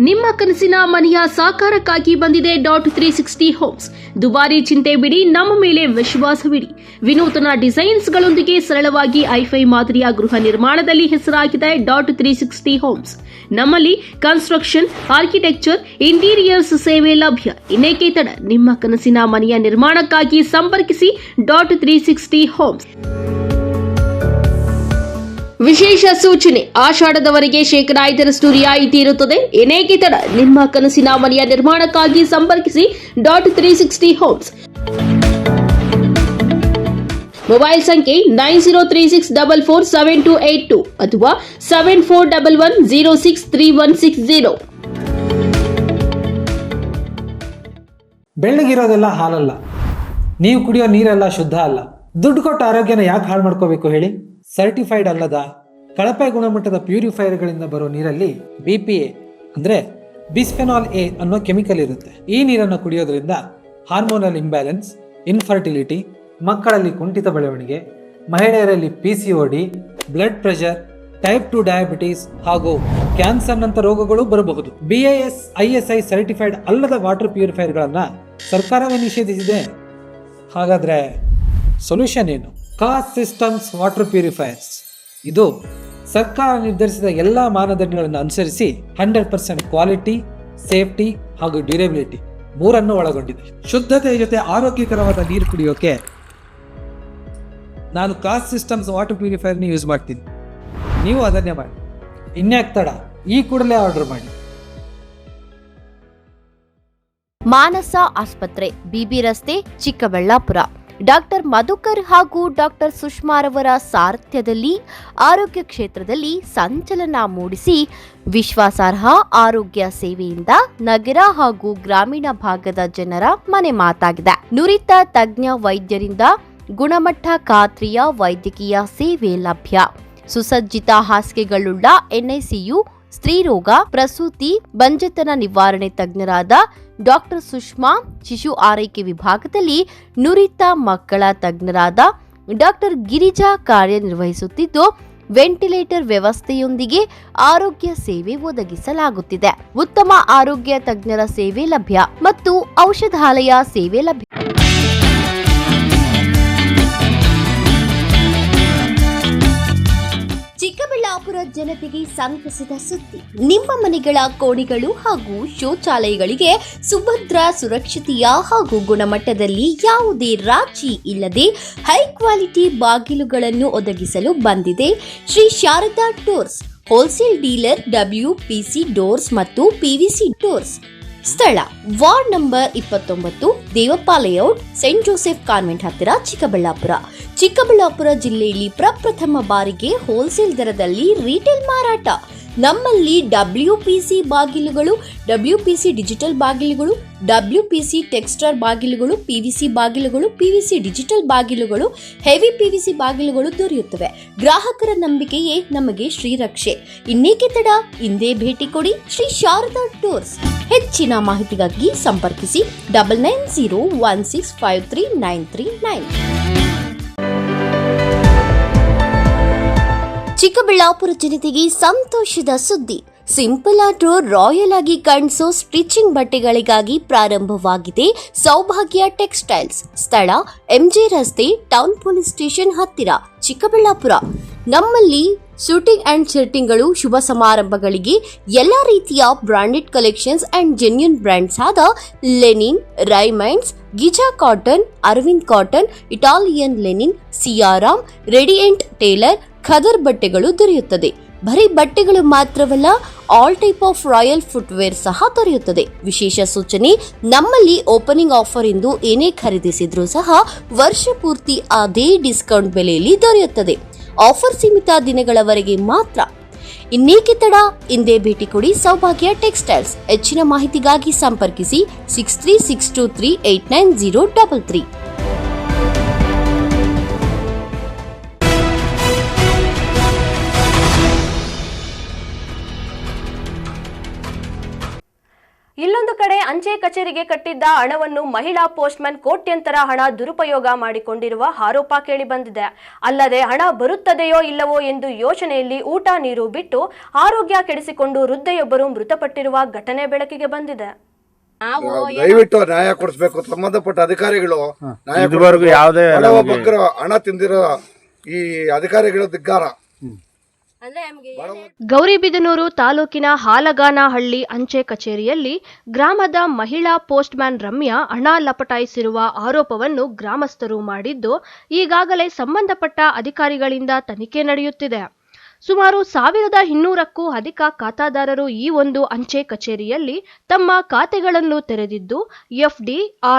ನಿಮ್ಮ ಕನಸಿನ ಮನೆಯ ಸಾಕಾರಕ್ಕಾಗಿ ಬಂದಿದೆ .360 ಹೋಮ್ಸ್. ದುಬಾರಿ ಚಿಂತೆ ಬಿಡಿ, ನಮ್ಮ ಮೇಲೆ ವಿಶ್ವಾಸವಿಡಿ. ವಿನೂತನ ಡಿಸೈನ್ಸ್ಗಳೊಂದಿಗೆ ಸರಳವಾಗಿ ಐಫೈ ಮಾದರಿಯ ಗೃಹ ನಿರ್ಮಾಣದಲ್ಲಿ ಹೆಸರಾಗಿದೆ .360 ಹೋಮ್ಸ್. ನಮ್ಮಲ್ಲಿ ಕನ್ಸ್ಟ್ರಕ್ಷನ್, ಆರ್ಕಿಟೆಕ್ಚರ್, ಇಂಟೀರಿಯರ್ಸ್ ಸೇವೆ ಲಭ್ಯ. ಇನ್ನೇಕೆ ತಡ, ನಿಮ್ಮ ಕನಸಿನ ಮನೆಯ ನಿರ್ಮಾಣಕ್ಕಾಗಿ ಸಂಪರ್ಕಿಸಿ .360 ಹೋಮ್ಸ್. ವಿಶೇಷ ಸೂಚನೆ, ಆಷಾಢದವರೆಗೆ 5% ರಿಯಾಯಿತಿ ಇರುತ್ತದೆ. ಏನೇಕೆ ತಡ, ನಿಮ್ಮ ಕನಸಿನ ಮನೆಯ ನಿರ್ಮಾಣಕ್ಕಾಗಿ ಸಂಪರ್ಕಿಸಿ .360 ಹೋಮ್ಸ್. ಮೊಬೈಲ್ ಸಂಖ್ಯೆ 9036447282 ಅಥವಾ 7411063160. ಬೆಳ್ಳಗಿರೋದೆಲ್ಲ ಹಾಲಲ್ಲ, ನೀವು ಕುಡಿಯೋ ನೀರೆಲ್ಲ ಶುದ್ಧ ಅಲ್ಲ. ದುಡ್ಡು ಕೊಟ್ಟು ಆರೋಗ್ಯನ ಯಾಕೆ ಹಾಳು ಮಾಡ್ಕೋಬೇಕು ಹೇಳಿ? ಸರ್ಟಿಫೈಡ್ ಅಲ್ಲದ ಕಳಪೆ ಗುಣಮಟ್ಟದ ಪ್ಯೂರಿಫೈಯರ್ಗಳಿಂದ ಬರೋ ನೀರಲ್ಲಿ BPA ಅಂದರೆ ಬಿಸ್ಫೆನಾಲ್ A ಅನ್ನೋ ಕೆಮಿಕಲ್ ಇರುತ್ತೆ. ಈ ನೀರನ್ನು ಕುಡಿಯೋದ್ರಿಂದ ಹಾರ್ಮೋನಲ್ ಇಂಬ್ಯಾಲೆನ್ಸ್, ಇನ್ಫರ್ಟಿಲಿಟಿ, ಮಕ್ಕಳಲ್ಲಿ ಕುಂಠಿತ ಬೆಳವಣಿಗೆ, ಮಹಿಳೆಯರಲ್ಲಿ PCOD, blood pressure, type 2 diabetes ಹಾಗೂ ಕ್ಯಾನ್ಸರ್ನಂಥ ರೋಗಗಳು ಬರಬಹುದು. BIS ISI ಸರ್ಟಿಫೈಡ್ ಅಲ್ಲದ ವಾಟರ್ ಪ್ಯೂರಿಫೈಯರ್ಗಳನ್ನು ಸರ್ಕಾರವೇ ನಿಷೇಧಿಸಿದೆ. ಹಾಗಾದರೆ ಸೊಲ್ಯೂಷನ್ ಏನು? Cost systems water purifiers. ಇದು ಸರ್ಕಾರ ನಿರ್ಧರಿಸಿದ ಎಲ್ಲ ಮಾನದಂಡಗಳನ್ನು ಅನುಸರಿಸಿ 100% ಕ್ವಾಲಿಟಿ, ಸೇಫ್ಟಿ ಹಾಗೂ ಡ್ಯೂರೇಬಿಲಿಟಿ ಮೂರನ್ನು ಒಳಗೊಂಡಿದೆ. ಶುದ್ಧತೆ ಜೊತೆ ಆರೋಗ್ಯಕರವಾದ ನೀರು ಕುಡಿಯೋಕೆ ನಾನು ಕಾಸ್ಟ್ ಸಿಸ್ಟಮ್ಸ್ ವಾಟರ್ ಪ್ಯೂರಿಫೈಯರ್ನ ಯೂಸ್ ಮಾಡ್ತೀನಿ. ನೀವು ಅದನ್ನೇ ಮಾಡಿ. ಇನ್ಯಾಕ್ ತಡ, ಈ ಕೂಡಲೇ ಆರ್ಡರ್ ಮಾಡಿ. ಮಾನಸ ಆಸ್ಪತ್ರೆ, BB ರಸ್ತೆ, ಚಿಕ್ಕಬಳ್ಳಾಪುರ. ಡಾಕ್ಟರ್ ಮಧುಕರ್ ಹಾಗೂ ಡಾಕ್ಟರ್ ಸುಷ್ಮಾರವರ ಸಾರಥ್ಯದಲ್ಲಿ ಆರೋಗ್ಯ ಕ್ಷೇತ್ರದಲ್ಲಿ ಸಂಚಲನ ಮೂಡಿಸಿ ವಿಶ್ವಾಸಾರ್ಹ ಆರೋಗ್ಯ ಸೇವೆಯಿಂದ ನಗರ ಹಾಗೂ ಗ್ರಾಮೀಣ ಭಾಗದ ಜನರ ಮನೆ ಮಾತಾಗಿದೆ. ನುರಿತ ತಜ್ಞ ವೈದ್ಯರಿಂದ ಗುಣಮಟ್ಟ ಖಾತ್ರಿಯ ವೈದ್ಯಕೀಯ ಸೇವೆ ಲಭ್ಯ. ಸುಸಜ್ಜಿತ ಹಾಸಿಗೆಗಳುಳ್ಳ ಎನ್ಐಸಿಯು, ಸ್ತ್ರೀರೋಗ, ಪ್ರಸೂತಿ, ಬಂಜೆತನ ನಿವಾರಣೆ ತಜ್ಞರಾದ ಡಾಕ್ಟರ್ ಸುಷ್ಮಾ, ಶಿಶು ಆರೈಕೆ ವಿಭಾಗದಲ್ಲಿ ನುರಿತ ಮಕ್ಕಳ ತಜ್ಞರಾದ ಡಾಕ್ಟರ್ ಗಿರಿಜಾ ಕಾರ್ಯನಿರ್ವಹಿಸುತ್ತಿದ್ದು, ವೆಂಟಿಲೇಟರ್ ವ್ಯವಸ್ಥೆಯೊಂದಿಗೆ ಆರೋಗ್ಯ ಸೇವೆ ಒದಗಿಸಲಾಗುತ್ತಿದೆ. ಉತ್ತಮ ಆರೋಗ್ಯ ತಜ್ಞರ ಸೇವೆ ಲಭ್ಯ ಮತ್ತು ಔಷಧಾಲಯ ಸೇವೆ ಲಭ್ಯ. ಚಿಕ್ಕಬಳ್ಳಾಪುರ ಜನತೆಗೆ ಸಂತಸದ ಸುದ್ದಿ. ನಿಮ್ಮ ಮನೆಗಳ ಕೋಣೆಗಳು ಹಾಗೂ ಶೌಚಾಲಯಗಳಿಗೆ ಸುಭದ್ರ, ಸುರಕ್ಷತೆಯ ಹಾಗೂ ಗುಣಮಟ್ಟದಲ್ಲಿ ಯಾವುದೇ ರಾಜಿ ಇಲ್ಲದೆ ಹೈ ಕ್ವಾಲಿಟಿ ಬಾಗಿಲುಗಳನ್ನು ಒದಗಿಸಲು ಬಂದಿದೆ Shri Sharada doors, wholesale dealer, WPC doors ಮತ್ತು PVC ಡೋರ್ಸ್. ಸ್ಥಳ ward number 29, Devappa layout, saint Joseph convent ಹತ್ತಿರ, ಚಿಕ್ಕಬಳ್ಳಾಪುರ. ಚಿಕ್ಕಬಳ್ಳಾಪುರ ಜಿಲ್ಲೆಯಲ್ಲಿ ಪ್ರಪ್ರಥಮ ಬಾರಿಗೆ ಹೋಲ್ಸೇಲ್ ದರದಲ್ಲಿ ರಿಟೇಲ್ ಮಾರಾಟ. ನಮ್ಮಲ್ಲಿ WPC ಬಾಗಿಲುಗಳು, WPC ಡಿಜಿಟಲ್ ಬಾಗಿಲುಗಳು, WPC ಟೆಕ್ಸ್ಚರ್ ಬಾಗಿಲುಗಳು, PVC ಬಾಗಿಲುಗಳು, PVC ಡಿಜಿಟಲ್ ಬಾಗಿಲುಗಳು, ಹೆವಿ PVC ಬಾಗಿಲುಗಳು ದೊರೆಯುತ್ತವೆ. ಗ್ರಾಹಕರ ನಂಬಿಕೆಯೇ ನಮಗೆ ಶ್ರೀರಕ್ಷೆ. ಇನ್ನೇಕೆ ತಡ, ಇಂದೇ ಭೇಟಿ ಕೊಡಿ ಶ್ರೀ ಶಾರದಾ ಡೋರ್ಸ್. ಹೆಚ್ಚಿನ ಮಾಹಿತಿಗಾಗಿ ಸಂಪರ್ಕಿಸಿ 9901653939. ಚಿಕ್ಕಬಳ್ಳಾಪುರ ಜನತೆಗೆ ಸಂತೋಷದ ಸುದ್ದಿ. ಸಿಂಪಲ್ ಆದ್ರೂ ರಾಯಲ್ ಆಗಿ ಕಾಣಿಸೋ ಸ್ಟಿಚಿಂಗ್ ಬಟ್ಟೆಗಳಿಗಾಗಿ ಪ್ರಾರಂಭವಾಗಿದೆ ಸೌಭಾಗ್ಯ ಟೆಕ್ಸ್ಟೈಲ್ಸ್. ಸ್ಥಳ MJ ರಸ್ತೆ, ಟೌನ್ ಪೊಲೀಸ್ ಸ್ಟೇಷನ್ ಹತ್ತಿರ, ಚಿಕ್ಕಬಳ್ಳಾಪುರ. ನಮ್ಮಲ್ಲಿ ಶೂಟಿಂಗ್ ಅಂಡ್ ಶರ್ಟಿಂಗ್ಗಳು, ಶುಭ ಸಮಾರಂಭಗಳಿಗೆ ಎಲ್ಲ ರೀತಿಯ branded collections and genuine brands ಆದ linen, Raymonds, Giza cotton, Arvind cotton, Italian linen, Siyaram, radiant tailor, khaddar ಬಟ್ಟೆಗಳು ದೊರೆಯುತ್ತದೆ. ಬರೀ ಬಟ್ಟೆಗಳು ಮಾತ್ರವಲ್ಲ, all type of royal footwear ಸಹ ದೊರೆಯುತ್ತದೆ. ವಿಶೇಷ ಸೂಚನೆ, ನಮ್ಮಲ್ಲಿ ಓಪನಿಂಗ್ ಆಫರ್ ಎಂದು ಏನೇ ಖರೀದಿಸಿದ್ರೂ ಸಹ ವರ್ಷ ಪೂರ್ತಿ ಅದೇ ಡಿಸ್ಕೌಂಟ್ ಬೆಲೆಯಲ್ಲಿ ದೊರೆಯುತ್ತದೆ. ಆಫರ್ ಸೀಮಿತ ದಿನಗಳವರೆಗೆ ಮಾತ್ರ. ಇನ್ನೇಕೆ ತಡ, ಇಂದೇ ಭೇಟಿ ಕೊಡಿ ಸೌಭಾಗ್ಯ ಟೆಕ್ಸ್ಟೈಲ್ಸ್. ಹೆಚ್ಚಿನ ಮಾಹಿತಿಗಾಗಿ ಸಂಪರ್ಕಿಸಿ 6362389033. ಇಲ್ಲೊಂದು ಕಡೆ ಅಂಚೆ ಕಚೇರಿಗೆ ಕಟ್ಟಿದ್ದ ಹಣವನ್ನು ಮಹಿಳಾ ಪೋಸ್ಟ್ಮನ್ ಕೋಟ್ಯಂತರ ಹಣ ದುರುಪಯೋಗ ಮಾಡಿಕೊಂಡಿರುವ ಆರೋಪ ಕೇಳಿಬಂದಿದೆ. ಅಲ್ಲದೆ ಹಣ ಬರುತ್ತದೆಯೋ ಇಲ್ಲವೋ ಎಂದು ಯೋಚನೆಯಲ್ಲಿ ಊಟ ನೀರು ಬಿಟ್ಟು ಆರೋಗ್ಯ ಕೆಡಿಸಿಕೊಂಡು ವೃದ್ಧೆಯೊಬ್ಬರು ಮೃತಪಟ್ಟಿರುವ ಘಟನೆ ಬೆಳಕಿಗೆ ಬಂದಿದೆ. ದಯವಿಟ್ಟು ನ್ಯಾಯ ಕೊಡಿಸಬೇಕು. ಸಂಬಂಧಪಟ್ಟ ಅಧಿಕಾರಿಗಳು ಹಣ ತಿಂದಿರೋ ಈ ಅಧಿಕಾರಿಗಳ ಧಿಕ್ಕಾರ. ಗೌರಿಬಿದನೂರು ತಾಲೂಕಿನ ಹಾಲಗಾನಹಳ್ಳಿ ಅಂಚೆ ಕಚೇರಿಯಲ್ಲಿ ಗ್ರಾಮದ ಮಹಿಳಾ ಪೋಸ್ಟ್ಮ್ಯಾನ್ ರಮ್ಯಾ ಹಣ ಲಪಟಾಯಿಸಿರುವ ಆರೋಪವನ್ನು ಗ್ರಾಮಸ್ಥರು ಮಾಡಿದ್ದು, ಈಗಾಗಲೇ ಸಂಬಂಧಪಟ್ಟ ಅಧಿಕಾರಿಗಳಿಂದ ತನಿಖೆ ನಡೆಯುತ್ತಿದೆ. ಸುಮಾರು 1200ಕ್ಕೂ ಅಧಿಕ ಖಾತಾದಾರರು ಈ ಒಂದು ಅಂಚೆ ಕಚೇರಿಯಲ್ಲಿ ತಮ್ಮ ಖಾತೆಗಳನ್ನು ತೆರೆದಿದ್ದು, FD,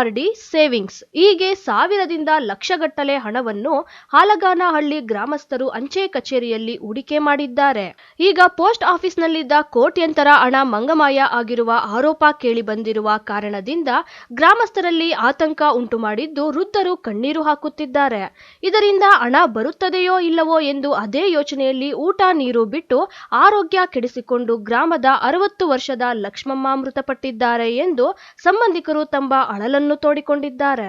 RD, ಸೇವಿಂಗ್ಸ್ ಹೀಗೆ ಸಾವಿರದಿಂದ ಲಕ್ಷಗಟ್ಟಲೆ ಹಣವನ್ನು ಹಾಲಗಾನಹಳ್ಳಿ ಗ್ರಾಮಸ್ಥರು ಅಂಚೆ ಕಚೇರಿಯಲ್ಲಿ ಹೂಡಿಕೆ ಮಾಡಿದ್ದಾರೆ. ಈಗ ಪೋಸ್ಟ್ ಆಫೀಸ್ನಲ್ಲಿದ್ದ ಕೋಟ್ಯಂತರ ಹಣ ಮಂಗಮಾಯ ಆಗಿರುವ ಆರೋಪ ಕೇಳಿಬಂದಿರುವ ಕಾರಣದಿಂದ ಗ್ರಾಮಸ್ಥರಲ್ಲಿ ಆತಂಕ ಉಂಟು ಮಾಡಿದ್ದು, ವೃದ್ಧರು ಕಣ್ಣೀರು ಹಾಕುತ್ತಿದ್ದಾರೆ. ಇದರಿಂದ ಹಣ ಬರುತ್ತದೆಯೋ ಇಲ್ಲವೋ ಎಂದು ಅದೇ ಯೋಚನೆಯಲ್ಲಿ ಊಟ ನೀರು ಬಿಟ್ಟು ಆರೋಗ್ಯ ಕೆಡಿಸಿಕೊಂಡು ಗ್ರಾಮದ 60 ವರ್ಷದ ಲಕ್ಷ್ಮಮ್ಮ ಮೃತಪಟ್ಟಿದ್ದಾರೆ ಎಂದು ಸಂಬಂಧಿಕರು ತಮ್ಮ ಅಳಲನ್ನು ತೋಡಿಕೊಂಡಿದ್ದಾರೆ.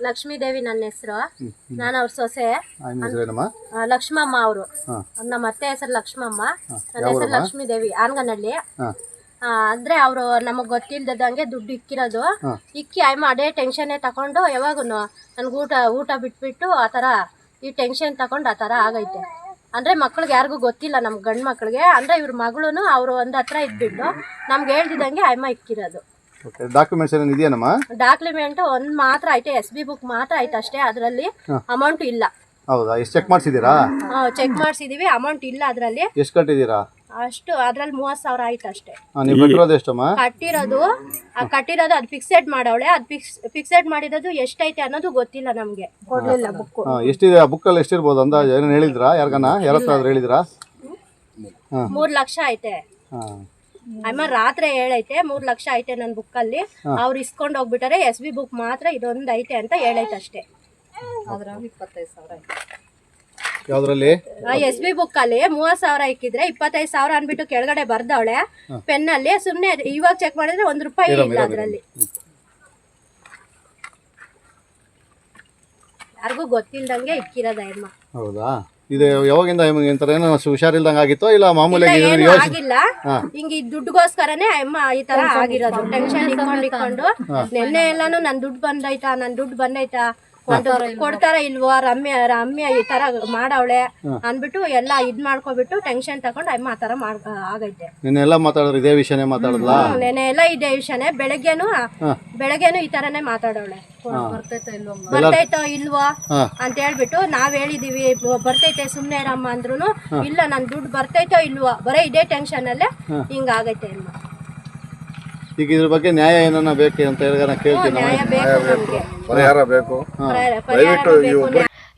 ಲಕ್ಷ್ಮೀದೇವಿ ನನ್ನ ಹೆಸರು. ನಾನು ಅವ್ರ ಸೊಸೆ ಲಕ್ಷ್ಮಮ್ಮ. ಅವರು ನಮ್ಮ ಅತ್ತೆ ಹೆಸರು ಲಕ್ಷ್ಮಮ್ಮ, ನನ್ನ ಹೆಸರು ಲಕ್ಷ್ಮೀದೇವಿ, ಆನ್ಗನಹಳ್ಳಿ. ಅಂದ್ರೆ ಅವರು ನಮಗ್ ಗೊತ್ತಿಲ್ದಂಗೆ ದುಡ್ಡು ಇಕ್ಕಿರೋದು. ಇಕ್ಕಿ ಅದೇ ಟೆನ್ಷನ್ನೇ ತಕೊಂಡು ಯಾವಾಗೂ ನನ್ಗೆ ಊಟ ಬಿಟ್ಬಿಟ್ಟು ಆ ಥರ ಈ ಟೆನ್ಷನ್ ತಗೊಂಡು ಆ ಥರ ಆಗೈತೆ. ಅಂದರೆ ಮಕ್ಳಿಗೆ ಯಾರಿಗೂ ಗೊತ್ತಿಲ್ಲ, ನಮ್ಮ ಗಂಡು ಮಕ್ಳಿಗೆ. ಅಂದರೆ ಇವ್ರ ಮಗಳು ಅವರು ಒಂದು ಹತ್ರ ಇದ್ಬಿಟ್ಟು ನಮ್ಗೆ ಹೇಳ್ದಿದ್ದಂಗೆ ಅಮ್ಮ ಇಕ್ಕಿರೋದು. ಡಾಕ್ಯುಮೆಂಟ್ಸ್ ಏನೇನು ಇದೆಯಮ್ಮ? ಡಾಕ್ಯುಮೆಂಟ್ ಒಂದು ಮಾತ್ರ ಐತೆ, SB ಬುಕ್ ಮಾತ್ರ ಐತೆ ಅಷ್ಟೇ. ಅದರಲ್ಲಿ ಅಮೌಂಟ್ ಇಲ್ಲ. ಹೌದಾ? ಎಷ್ಟು ಚೆಕ್ ಮಾಡಿಸಿದ್ದೀರಾ? ಚೆಕ್ ಮಾಡಿಸಿದೀವಿ, ಅಮೌಂಟ್ ಇಲ್ಲ ಅದರಲ್ಲಿ. ಎಷ್ಟು ಕಟ್ಟಿದ್ದೀರಾ? ಅಷ್ಟು ಅದ್ರಲ್ಲಿ 30,000 ಆಯ್ತು ಅಷ್ಟೇ. ನೀವು ಕಟ್ಟಿರೋದು ಎಷ್ಟಮ್ಮ? ಕಟ್ಟಿರೋದು ಅದು ಫಿಕ್ಸೆಡ್ ಮಾಡವಳೆ. ಅದು ಫಿಕ್ಸೆಡ್ ಮಾಡಿರೋದು ಎಷ್ಟೈತೆ ಅನ್ನೋದು ಗೊತ್ತಿಲ್ಲ ನಮ್ಗೆ, ಕೊಡ್ಲಿಲ್ಲ ಬುಕ್. ಎಷ್ಟಿದೆ ಆ ಬುಕ್ಕಲ್ಲಿ? ಎಷ್ಟಿರ್ಬೋದು ಅಂದಾಜು? ಏನು ಹೇಳಿದ್ರಾ? ಯಾರ ಹತ್ರ ಆದ್ರೂ ಹೇಳಿದ್ರಾ? 3 ಲಕ್ಷ ಐತೆ. ಅಮ್ಮ ರಾತ್ರಿ ಹೇಳೈತೆ 3 ಲಕ್ಷ ಐತೆ ನನ್ನ ಬುಕ್ಕಲ್ಲಿ. ಅವ್ರು ಇಸ್ಕೊಂಡು ಹೋಗ್ಬಿಟ್ಟಾರೆ. SB ಬುಕ್ ಮಾತ್ರ ಇದೊಂದು ಐತೆ ಅಂತ ಹೇಳೈತೆ ಅಷ್ಟೇ. ಅದ್ರಲ್ಲಿ 25,000 ಐತೆ. ಯಾವ್ದ್ರಲ್ಲಿ? SB ಬುಕ್ ಅಲ್ಲಿ 30,000 ಇಕ್ಕಿದ್ರೆ 25,000 ಅನ್ಬಿಟ್ಟು ಕೆಳಗಡೆ ಬರ್ದವಳೆ ಪೆನ್ನಲ್ಲಿ. ಸುಮ್ನೆ ಇವಾಗ ಚೆಕ್ ಮಾಡಿದ್ರೆ 1 ರೂಪಾಯಿ ಇಲ್ಲ ಅದ್ರಲ್ಲಿ. ಯಾರಿಗೂ ಗೊತ್ತಿಲ್ದಂಗೆ ಇಕ್ಕಿರೋದ ಅಮ್ಮ. ಹೌದಾ? ಇದು ಯಾವಾಗಿಂದ ಏನೋ ಹುಷಾರಿಲ್ದಂಗೆ ಆಗಿತ್ತೋ ಇಲ್ಲ ಮಾಮೂಲಿ ಆಗಿಲ್ಲ? ಹಿಂಗ ಈ ದುಡ್ಡುಗೋಸ್ಕರನೇ ಅಮ್ಮ ಈ ತರ ಆಗಿರೋದು. ಟೆನ್ಷನ್ ಇಟ್ಕೊಂಡು ನೆನ್ನೆ ಎಲ್ಲಾನು ನನ್ ದುಡ್ಡು ಬಂದೈತಾ ಕೊಡ್ತಾರ ಇಲ್ವೋ, ರಮ್ಯ ಈ ತರ ಮಾಡವಳೆ ಅನ್ಬಿಟ್ಟು ಎಲ್ಲ ಇದ್ ಮಾಡ್ಕೊಬಿಟ್ಟು ಟೆನ್ಷನ್ ತಗೊಂಡು ಅಮ್ಮ ಆ ತರ ಆಗೈತೆ. ನೆನ್ನೆಲ್ಲ ಮಾತಾಡಿದ್ರು ಇದೇ ವಿಷಯನೇ ಮಾತಾಡಲ್ಲ? ನೆನ್ನೆ ಎಲ್ಲ ಇದೇ ವಿಷಯನೇ. ಬೆಳಗ್ಗೆನು ಈ ತರನೇ ಮಾತಾಡವಳೆ. ಬರ್ತೈತೋ ಇಲ್ವೋ ಅಂತ ಹೇಳ್ಬಿಟ್ಟು ನಾವ್ ಹೇಳಿದೀವಿ ಬರ್ತೈತೆ ಸುಮ್ನೆ ರಮ್ಮ ಅಂದ್ರುನು ಇಲ್ಲ ನನ್ ದುಡ್ಡು ಬರ್ತೈತೋ ಇಲ್ವೋ ಬರೀ ಇದೇ ಟೆನ್ಷನ್ ಅಲ್ಲೇ ಹಿಂಗ ಆಗೈತೆ ಅಮ್ಮ. ಈಗ ಇದ್ರ ಬಗ್ಗೆ ನ್ಯಾಯ ಏನನ್ನ ಬೇಕು ಅಂತ ಹೇಳಿದ್ರೆ ಕೇಳ್ತೀನಿ. ಪರಿಹಾರ ಬೇಕು.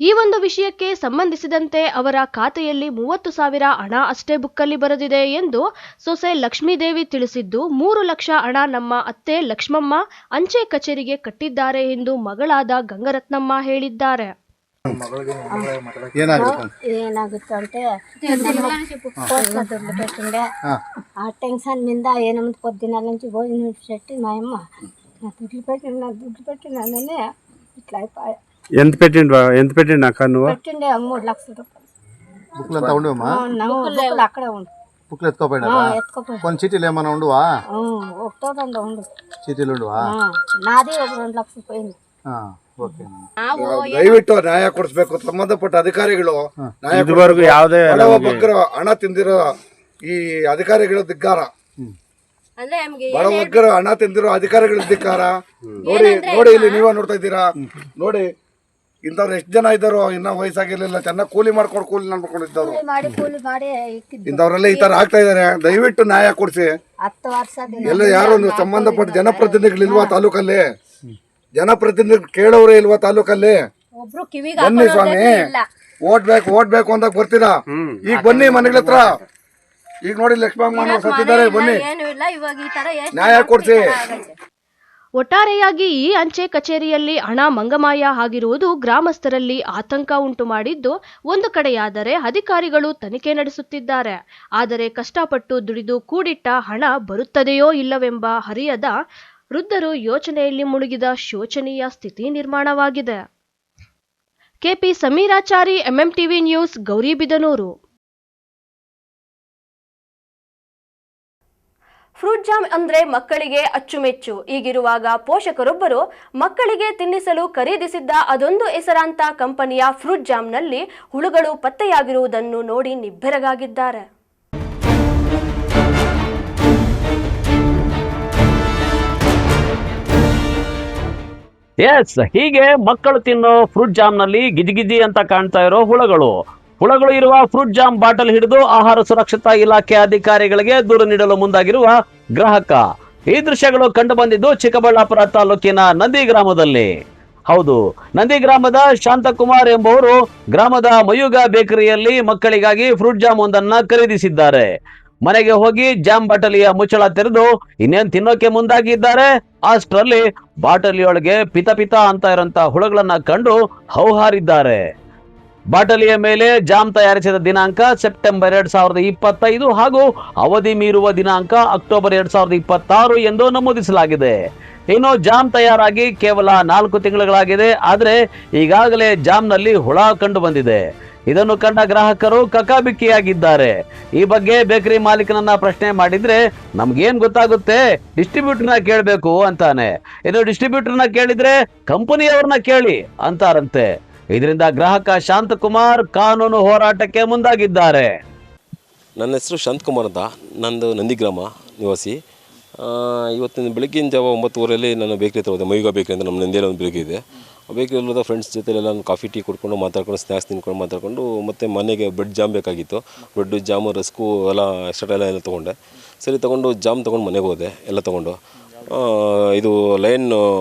ಈ ಒಂದು ವಿಷಯಕ್ಕೆ ಸಂಬಂಧಿಸಿದಂತೆ ಅವರ ಖಾತೆಯಲ್ಲಿ 30,000 ಹಣ ಅಷ್ಟೇ ಬುಕ್ಕಲ್ಲಿ ಬರೆದಿದೆ ಎಂದು ಸೊಸೆ ಲಕ್ಷ್ಮೀದೇವಿ ತಿಳಿಸಿದ್ದು, 3 ಲಕ್ಷ ಹಣ ನಮ್ಮ ಅತ್ತೆ ಲಕ್ಷ್ಮಮ್ಮ ಅಂಚೆ ಕಚೇರಿಗೆ ಕಟ್ಟಿದ್ದಾರೆ ಎಂದು ಮಗಳಾದ ಗಂಗರತ್ನಮ್ಮ ಹೇಳಿದ್ದಾರೆ. ಏನಾಗುತ್ತೆ అంటే దుడ్లు పెట్టిండే ఆ టెన్షన్ మీద ఏనమ్మ పొద్దున్న నుంచి భోజనం పెట్టి మా అమ్మ నా దుడ్లు పెట్టినానని ఇట్లా అయిపోయా. ఎంత పెట్టిండు అక్క నువ్వు? పెట్టిండే 3 లక్షల రూపాయలు. బుక్లు ఎంత ఉండవమ్మా? బుక్లు అక్కడే ఉండు. బుక్లు ఎత్తుకోపోయినా? కొన్ని చీటీలు ఏమైనా ఉండవా? ఒకటో రెండు ఉండు చీటీలు ఉండవా? నాది ఒక 2 లక్షలు పోయింది. ದಯವಿಟ್ಟು ನ್ಯಾಯ ಕೊಡಿಸ್ಬೇಕು. ಸಂಬಂಧಪಟ್ಟ ಅಧಿಕಾರಿಗಳು ಇದುವರೆಗೂ ಯಾವುದೇ ಬಡವರ ಹಣ ತಿಂದಿರೋ ಈ ಅಧಿಕಾರಿಗಳ ಧಿಕ್ಕಾರ. ಬಡವರ ಹಣ ತಿಂದಿರೋ ಅಧಿಕಾರಿಗಳ ಧಿಕ್ಕಾರ. ನೋಡಿ ಇಲ್ಲಿ ನೀವೇ ನೋಡ್ತಾ ಇದ್ದೀರಾ. ನೋಡಿ ಇಂಥವ್ರು ಎಷ್ಟು ಜನ ಇದ್ದಾರೋ, ಇನ್ನ ವಯಸ್ಸಾಗಿರ್ಲಿಲ್ಲ, ಚೆನ್ನಾಗಿ ಕೂಲಿ ಮಾಡ್ಕೊಂಡಿದ್ದವ್ರು. ಇಂಥವ್ರೆಲ್ಲ ಈ ತರ ಆಗ್ತಾ ಇದಾರೆ. ದಯವಿಟ್ಟು ನ್ಯಾಯ ಕೊಡಿಸಿ. ಎಲ್ಲ ಯಾರು ಒಂದು ಸಂಬಂಧಪಟ್ಟ ಜನಪ್ರತಿನಿಧಿಗಳಿಲ್ವಾ ತಾಲೂಕಲ್ಲಿ? ಜನಪ್ರತಿನಿಧಿ ಕೇಳೋರೇ ಇಲ್ವಾ ತಾಲೂಕಲ್ಲಿ? ಬನ್ನಿ ಸ್ವಾಮಿ, ಓಟ್ ಬೇಕು ಅಂತ ಬರ್ತೀರಾ? ಈಗ ಬನ್ನಿ ಮನೆಗಳ ಹತ್ರ. ಈಗ ನೋಡಿ ಲಕ್ಷ್ಮಮ್ಮ ಸತ್ತಿದ್ದಾರೆ, ಬನ್ನಿ ನ್ಯಾಯ ಕೊಡ್ಸಿ. ಒಟ್ಟಾರೆಯಾಗಿ ಈ ಅಂಚೆ ಕಚೇರಿಯಲ್ಲಿ ಹಣ ಮಂಗಮಾಯ ಆಗಿರುವುದು ಗ್ರಾಮಸ್ಥರಲ್ಲಿ ಆತಂಕ ಉಂಟು ಮಾಡಿದ್ದು, ಒಂದು ಕಡೆಯಾದರೆ ಅಧಿಕಾರಿಗಳು ತನಿಖೆ ನಡೆಸುತ್ತಿದ್ದಾರೆ. ಆದರೆ ಕಷ್ಟಪಟ್ಟು ದುಡಿದು ಕೂಡಿಟ್ಟ ಹಣ ಬರುತ್ತದೆಯೋ ಇಲ್ಲವೆಂಬ ಹರಿಯದ ವೃದ್ಧರು ಯೋಚನೆಯಲ್ಲಿ ಮುಳುಗಿದ ಶೋಚನೀಯ ಸ್ಥಿತಿ ನಿರ್ಮಾಣವಾಗಿದೆ. ಕೆಪಿ ಸಮೀರಾಚಾರಿ, MMTV news, Gauribidanur. Fruit jam ಅಂದ್ರೆ ಮಕ್ಕಳಿಗೆ ಅಚ್ಚುಮೆಚ್ಚು. ಈಗಿರುವಾಗ ಪೋಷಕರೊಬ್ಬರು ಮಕ್ಕಳಿಗೆ ತಿನ್ನಿಸಲು ಖರೀದಿಸಿದ್ದ ಅದೊಂದು ಹೆಸರಾಂತ ಕಂಪನಿಯ ಫ್ರೂಟ್ ಜಾಮ್ನಲ್ಲಿ ಹುಳುಗಳು ಪತ್ತೆಯಾಗಿರುವುದನ್ನು ನೋಡಿ ನಿಬ್ಬೆರಗಾಗಿದ್ದಾರೆ. ಎಸ್, ಹೀಗೆ ಮಕ್ಕಳು ತಿನ್ನೋ ಫ್ರೂಟ್ ಜಾಮ್ನಲ್ಲಿ ಗಿಜಿಗಿಜಿ ಅಂತ ಕಾಣ್ತಾ ಇರೋ ಹುಳಗಳು ಇರುವ ಫ್ರೂಟ್ ಜಾಮ್ ಬಾಟಲ್ ಹಿಡಿದು ಆಹಾರ ಸುರಕ್ಷತಾ ಇಲಾಖೆ ಅಧಿಕಾರಿಗಳಿಗೆ ದೂರು ನೀಡಲು ಮುಂದಾಗಿರುವ ಗ್ರಾಹಕ. ಈ ದೃಶ್ಯಗಳು ಕಂಡು ಬಂದಿದ್ದು ಚಿಕ್ಕಬಳ್ಳಾಪುರ ತಾಲೂಕಿನ ನಂದಿ ಗ್ರಾಮದಲ್ಲಿ. ಹೌದು, ನಂದಿ ಗ್ರಾಮದ ಶಾಂತಕುಮಾರ್ ಎಂಬುವರು ಗ್ರಾಮದ ಮಯೂಗ ಬೇಕರಿಯಲ್ಲಿ ಮಕ್ಕಳಿಗಾಗಿ ಫ್ರೂಟ್ ಜಾಮ್ ಒಂದನ್ನ ಖರೀದಿಸಿದ್ದಾರೆ. ಮನೆಗೆ ಹೋಗಿ ಜಾಮ್ ಬಾಟಲಿಯ ಮುಚ್ಚಳ ತೆರೆದು ಇನ್ನೇನ್ ತಿನ್ನೋಕೆ ಮುಂದಾಗಿದ್ದಾರೆ. ಅಷ್ಟರಲ್ಲಿ ಬಾಟಲಿಯೊಳಗೆ ಪಿತ ಅಂತ ಇರೋಂತ ಹುಳುಗಳನ್ನ ಕಂಡು ಹೌಹಾರಿದ್ದಾರೆ. ಬಾಟಲಿಯ ಮೇಲೆ ಜಾಮ್ ತಯಾರಿಸಿದ ದಿನಾಂಕ ಸೆಪ್ಟೆಂಬರ್ 2025 ಹಾಗೂ ಅವಧಿ ಮೀರುವ ದಿನಾಂಕ ಅಕ್ಟೋಬರ್ 2026 ಎಂದು ನಮೂದಿಸಲಾಗಿದೆ. ಇನ್ನು ಜಾಮ್ ತಯಾರಾಗಿ ಕೇವಲ 4 ತಿಂಗಳುಗಳಾಗಿದೆ. ಆದರೆ ಈಗಾಗಲೇ ಜಾಮ್ನಲ್ಲಿ ಹುಳ ಕಂಡು ಬಂದಿದೆ. ಇದನ್ನು ಕಂಡ ಗ್ರಾಹಕರು ಕಕಾಬಿಕ್ಕಿಯಾಗಿದ್ದಾರೆ. ಈ ಬಗ್ಗೆ ಬೇಕರಿ ಮಾಲೀಕನನ್ನ ಪ್ರಶ್ನೆ ಮಾಡಿದ್ರೆ ನಮ್ಗೇನ್ ಗೊತ್ತಾಗುತ್ತೆ, ಡಿಸ್ಟ್ರಿಬ್ಯೂಟರ್ನ ಕೇಳಬೇಕು ಅಂತಾನೆ. ಇದು ಡಿಸ್ಟ್ರಿಬ್ಯೂಟರ್ನ ಕೇಳಿದ್ರೆ ಕಂಪನಿಯವ್ರನ್ನ ಕೇಳಿ ಅಂತಾರಂತೆ. ಇದರಿಂದ ಗ್ರಾಹಕ ಶಾಂತಕುಮಾರ್ ಕಾನೂನು ಹೋರಾಟಕ್ಕೆ ಮುಂದಾಗಿದ್ದಾರೆ. ನನ್ನ ಹೆಸರು ಶಾಂತಕುಮಾರ್ ಅಂತ, ನಂದು ನಂದಿಗ್ರಾಮ ನಿವಾಸಿ. ಇವತ್ತಿನ ಬೆಳಗ್ಗಿನ ಜಾವ 9:15 ನಾನು ಬೇಕರಿ ಹತ್ರ ಹೋದೆ. ಮಯೂಗ ಬೇಕರಿ ಅಂತ ನಮ್ಮ ನಂದಿಯಲ್ಲಿ ಒಂದು ಬೇಕರಿ ಇದೆ. ಬೇಕರಿಯಲ್ಲಿರೋ ಫ್ರೆಂಡ್ಸ್ ಜೊತೆ ಎಲ್ಲ ಕಾಫಿ ಟೀ ಕುಡ್ಕೊಂಡು ಮಾತಾಡ್ಕೊಂಡು ಸ್ನ್ಯಾಕ್ಸ್ ತಿನ್ಕೊಂಡು ಮಾತಾಡ್ಕೊಂಡು ಮತ್ತು ಮನೆಗೆ ಬ್ರೆಡ್ ಜಾಮ್ ಬೇಕಾಗಿತ್ತು. ಬ್ರೆಡ್ಡು ಜಾಮು ರಸ್ಕು ಎಲ್ಲ ಎಕ್ಸ್ಟ್ರಾ ಎಲ್ಲ ತೊಗೊಂಡೆ. ಸರಿ ತೊಗೊಂಡು ಜಾಮ್ ತೊಗೊಂಡು ಮನೆಗೆ ಹೋದೆ ಎಲ್ಲ ತೊಗೊಂಡು. ಇದು ಲೈನ್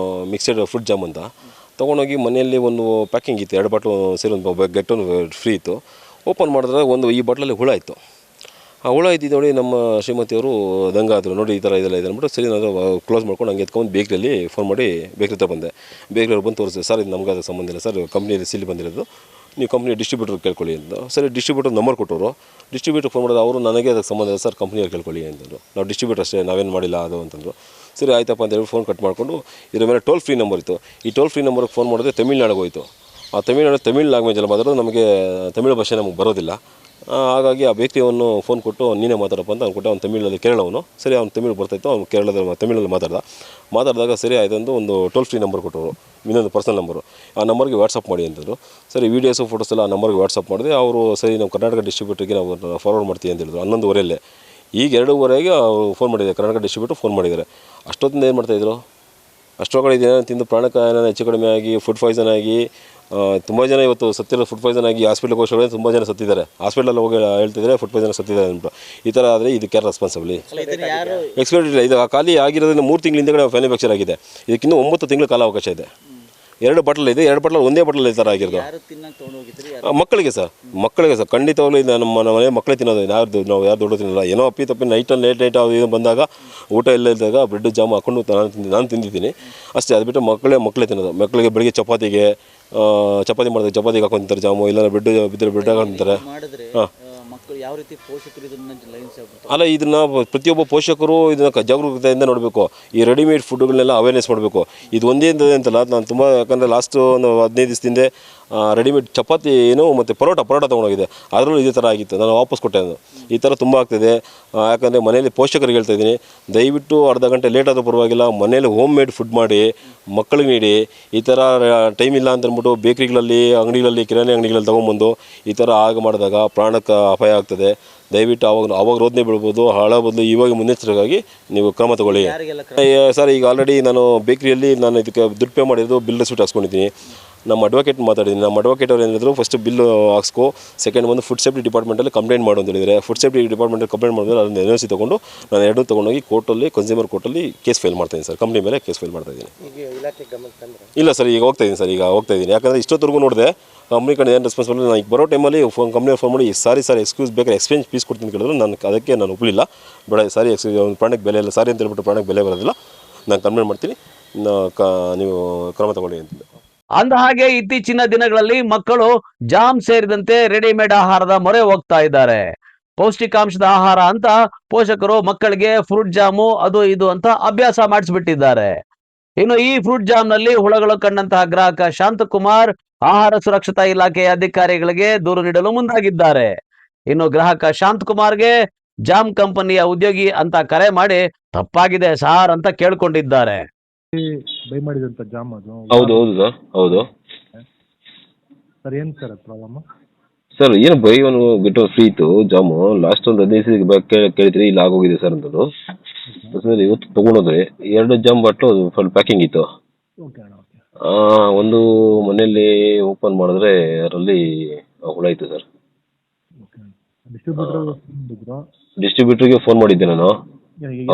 ಮಿಕ್ಸೆಡ್ ಫ್ರೂಟ್ ಜಾಮ್ ಅಂತ ತೊಗೊಂಡೋಗಿ ಮನೆಯಲ್ಲಿ ಒಂದು ಪ್ಯಾಕಿಂಗ್ ಇತ್ತು, 2 ಬಾಟ್ಲು ಸೇರಿ ಒಂದು ಗೆಟ್ ಒಂದು ಫ್ರೀ ಇತ್ತು. ಓಪನ್ ಮಾಡಿದ್ರೆ ಈ ಬಾಟ್ಲಲ್ಲಿ ಹುಳ ಇತ್ತು. ಆ ಹುಳ ಇದ್ದಿದ್ದು ನೋಡಿ ನಮ್ಮ ಶ್ರೀಮತಿಯವರು ದಂಗಾದರು, ನೋಡಿ ಈ ಥರ ಇದೆಲ್ಲ ಇದೆ ಅಂದ್ಬಿಟ್ಟು ಸರಿ ನಾನು ಕ್ಲೋಸ್ ಮಾಡ್ಕೊಂಡು ಹಂಗೆ ಎತ್ಕೊಂಡು ಬೇಕ್ರಿಯಲ್ಲಿ ಫೋನ್ ಮಾಡಿ ಬೇಕ್ರಿ ಹತ್ರ ಬಂದೆ. ಬೇಕ್ರಿಯವ್ರು ಬಂದು ತೋರಿಸಿದೆ, ಸರ್ ಇದು ನಮ್ಗೆ ಅದು ಸಂಬಂಧ ಇಲ್ಲ ಸರ್, ಕಂಪ್ನಿಯಲ್ಲಿ ಸೀಲ್ ಬಂದಿರೋದು, ನೀವು ಕಂಪ್ನಿ ಡಿಸ್ಟ್ರಿಬ್ಯೂಟರ್ ಕೇಳ್ಕೊಳ್ಳಿ ಅಂತ. ಸರಿ ಡಿಸ್ಟ್ರಿಬ್ಯೂಟರ್ ನಂಬರ್ ಕೊಟ್ಟರು. ಡಿಸ್ಟ್ರಿಬ್ಯೂಟರ್ ಫೋನ್ ಮಾಡಿದ್ರೆ ಅವರು ನನಗೆ ಅದಕ್ಕೆ ಸಂಬಂಧ ಇಲ್ಲ ಸರ್, ಕಂಪ್ನಿಯಲ್ಲಿ ಕೇಳ್ಕೊಳ್ಳಿ ಅಂತಂದರು. ನಾವು ಡಿಸ್ಟ್ರಿಬ್ಯೂಟರ್ ಅಷ್ಟೇ, ನಾವೇನು ಮಾಡಿಲ್ಲ ಅದು ಅಂತಂದರು. ಸರಿ ಆಯ್ತಪ್ಪ ಅಂತೇಳಿ ಫೋನ್ ಕಟ್ ಮಾಡಿಕೊಂಡು ಇದ್ರ ಮೇಲೆ ಟೋಲ್ ಫ್ರೀ ನಂಬರ್ ಇತ್ತು. ಈ ಟೋಲ್ ಫ್ರೀ ನಂಬರ್ಗೆ ಫೋನ್ ಮಾಡಿದ್ರೆ ತಮಿಳ್ನಾಡಿಗೆ ಹೋಯಿತು. ಆ ತಮಿಳ್ ಲ್ಯಾಂಗ್ವೇಜಲ್ಲಿ ಮಾತಾಡೋದು ನಮಗೆ ತಮಿಳು ಭಾಷೆ ನಮಗೆ ಬರೋದಿಲ್ಲ. ಹಾಗಾಗಿ ಆ ಬೇಕ್ರಿಯವನು ಫೋನ್ ಕೊಟ್ಟು ನೀನೇ ಮಾತಾಡಪ್ಪ ಅಂತ ಅಂದ್ಕೊಟ್ಟೆ. ಅವ್ನು ತಮಿಳಲ್ಲಿ ಕೇರಳವನು. ಸರಿ ಅವ್ನು ತಮಿಳು ಬರ್ತಾಯಿತ್ತು, ಅವ್ನು ತಮಿಳಲ್ಲಿ ಮಾತಾಡಿದಾಗ ಸರಿ ಆಯ್ತಂದು ಒಂದು ಟೋಲ್ ಫ್ರೀ ನಂಬರ್ ಕೊಟ್ಟರು, ಇನ್ನೊಂದು ಪರ್ಸನಲ್ ನಂಬರು. ಆ ನಂಬರ್ಗೆ ವಾಟ್ಸಪ್ ಮಾಡಿ ಅಂತಂದರು. ಸರಿ ವೀಡಿಯೋಸು ಫೋಟೋಸ್ ಎಲ್ಲ ಆ ನಂಬರ್ಗೆ ವಾಟ್ಸಪ್ ಮಾಡಿದೆ. ಅವರು ಸರಿ ನಾವು ಕರ್ನಾಟಕ ಡಿಸ್ಟ್ರಿಬ್ಯೂಟರ್ಗೆ ನಾವು ಫಾರ್ವರ್ಡ್ ಮಾಡ್ತೀವಿ ಅಂತ ಹೇಳಿದ್ರು. 11:15 ಈಗ 2:15ಗೆ ಅವರು ಫೋನ್ ಮಾಡಿದ್ದಾರೆ, ಕರ್ನಾಟಕ ಡಿಸ್ಟ್ರಿಬ್ಯೂಟರ್ ಫೋನ್ ಮಾಡಿದ್ದಾರೆ. ಅಷ್ಟೊತ್ತಿಂದ ಏನು ಮಾಡ್ತಾಯಿದ್ರು, ಅಷ್ಟೊಳಗಡೆ ಇದೇನೋ ತಿಂದು ಪ್ರಾಣಕ್ಕೆ ಏನಾದ್ರು ಹೆಚ್ಚು ಕಡಿಮೆ ಆಗಿ ಫುಡ್ ಪಾಯ್ಸನ್ ಆಗಿ ತುಂಬ ಜನ ಇವತ್ತು ಸತ್ತಿರೋ ಫುಡ್ ಪಾಯ್ಸನ್ ಆಗಿ ಹಾಸ್ಪಿಟ್ಲಿಗೆ ಹೋಗೋಷ್ಟೊಳಗೆ ತುಂಬ ಜನ ಸತ್ತಿದ್ದಾರೆ. ಹಾಸ್ಪಿಟಲಲ್ಲಿ ಹೋಗಿ ಹೇಳ್ತಿದ್ದಾರೆ ಫುಡ್ ಪಾಯ್ಸನ್ ಸತ್ತಿದ್ದಾರೆ ಅಂದ್ಬಿಟ್ಟು. ಈ ಥರ ಆದರೆ ಇದಕ್ಕೆ ಯಾರು ರೆಸ್ಪಾನ್ಸಿಬಲಿ? ಎಕ್ಸ್ಪೈರಿ ಇಲ್ಲ. ಇದು ಖಾಲಿ ಆಗಿರೋದ್ರಿಂದ 3 ತಿಂಗಳ ಹಿಂದೆ ಮ್ಯಾನುಫ್ಯಾಕ್ಚರ್ ಆಗಿದೆ. ಇದಕ್ಕಿನ್ನೂ 9 ತಿಂಗಳ ಕಾಲಾವಕಾಶ ಇದೆ. 2 ಬಾಟಲ್ ಇದೆ, 2 ಬಾಟಲ್ ಒಂದೇ ಬಾಟಲ್ ಈ ಥರ ಆಗಿರೋದು. ಮಕ್ಕಳಿಗೆ ಸರ್ ಖಂಡಿತವಾಗ್ಲೂ ಇದು ನಮ್ಮ ಮನೆ ಮಕ್ಕಳೇ ತಿನ್ನೋದು. ನಾವು ಯಾರು ದೊಡ್ಡ ತಿನ್ನಲ್ಲ. ಏನೋ ತಪ್ಪಿ ನೈಟಲ್ಲಿ ಲೇಟ್ ಇದು ಬಂದಾಗ ಊಟ ಇಲ್ಲ ಇದ್ದಾಗ ಬ್ರೆಡ್ ಜಾಮ್ ಹಾಕೊಂಡು ನಾನು ತಿಂದಿದ್ದೀನಿ ಅಷ್ಟೇ. ಅದು ಬಿಟ್ಟು ಮಕ್ಕಳೇ ತಿನ್ನೋದು. ಮಕ್ಕಳಿಗೆ ಬೆಳಿಗ್ಗೆ ಚಪಾತಿ ಮಾಡಿದ್ರೆ ಚಪಾತಿಗೆ ಹಾಕೊಂಡು ತಿಂತಾರೆ ಜಾಮು, ಇಲ್ಲ ಬ್ರೆಡ್ ಬಿದ್ದರೆ ಬ್ರೆಡ್ ಹಾಕೊಂಡು ತಿಂತಾರೆ. ಹಾಂ, ಯಾವ ರೀತಿ ಪೋಷಕರು ಅಲ್ಲ, ಇದನ್ನ ಪ್ರತಿಯೊಬ್ಬ ಪೋಷಕರು ಇದನ್ನ ಜಾಗರೂಕತೆಯಿಂದ ನೋಡಬೇಕು. ಈ ರೆಡಿಮೇಡ್ ಫುಡ್ಗಳನ್ನೆಲ್ಲ ಅವೇರ್ನೆಸ್ ಮಾಡಬೇಕು. ಇದು ಒಂದೇ ಅಂತಲ್ಲ, ನಾನು ತುಂಬ ಯಾಕಂದರೆ ಲಾಸ್ಟ್ ಒಂದು 15 ದಿವಸದಿಂದ ರೆಡಿಮೇಡ್ ಚಪಾತಿ ಮತ್ತು ಪರೋಟ ತೊಗೊಂಡೋಗಿದೆ. ಅದರಲ್ಲೂ ಇದೇ ಥರ ಆಗಿತ್ತು. ನಾನು ವಾಪಸ್ ಕೊಟ್ಟೆ. ಅದು ಈ ಥರ ತುಂಬ ಆಗ್ತಿದೆ. ಯಾಕಂದರೆ ಮನೇಲಿ ಪೋಷಕರಿಗೆ ಹೇಳ್ತಾ ಇದ್ದೀನಿ, ದಯವಿಟ್ಟು ಅರ್ಧ ಗಂಟೆ ಲೇಟ್ ಆದರೂ ಪರವಾಗಿಲ್ಲ, ಮನೇಲಿ ಹೋಮ್ ಮೇಡ್ ಫುಡ್ ಮಾಡಿ ಮಕ್ಕಳಿಗೆ ನೀಡಿ. ಈ ಥರ ಟೈಮ್ ಇಲ್ಲ ಅಂತ ಅಂದ್ಬಿಟ್ಟು ಬೇಕ್ರಿಗಳಲ್ಲಿ ಅಂಗಡಿಗಳಲ್ಲಿ ಕಿರಾಣಿ ಅಂಗಡಿಗಳಲ್ಲಿ ತೊಗೊಂಬಂದು ಈ ಥರ ಮಾಡಿದಾಗ ಪ್ರಾಣಕ್ಕೆ ಅಪಾಯ ಆಗ್ತದೆ. ದಯವಿಟ್ಟು ಅವಾಗ ರೋದನೆ ಬೀಳ್ಬೋದು. ಹಾಳ ಬದಲು ಇವಾಗ ಮುನ್ನೆಚ್ಚರಿಕೆಯಾಗಿ ನೀವು ಕ್ರಮ ತಗೊಳ್ಳಿ ಸರ್. ಈಗ ಆಲ್ರೆಡಿ ನಾನು ಬೇಕ್ರಿಯಲ್ಲಿ ನಾನು ಇದಕ್ಕೆ ದುಡ್ಡು ಪೇ ಮಾಡಿರೋದು ಬಿಲ್ ರೆಸಿಪ್ಟ್ ಹಾಕ್ಸ್ಕೊಂಡಿದ್ದೀನಿ. ನಮ್ಮ ಅಡ್ವೊಕೇಟ್ ಮಾತಾಡಿದ್ದೀನಿ. ನಮ್ಮ ಅಡ್ವೊಕೇಟ್ ಅವ್ರು ಏನಿದ್ರು, ಫಸ್ಟ್ ಬಿಲ್ ಹಾಕ್ಸ್ಕೋ, ಸೆಕೆಂಡ್ ಒಂದು ಫುಡ್ ಸೇಫ್ಟಿ ಡಿಪಾರ್ಟ್ಮೆಂಟಲ್ಲಿ ಕಂಪ್ಲೇಂಟ್ ಮಾಡು ಅಂತ ಹೇಳಿದರೆ, ಫುಡ್ ಸೇಫ್ಟಿ ಡಿಪಾರ್ಟ್ಮೆಂಟಲ್ಲಿ ಕಂಪ್ಲೇಂಟ್ ಮಾಡಿದ್ರೆ ಅದನ್ನು NOC ತೊಗೊಂಡು ನಾನು 2 ತೊಗೊಂಡೋಗಿ ಕೋರ್ಟಲ್ಲಿ, ಕನ್ಸ್ಯೂಮರ್ ಕೋರ್ಟಲ್ಲಿ ಕೇಸ್ ಫೈಲ್ ಮಾಡ್ತಾಯಿದ್ದೀನಿ ಸರ್. ಕಂಪ್ನಿ ಮೇಲೆ ಕೇಸ್ ಫೈಲ್ ಮಾಡ್ತಾಯಿದ್ದೀನಿ. ಇಲ್ಲ ಸರ್, ಈಗ ಹೋಗ್ತಾಯಿದ್ದೀನಿ. ಯಾಕಂದರೆ ಇಷ್ಟೊತ್ತರೆಗೂ ನೋಡಿದೆ ಕಂಪ್ನಿ ಕಡೆ ಏನು ರೆಸ್ಪಾನ್ಸಿಬಲ್. ನಾನು ಈಗ ಬರೋ ಟೈಮಲ್ಲಿ ಕಂಪ್ನಿಗೆ ಫೋನ್ ಮಾಡಿ ಸಾರಿ ಸರ್ ಎಕ್ಸ್ಕ್ಯೂಸ್ ಬೇಕಾದ್ರೆ ಎಕ್ಸ್ಚೇಂಜ್ ಫೀಸ್ ಕೊಡ್ತೀನಿ ಕೇಳಿದ್ರು. ಅದಕ್ಕೆ ನಾನು ಒಪ್ಪಲಿಲ್ಲ. ಬೇಡ ಸಾರಿ, ಒಂದು ಪ್ರಾಣಕ್ಕೆ ಬೆಲೆ ಇಲ್ಲ, ಸಾರಿ ಅಂತ ಹೇಳ್ಬಿಟ್ಟು ಪ್ರಾಣಕ್ಕೆ ಬೆಲೆ ಬರೋದಿಲ್ಲ, ನಾನು ಕಂಪ್ಲೇಂಟ್ ಮಾಡ್ತೀನಿ, ನೀವು ಕ್ರಮ ತಗೊಳ್ಳಿ ಅಂತ. ಅಂದ ಹಾಗೆ ಇತ್ತೀಚಿನ ದಿನಗಳಲ್ಲಿ ಮಕ್ಕಳು ಜಾಮ್ ಸೇರಿದಂತೆ ರೆಡಿಮೇಡ್ ಆಹಾರದ ಮೊರೆ ಹೋಗ್ತಾ ಇದ್ದಾರೆ. ಪೌಷ್ಟಿಕಾಂಶದ ಆಹಾರ ಅಂತ ಪೋಷಕರು ಮಕ್ಕಳಿಗೆ ಫ್ರೂಟ್ ಜಾಮು ಅದು ಇದು ಅಂತ ಅಭ್ಯಾಸ ಮಾಡಿಸ್ಬಿಟ್ಟಿದ್ದಾರೆ. ಇನ್ನು ಈ ಫ್ರೂಟ್ ಜಾಮ್ ನಲ್ಲಿ ಹುಳಗಳು ಕಂಡಂತಹ ಗ್ರಾಹಕ ಶಾಂತಕುಮಾರ್ ಆಹಾರ ಸುರಕ್ಷತಾ ಇಲಾಖೆಯ ಅಧಿಕಾರಿಗಳಿಗೆ ದೂರು ನೀಡಲು ಮುಂದಾಗಿದ್ದಾರೆ. ಇನ್ನು ಗ್ರಾಹಕ ಶಾಂತಕುಮಾರ್ಗೆ ಜಾಮ್ ಕಂಪನಿಯ ಉದ್ಯೋಗಿ ಅಂತ ಕರೆ ಮಾಡಿ ತಪ್ಪಾಗಿದೆ ಸಾರ್ ಅಂತ ಕೇಳ್ಕೊಂಡಿದ್ದಾರೆ. ಬೈ ಮಾಡಿದಂತ ಜಾಮ್ ಅದು ಹೌದು ಸರ್, ಹೌದು ಸರ್. ಏನು ಸರ್ ಪ್ರಾಬ್ಲಮ್ ಸರ್? ಏನು ಬೈ ಒಂದು ಗೆಟ್ ಫ್ರೀ ಇತ್ತು ಜಾಮು. ಲಾಸ್ಟ್ ಒಂದು 15 ದಿವಸ ಕೇಳಿದ್ರಿ, ಇಲ್ಲ ಆಗೋಗಿದೆ ಸರ್ ಅಂತದ್ದು. ಸರ್ ಇವತ್ತು ತೊಗೊಂಡೋದ್ರೆ 2 ಜಾಮ್ ಬಾಟ್ಲು ಫುಲ್ ಪ್ಯಾಕಿಂಗ್ ಇತ್ತು. ಒಂದು ಮನೆಯಲ್ಲಿ ಓಪನ್ ಮಾಡಿದ್ರೆ ಅದರಲ್ಲಿ ಹುಳ ಇತ್ತು ಸರ್. ಡಿಸ್ಟ್ರಿಬ್ಯೂಟರ್ಗೆ ಫೋನ್ ಮಾಡಿದ್ದೆ ನಾನು.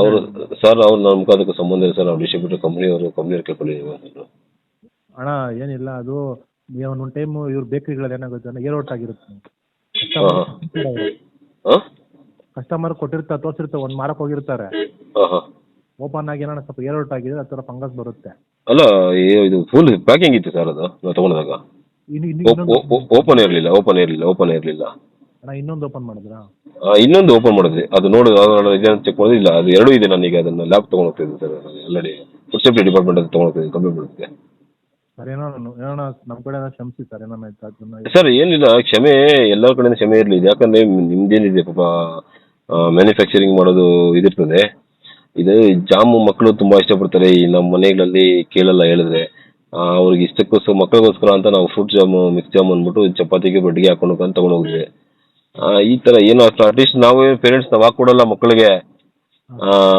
ಅವರು ಸರ್ ನಮ್ಗೆ ಅದಕ್ಕೆ ಸಂಬಂಧ ಇಲ್ಲ ಸರ್, ನಾವು ಡಿಸ್ಟ್ರಿಬ್ಯೂಟರ್ ಕಂಪ್ನಿಯವ್ರು ಕೇಳ್ಕೊಳ್ಳಿ ಅಂತ. ಅಣ್ಣ ಏನಿಲ್ಲ, ಅದು ಒಂದೊಂದು ಟೈಮ್ ಇವ್ರ ಬೇಕರಿಗಳಲ್ಲಿ ಏನಾಗುತ್ತೆ ಏರ್ಔಟ್ ಆಗಿರುತ್ತೆ. ಕಸ್ಟಮರ್ ಕೊಟ್ಟಿರ್ತಾರೆ, ತೋರಿಸಿರ್ತಾರೆ, ಒಂದು ಮಾರಕ್ಕೆ ಹೋಗಿರ್ತಾರೆ, ಓಪನ್ ಆಗಿ ಏನಾರ ಸ್ವಲ್ಪ ಏರ್ಔಟ್ ಆಗಿದೆ, ಆ ಥರ ಫಂಗಸ್ ಬರುತ್ತೆ. ಅಲ್ಲ, ಇದು ಫುಲ್ ಪ್ಯಾಕಿಂಗ್ ಇತ್ತು ಸರ್. ಅದು ನಾವು ತಗೊಂಡಾಗ ಓಪನ್ ಇರಲಿಲ್ಲ. ಇನ್ನೊಂದು ಓಪನ್ ಮಾಡಿದ್ರಾ? ಇನ್ನೊಂದು ಓಪನ್ ಮಾಡಿದ್ವಿ. ಅದು ನೋಡಿ ಚೆಕ್ ಮಾಡಿದ್ರೆ ಇಲ್ಲ, ಅದು 2 ಇದೆ. ನನಗೆ ಅದನ್ನ ಲ್ಯಾಬ್ ತೊಗೊಂಡು ಹೋಗ್ತಿದ್ದೆ sir. Already food safety department ಅಂತ ತೊಗೊಂಡು ಹೋಗ್ತಿದ್ದೆ, ಕಂಪ್ಲೇಂಟ್ ಮಾಡುತ್ತೆ ಸರ್. ಏನೋ ನಮ್ಮ ಕಡೆ ಕ್ಷಮಿಸಿ ಸರ್, ಏನಾಯ್ತು ಸರ್? ಏನಿಲ್ಲ, ಕ್ಷಮೆ ಎಲ್ಲರ ಕಡೆಯಿಂದ ಕ್ಷಮೆ ಇರಲಿ. ಯಾಕಂದ್ರೆ ನಿಮ್ದೇನಿದೆ ಪಾಪ, ಮ್ಯಾನುಫ್ಯಾಕ್ಚರಿಂಗ್ ಮಾಡೋದು ಇದಿರ್ತದೆ. ಇದು ಜಾಮು ಮಕ್ಕಳು ತುಂಬಾ ಇಷ್ಟಪಡ್ತಾರೆ. ಈ ನಮ್ಮ ಮನೆಗಳಲ್ಲಿ ಕೇಳಲ್ಲ ಹೇಳಿದ್ರೆ. ಅವ್ರಿಗೆ ಇಷ್ಟಕ್ಕೋಸ್ಕರ ಮಕ್ಕಳಿಗೋಸ್ಕರ ಅಂತ ನಾವು ಫ್ರೂಟ್ ಜಾಮು, ಮಿಕ್ಸ್ ಜಾಮು ಅಂದ್ಬಿಟ್ಟು ಚಪಾತಿಗೆ ಬ್ರೆಡ್ಗೆ ಹಾಕೊಂಡು ತಗೊಂಡು ಹೋಗಿದ್ವಿ. ಈ ಥರ ಏನು ಅಟ್ಲೀಸ್ಟ್ ನಾವೇ ಪೇರೆಂಟ್ಸ್ ನಾವು ಹಾಕೊಡಲ್ಲ ಮಕ್ಕಳಿಗೆ.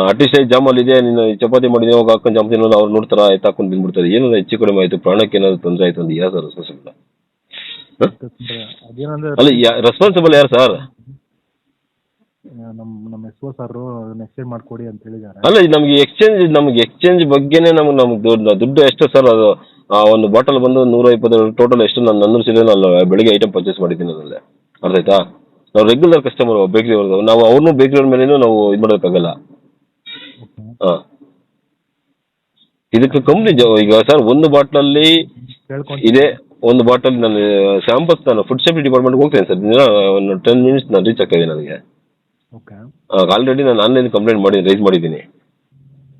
ಅಟ್ಲೀಸ್ಟ್ ಜಾಮಲ್ಲಿ ಇದೆ, ನೀನು ಚಪಾತಿ ಮಾಡಿದ್ರೆ ಹೋಗಿ ಹಾಕೊಂಡು ಜಾಮ್ ತಿನ್ನೋದು ಅವ್ರು ನೋಡ್ತಾರ, ಆಯ್ತು ಹಾಕೊಂಡು ತಿಂದ್ಬಿಡ್ತಾರೆ. ಏನಾದ್ರು ಹೆಚ್ಚು ಕಡಿಮೆ ಆಯ್ತು, ಪ್ರಾಣಕ್ಕೆ ಏನಾದ್ರು ತೊಂದರೆ ಆಯ್ತು ಅಂತ ಯಾರು ಸರ್ ರೆಸ್ಪಾನ್ಸಿಬಲ್? ಅಲ್ಲ, ರೆಸ್ಪಾನ್ಸಿಬಲ್ ಯಾರು ಸರ್? ನಮ್ಮ ಎಸ್ ಒ ಸರ್ ಎಕ್ಸ್ಚೇಂಜ್ ಮಾಡಿಕೊಡಿ ಅಂತ ಹೇಳಿದ್ದಾರೆ. ಅಲ್ಲ, ನಮ್ಗೆ ಎಕ್ಸ್ಚೇಂಜ್ ಬಗ್ಗೆನೇ ನಮ್ಗೆ ದುಡ್ಡು ಎಷ್ಟು ಸರ್? ಅದು ಒಂದು ಬಾಟಲ್ ಬಂದು 120 ಟೋಟಲ್ ಎಷ್ಟು? ನಾನು 400 ಸೀರೆ ನಾನು ಬೆಳಿಗ್ಗೆ ಐಟಮ್ ಪರ್ಚೇಸ್ ಮಾಡಿದ್ದೀನಿ ಅದರಲ್ಲಿ. ಅರ್ಥ ಆಯ್ತಾ? ನಾವು ರೆಗ್ಯುಲರ್ ಕಸ್ಟಮರ್ ಬೇಕ್ರಿ ಅವ್ರದ್ದು, ನಾವು ಅವ್ರನ್ನೂ ಬೇಕ್ರಿ ಅವ್ರ ಮೇಲೇನೂ ನಾವು ಇದು ಮಾಡೋಕ್ಕಾಗಲ್ಲ. ಹಾಂ, ಇದಕ್ಕೆ ಕಂಪ್ನಿ ಈಗ ಸರ್ ಒಂದು ಬಾಟ್ಲಲ್ಲಿ ಇದೆ, ಒಂದು ಬಾಟಲ್ ನಾನು ಸ್ಯಾಂಪಲ್ಸ್ ನಾನು ಫುಡ್ ಸೇಫ್ಟಿ ಡಿಪಾರ್ಟ್ಮೆಂಟ್ಗೆ ಹೋಗ್ತೇನೆ ಸರ್. ಒಂದು 10 ಮಿನಿಟ್ಸ್ ನಾನು ರೀಚ್ ಆಗ್ತಾಯಿದ್ದೀನಿ. ನನಗೆ ಆಲ್ರೆಡಿ ನಾನು ಆನ್ಲೈನ್ ಕಂಪ್ಲೇಂಟ್ ರೈಸ್ ಮಾಡಿದ್ದೀನಿ.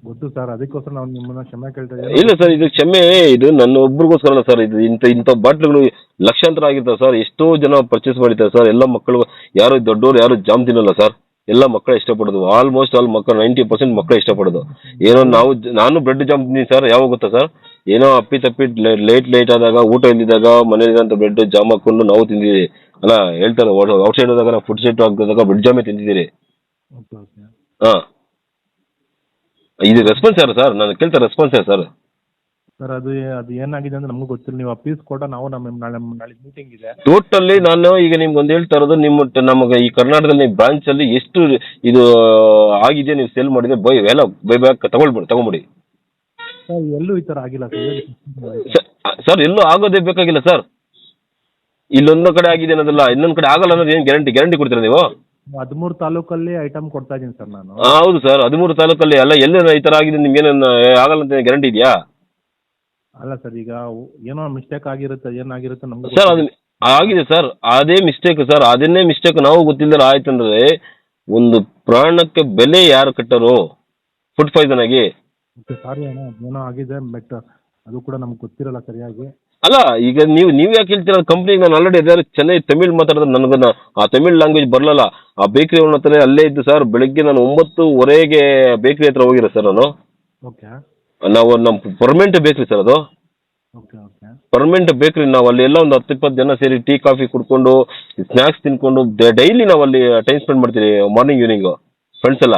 ಗೊತ್ತು ಸರ್, ಅದಕ್ಕೋಸ್ಕರ ನಾವು ನಿಮ್ಮನ್ನ ಕ್ಷಮೆ ಕೇಳ್ತಾ ಇದ್ದೀವಿ. ಇಲ್ಲ ಸರ್, ಇದು ಕ್ಷಮೆ ಇದು ನನ್ನ ಒಬ್ರಿಗೋಸ್ಕರ ಸರ್. ಇದು ಇಂಥ ಬಾಟ್ಲುಗಳು ಲಕ್ಷಾಂತರ ಆಗಿರ್ತಾವೆ ಸರ್. ಎಷ್ಟೋ ಜನ ಪರ್ಚೇಸ್ ಮಾಡಿರ್ತಾರೆ ಸರ್. ಎಲ್ಲ ಮಕ್ಕಳು, ಯಾರು ದೊಡ್ಡವರು ಯಾರು ಜಾಮ್ ತಿನ್ನಲ್ಲ ಸರ್. ಎಲ್ಲ ಮಕ್ಕಳು ಇಷ್ಟಪಡೋದು, ಆಲ್ಮೋಸ್ಟ್ ಆಲ್ ಮಕ್ಕಳು 90% ಮಕ್ಕಳು ಇಷ್ಟಪಡೋದು. ಏನೋ ನಾನು ಬ್ರೆಡ್ ಜಾಮ್ ತಿಂತೀನಿ ಸರ್. ಯಾವಾಗ ಗೊತ್ತಾ ಸರ್? ಏನೋ ಅಪ್ಪಿ ಲೇಟ್ ಆದಾಗ, ಊಟ ಇಲ್ದಿದ್ದಾಗ ಮನೇಲಿರೋಂಥ ಬ್ರೆಡ್ ಜಾಮ್ ಹಾಕೊಂಡು ನಾವು ತಿಂದಿದ್ದೀವಿ. ಅಲ್ಲ, ಹೇಳ್ತಾರೆ ಔಟ್ಸೈಡ್ ಹೋದಾಗ ನಾವು ಫುಡ್ ಸೆಟ್ ಆಗಿದಾಗ ಬ್ರೆಡ್ ಜಾಮೇ ತಿಂದಿದ್ದೀರಿ. ಹಾಂ, ಇದು ರೆಸ್ಪಾನ್ಸ್ ಯಾರು ಸರ್? ನಾನು ಕೇಳ್ತಾರೆ ರೆಸ್ಪಾನ್ಸ್ ಯಾರು ಸರ್? ಸರ್ ಅದು ಏನಾಗಿದೆ ಅಂತ ನಮಗೂ ಗೊತ್ತಿಲ್ಲ. ನೀವು ಅಪೀಸ್ ಕೊಟ್ಟ ನಾವು ನಾಳೆ ಮೀಟಿಂಗ್ ಇದೆ. ಟೋಟಲಿ ನಾನು ಈಗ ನಿಮ್ಗೆ ಒಂದು ಹೇಳ್ತಾ ಇರೋದು, ನಮಗೆ ಈ ಕರ್ನಾಟಕದಲ್ಲಿ ಬ್ರಾಂಚಲ್ಲಿ ಎಷ್ಟು ಇದು ಆಗಿದೆ, ನೀವು ಸೇಲ್ ಮಾಡಿದ್ರೆ ಬೈ ಬ್ಯಾಕ್ ತಗೊಂಬಿಡಿ ಸರ್. ಎಲ್ಲೂ ಈ ಥರ ಆಗಿಲ್ಲ ಸರ್. ಎಲ್ಲೂ ಆಗೋದೇ ಬೇಕಾಗಿಲ್ಲ ಸರ್. ಇಲ್ಲೊಂದು ಕಡೆ ಆಗಿದೆ ಅನ್ನೋದಲ್ಲ, ಇನ್ನೊಂದು ಕಡೆ ಆಗಲ್ಲ ಅನ್ನೋದು ಏನು ಗ್ಯಾರಂಟಿ ಕೊಡ್ತೀರಾ ನೀವು? 13 ತಾಲೂಕಲ್ಲಿ ಐಟಮ್ ಕೊಡ್ತಾ ಇದ್ದೀನಿ ಸರ್ ನಾನು. ಹೌದು ಸರ್, 13 ತಾಲೂಕಲ್ಲಿ ಅಲ್ಲ, ಎಲ್ಲ ಈ ಥರ ಆಗಿದೆ, ನಿಮ್ಗೇನು ಆಗಲ್ಲ ಅಂತ ಗ್ಯಾರಂಟಿ ಇದೆಯಾ? ಅಲ್ಲ ಸರ್, ಈಗ ಏನೋ ಮಿಸ್ಟೇಕ್ ಆಗಿರುತ್ತೆ, ಏನಾಗಿರುತ್ತೆ ನಮ್ಗೆ ಸರ್. ಅದು ಆಗಿದೆ ಸರ್, ಅದೇ ಮಿಸ್ಟೇಕ್ ಸರ್. ಅದನ್ನೇ ಮಿಸ್ಟೇಕ್ ನಾವು ಗೊತ್ತಿಲ್ಲದೆ ಆಯ್ತಂದ್ರೆ ಒಂದು ಪ್ರಾಣಕ್ಕೆ ಬೆಲೆ ಯಾರು ಕಟ್ಟರು? ಫುಡ್ ಪಾಯ್ಸನ್ ಆಗಿ. ಸಾರಿ ಅಣ್ಣ, ಏನೋ ಆಗಿದೆ, ಬಟ್ ಅದು ಕೂಡ ನಮ್ಗೆ ಗೊತ್ತಿರಲ್ಲ ಸರಿಯಾಗಿ. ಅಲ್ಲ, ಈಗ ನೀವು ಯಾಕೆ ಹೇಳ್ತೀರ? ಕಂಪ್ನಿಗೆ ನಾನು ಆಲ್ರೆಡಿ ಯಾರು ಚೆನ್ನಾಗಿ ತಮಿಳ್ ಮಾತಾಡಿದ್ರೆ ನನಗೆ ಆ ತಮಿಳ್ ಲ್ಯಾಂಗ್ವೇಜ್ ಬರಲ್ಲ. ಆ ಬೇಕ್ರಿ ಅವ್ರ ಹತ್ರ ಅಲ್ಲೇ ಇದ್ದು ಸರ್. ಬೆಳಗ್ಗೆ ನಾನು 9:15ಗೆ ಬೇಕ್ರಿ ಹತ್ರ ಹೋಗಿರೋ ಸರ್ ನಾನು. ನಾವು ನಮ್ಮ ಪರ್ಮನೆಂಟ್ ಬೇಕ್ರಿ ಸರ್ ಅದು. ಪರ್ಮನೆಂಟ್ ಬೇಕ್ರಿ. ನಾವು ಅಲ್ಲಿ ಎಲ್ಲ ಒಂದು 10-20 ಜನ ಸೇರಿ ಟೀ ಕಾಫಿ ಕುಡ್ಕೊಂಡು ಸ್ನ್ಯಾಕ್ಸ್ ತಿನ್ಕೊಂಡು ಡೈಲಿ ನಾವು ಅಲ್ಲಿ ಟೈಮ್ ಸ್ಪೆಂಡ್ ಮಾಡ್ತೀವಿ, ಮಾರ್ನಿಂಗ್ ಈವ್ನಿಂಗು ಫ್ರೆಂಡ್ಸ್ ಎಲ್ಲ.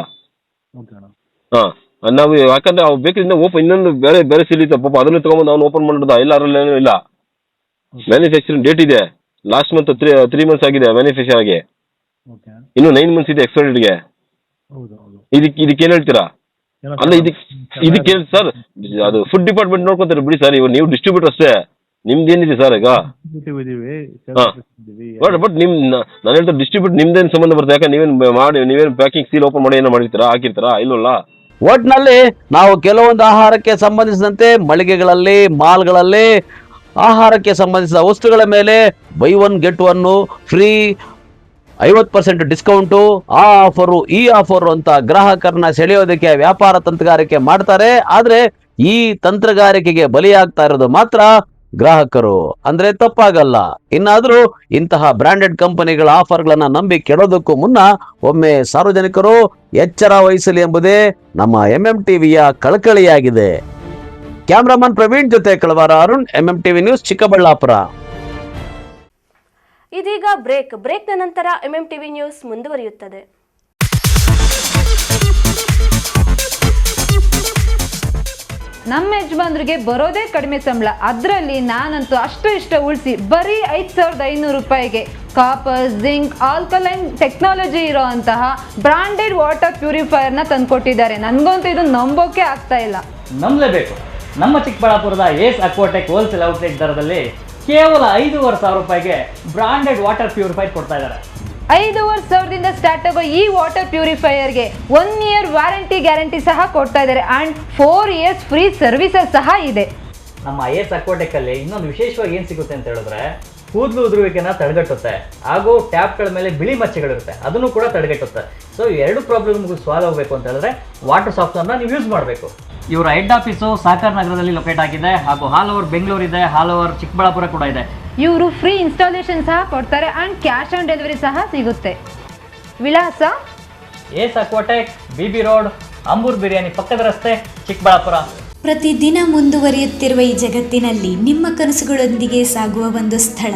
ಹಾಂ, ನಾವು ಯಾಕಂದ್ರೆ ಆ ಬೇಕ್ರಿಯಿಂದ ಇನ್ನೊಂದು ಬೇರೆ ಸಿಲಿತ ಪಾಪ, ಅದನ್ನು ತೊಗೊಂಬಂದು ಅವ್ನು ಓಪನ್ ಮಾಡೋದು. ಇಲ್ಲ ಅದರಲ್ಲೇನೂ ಇಲ್ಲ. ಮ್ಯಾನುಫ್ಯಾಕ್ಚರಿಂಗ್ ಡೇಟ್ ಇದೆ, ಲಾಸ್ಟ್ ಮಂತ್ 3 ಮಂತ್ಸ್ ಆಗಿದೆ ಮ್ಯಾನುಫ್ಯಾಕ್ಚರ್ ಆಗಿ. ಇನ್ನು 9 ಮಂತ್ಸ್ ಇದೆ ಎಕ್ಸ್ಪೈರ್ಡ್ಗೆ. ಇದಕ್ಕೇನು ಹೇಳ್ತೀರಾ? ಅಲ್ಲ, ಇದಕ್ಕೆ ಸರ್, ಅದು ಫುಡ್ ಡಿಪಾರ್ಟ್ಮೆಂಟ್ ನೋಡ್ಕೊತಾರೆ ಬಿಡಿ ಸರ್. ನೀವು ಡಿಸ್ಟ್ರಿಬ್ಯೂಟರ್ ಅಷ್ಟೇ, ನಿಮ್ದೇನಿದೆ ಸರ್ ಈಗ? ಬಟ್ ನಾನು ಹೇಳ್ತಾರೆ ಡಿಸ್ಟ್ರಿಬ್ಯೂಟ್ ನಿಮ್ದೇನು ಸಂಬಂಧ ಬರ್ತದೆ? ಯಾಕೆ ನೀವೇನು ಪ್ಯಾಕಿಂಗ್ ಸೀಲ್ ಓಪನ್ ಮಾಡಿ ಏನೋ ಮಾಡಿರ್ತೀರಾ, ಹಾಕಿರ್ತೀರಾ? ಇಲ್ಲವಲ್ಲ. ಒಟ್ನಲ್ಲಿ ನಾವು ಕೆಲವೊಂದು ಆಹಾರಕ್ಕೆ ಸಂಬಂಧಿಸಿದಂತೆ ಮಳಿಗೆಗಳಲ್ಲಿ, ಮಾಲ್ಗಳಲ್ಲಿ ಆಹಾರಕ್ಕೆ ಸಂಬಂಧಿಸಿದ ವಸ್ತುಗಳ ಮೇಲೆ ಬೈ 1 get 1 ಫ್ರೀ, 50% ಡಿಸ್ಕೌಂಟು, ಆ ಆಫರು ಈ ಆಫರು ಅಂತ ಗ್ರಾಹಕರನ್ನ ಸೆಳೆಯೋದಕ್ಕೆ ವ್ಯಾಪಾರ ತಂತ್ರಗಾರಿಕೆ ಮಾಡ್ತಾರೆ. ಆದ್ರೆ ಈ ತಂತ್ರಗಾರಿಕೆಗೆ ಬಲಿಯಾಗ್ತಾ ಇರೋದು ಮಾತ್ರ ಗ್ರಾಹಕರು ಅಂದ್ರೆ ತಪ್ಪಾಗಲ್ಲ. ಇನ್ನಾದ್ರೂ ಇಂತಹ ಬ್ರಾಂಡೆಡ್ ಕಂಪನಿಗಳ ಆಫರ್ಗಳನ್ನ ನಂಬಿ ಕೆಡೋದಕ್ಕೂ ಮುನ್ನ ಒಮ್ಮೆ ಸಾರ್ವಜನಿಕರು ಎಚ್ಚರ ವಹಿಸಲಿ ಎಂಬುದೇ ನಮ್ಮ MMTVಯ ಕಳಕಳಿಯಾಗಿದೆ. ಕ್ಯಾಮ್ರಾಮನ್ ಪ್ರವೀಣ್ ಜೊತೆ ಕಳವಾರ ಅರುಣ್, MMTV ನ್ಯೂಸ್, ಚಿಕ್ಕಬಳ್ಳಾಪುರ. ಇದೀಗ ಬ್ರೇಕ್ನ ನಂತರ MMTV ನ್ಯೂಸ್ ಮುಂದುವರಿಯುತ್ತದೆ. ನಮ್ಮ ಯಜಮಾನ್ರಿಗೆ ಬರೋದೇ ಕಡಿಮೆ ಸಂಬಳ, ಅದರಲ್ಲಿ ನಾನಂತೂ ಅಷ್ಟು ಇಷ್ಟ ಉಳಿಸಿ ಬರೀ 5,500 ರೂಪಾಯಿಗೆ ಕಾಪರ್, ಜಿಂಕ್, ಆಲ್ಕಲೈನ್ ಟೆಕ್ನಾಲಜಿ ಇರೋ ಅಂತಹ ಬ್ರಾಂಡೆಡ್ ವಾಟರ್ ಪ್ಯೂರಿಫೈಯರ್ನ ತಂದುಕೊಟ್ಟಿದ್ದಾರೆ. ನನಗಂತೂ ಇದು ನಂಬೋಕೆ ಆಗ್ತಾ ಇಲ್ಲ. ನಂಬಲೇಬೇಕು. ನಮ್ಮ ಚಿಕ್ಕಬಳ್ಳಾಪುರದ ಏಸ್ ಅಕ್ವಾಟೆಕ್ ಹೋಲ್ಸೇಲ್ ಔಟ್ಲೆಟ್ ದರದಲ್ಲಿ ಕೇವಲ 5,500 ರೂಪಾಯಿಗೆ ಬ್ರಾಂಡೆಡ್ ವಾಟರ್ ಪ್ಯೂರಿಫೈರ್ ಕೊಡ್ತಾ ಇದ್ದಾರೆ. 5,500ದಿಂದ ಸ್ಟಾರ್ಟ್ ಆಗೋ ಈ ವಾಟರ್ ಪ್ಯೂರಿಫೈಯರ್ಗೆ 1 year ವಾರಂಟಿ ಗ್ಯಾರಂಟಿ ಸಹ ಕೊಡ್ತಾ ಇದ್ದಾರೆ ಆ್ಯಂಡ್ 4 years ಫ್ರೀ ಸರ್ವಿಸಸ್ ಸಹ ಇದೆ. ನಮ್ಮ ಏಸ್ ಅಕ್ವಾಟೆಕ್ ಅಲ್ಲಿ ಇನ್ನೊಂದು ವಿಶೇಷವಾಗಿ ಏನು ಸಿಗುತ್ತೆ ಅಂತ ಹೇಳಿದ್ರೆ, ಕೂದಲು ಉದುರುವಿಕೆನ ತಡೆಗಟ್ಟುತ್ತೆ, ಹಾಗೂ ಟ್ಯಾಪ್ಗಳ ಮೇಲೆ ಬಿಳಿ ಮಚ್ಚೆಗಳಿರುತ್ತೆ, ಅದನ್ನು ಕೂಡ ತಡೆಗಟ್ಟುತ್ತೆ. ಸೊ ಎರಡು ಪ್ರಾಬ್ಲಮ್ಗೂ ಸಾಲ್ವ್ ಆಗಬೇಕು ಅಂತ ಹೇಳಿದ್ರೆ ವಾಟರ್ ಸಾಫ್ಟ್ನರ್ನ ನೀವು ಯೂಸ್ ಮಾಡಬೇಕು. ಇವರ ಹೆಡ್ ಆಫೀಸು ಸಾಕರ್ ನಗರದಲ್ಲಿ ಲೊಕೇಟ್ ಆಗಿದೆ, ಹಾಗೂ ಆಲ್ ಓವರ್ ಬೆಂಗಳೂರು ಇದೆ, ಆಲ್ ಓವರ್ ಚಿಕ್ಕಬಳ್ಳಾಪುರ ಕೂಡ ಇದೆ. ಇವರು ಫ್ರೀ ಇನ್ಸ್ಟಾಲೇಷನ್ ಸಹ ಕೊಡ್ತಾರೆ ಆ್ಯಂಡ್ ಕ್ಯಾಶ್ ಆನ್ ಡೆಲಿವರಿ ಸಹ ಸಿಗುತ್ತೆ. ವಿಳಾಸ ಏಸ್ ಅಕ್ವಾಟೆಕ್, BB ರೋಡ್, ಅಂಬೂರ್ ಬಿರಿಯಾನಿ ಪಕ್ಕದ ರಸ್ತೆ, ಚಿಕ್ಕಬಳ್ಳಾಪುರ. ಪ್ರತಿದಿನ ಮುಂದುವರಿಯುತ್ತಿರುವ ಈ ಜಗತ್ತಿನಲ್ಲಿ ನಿಮ್ಮ ಕನಸುಗಳೊಂದಿಗೆ ಸಾಗುವ ಒಂದು ಸ್ಥಳ.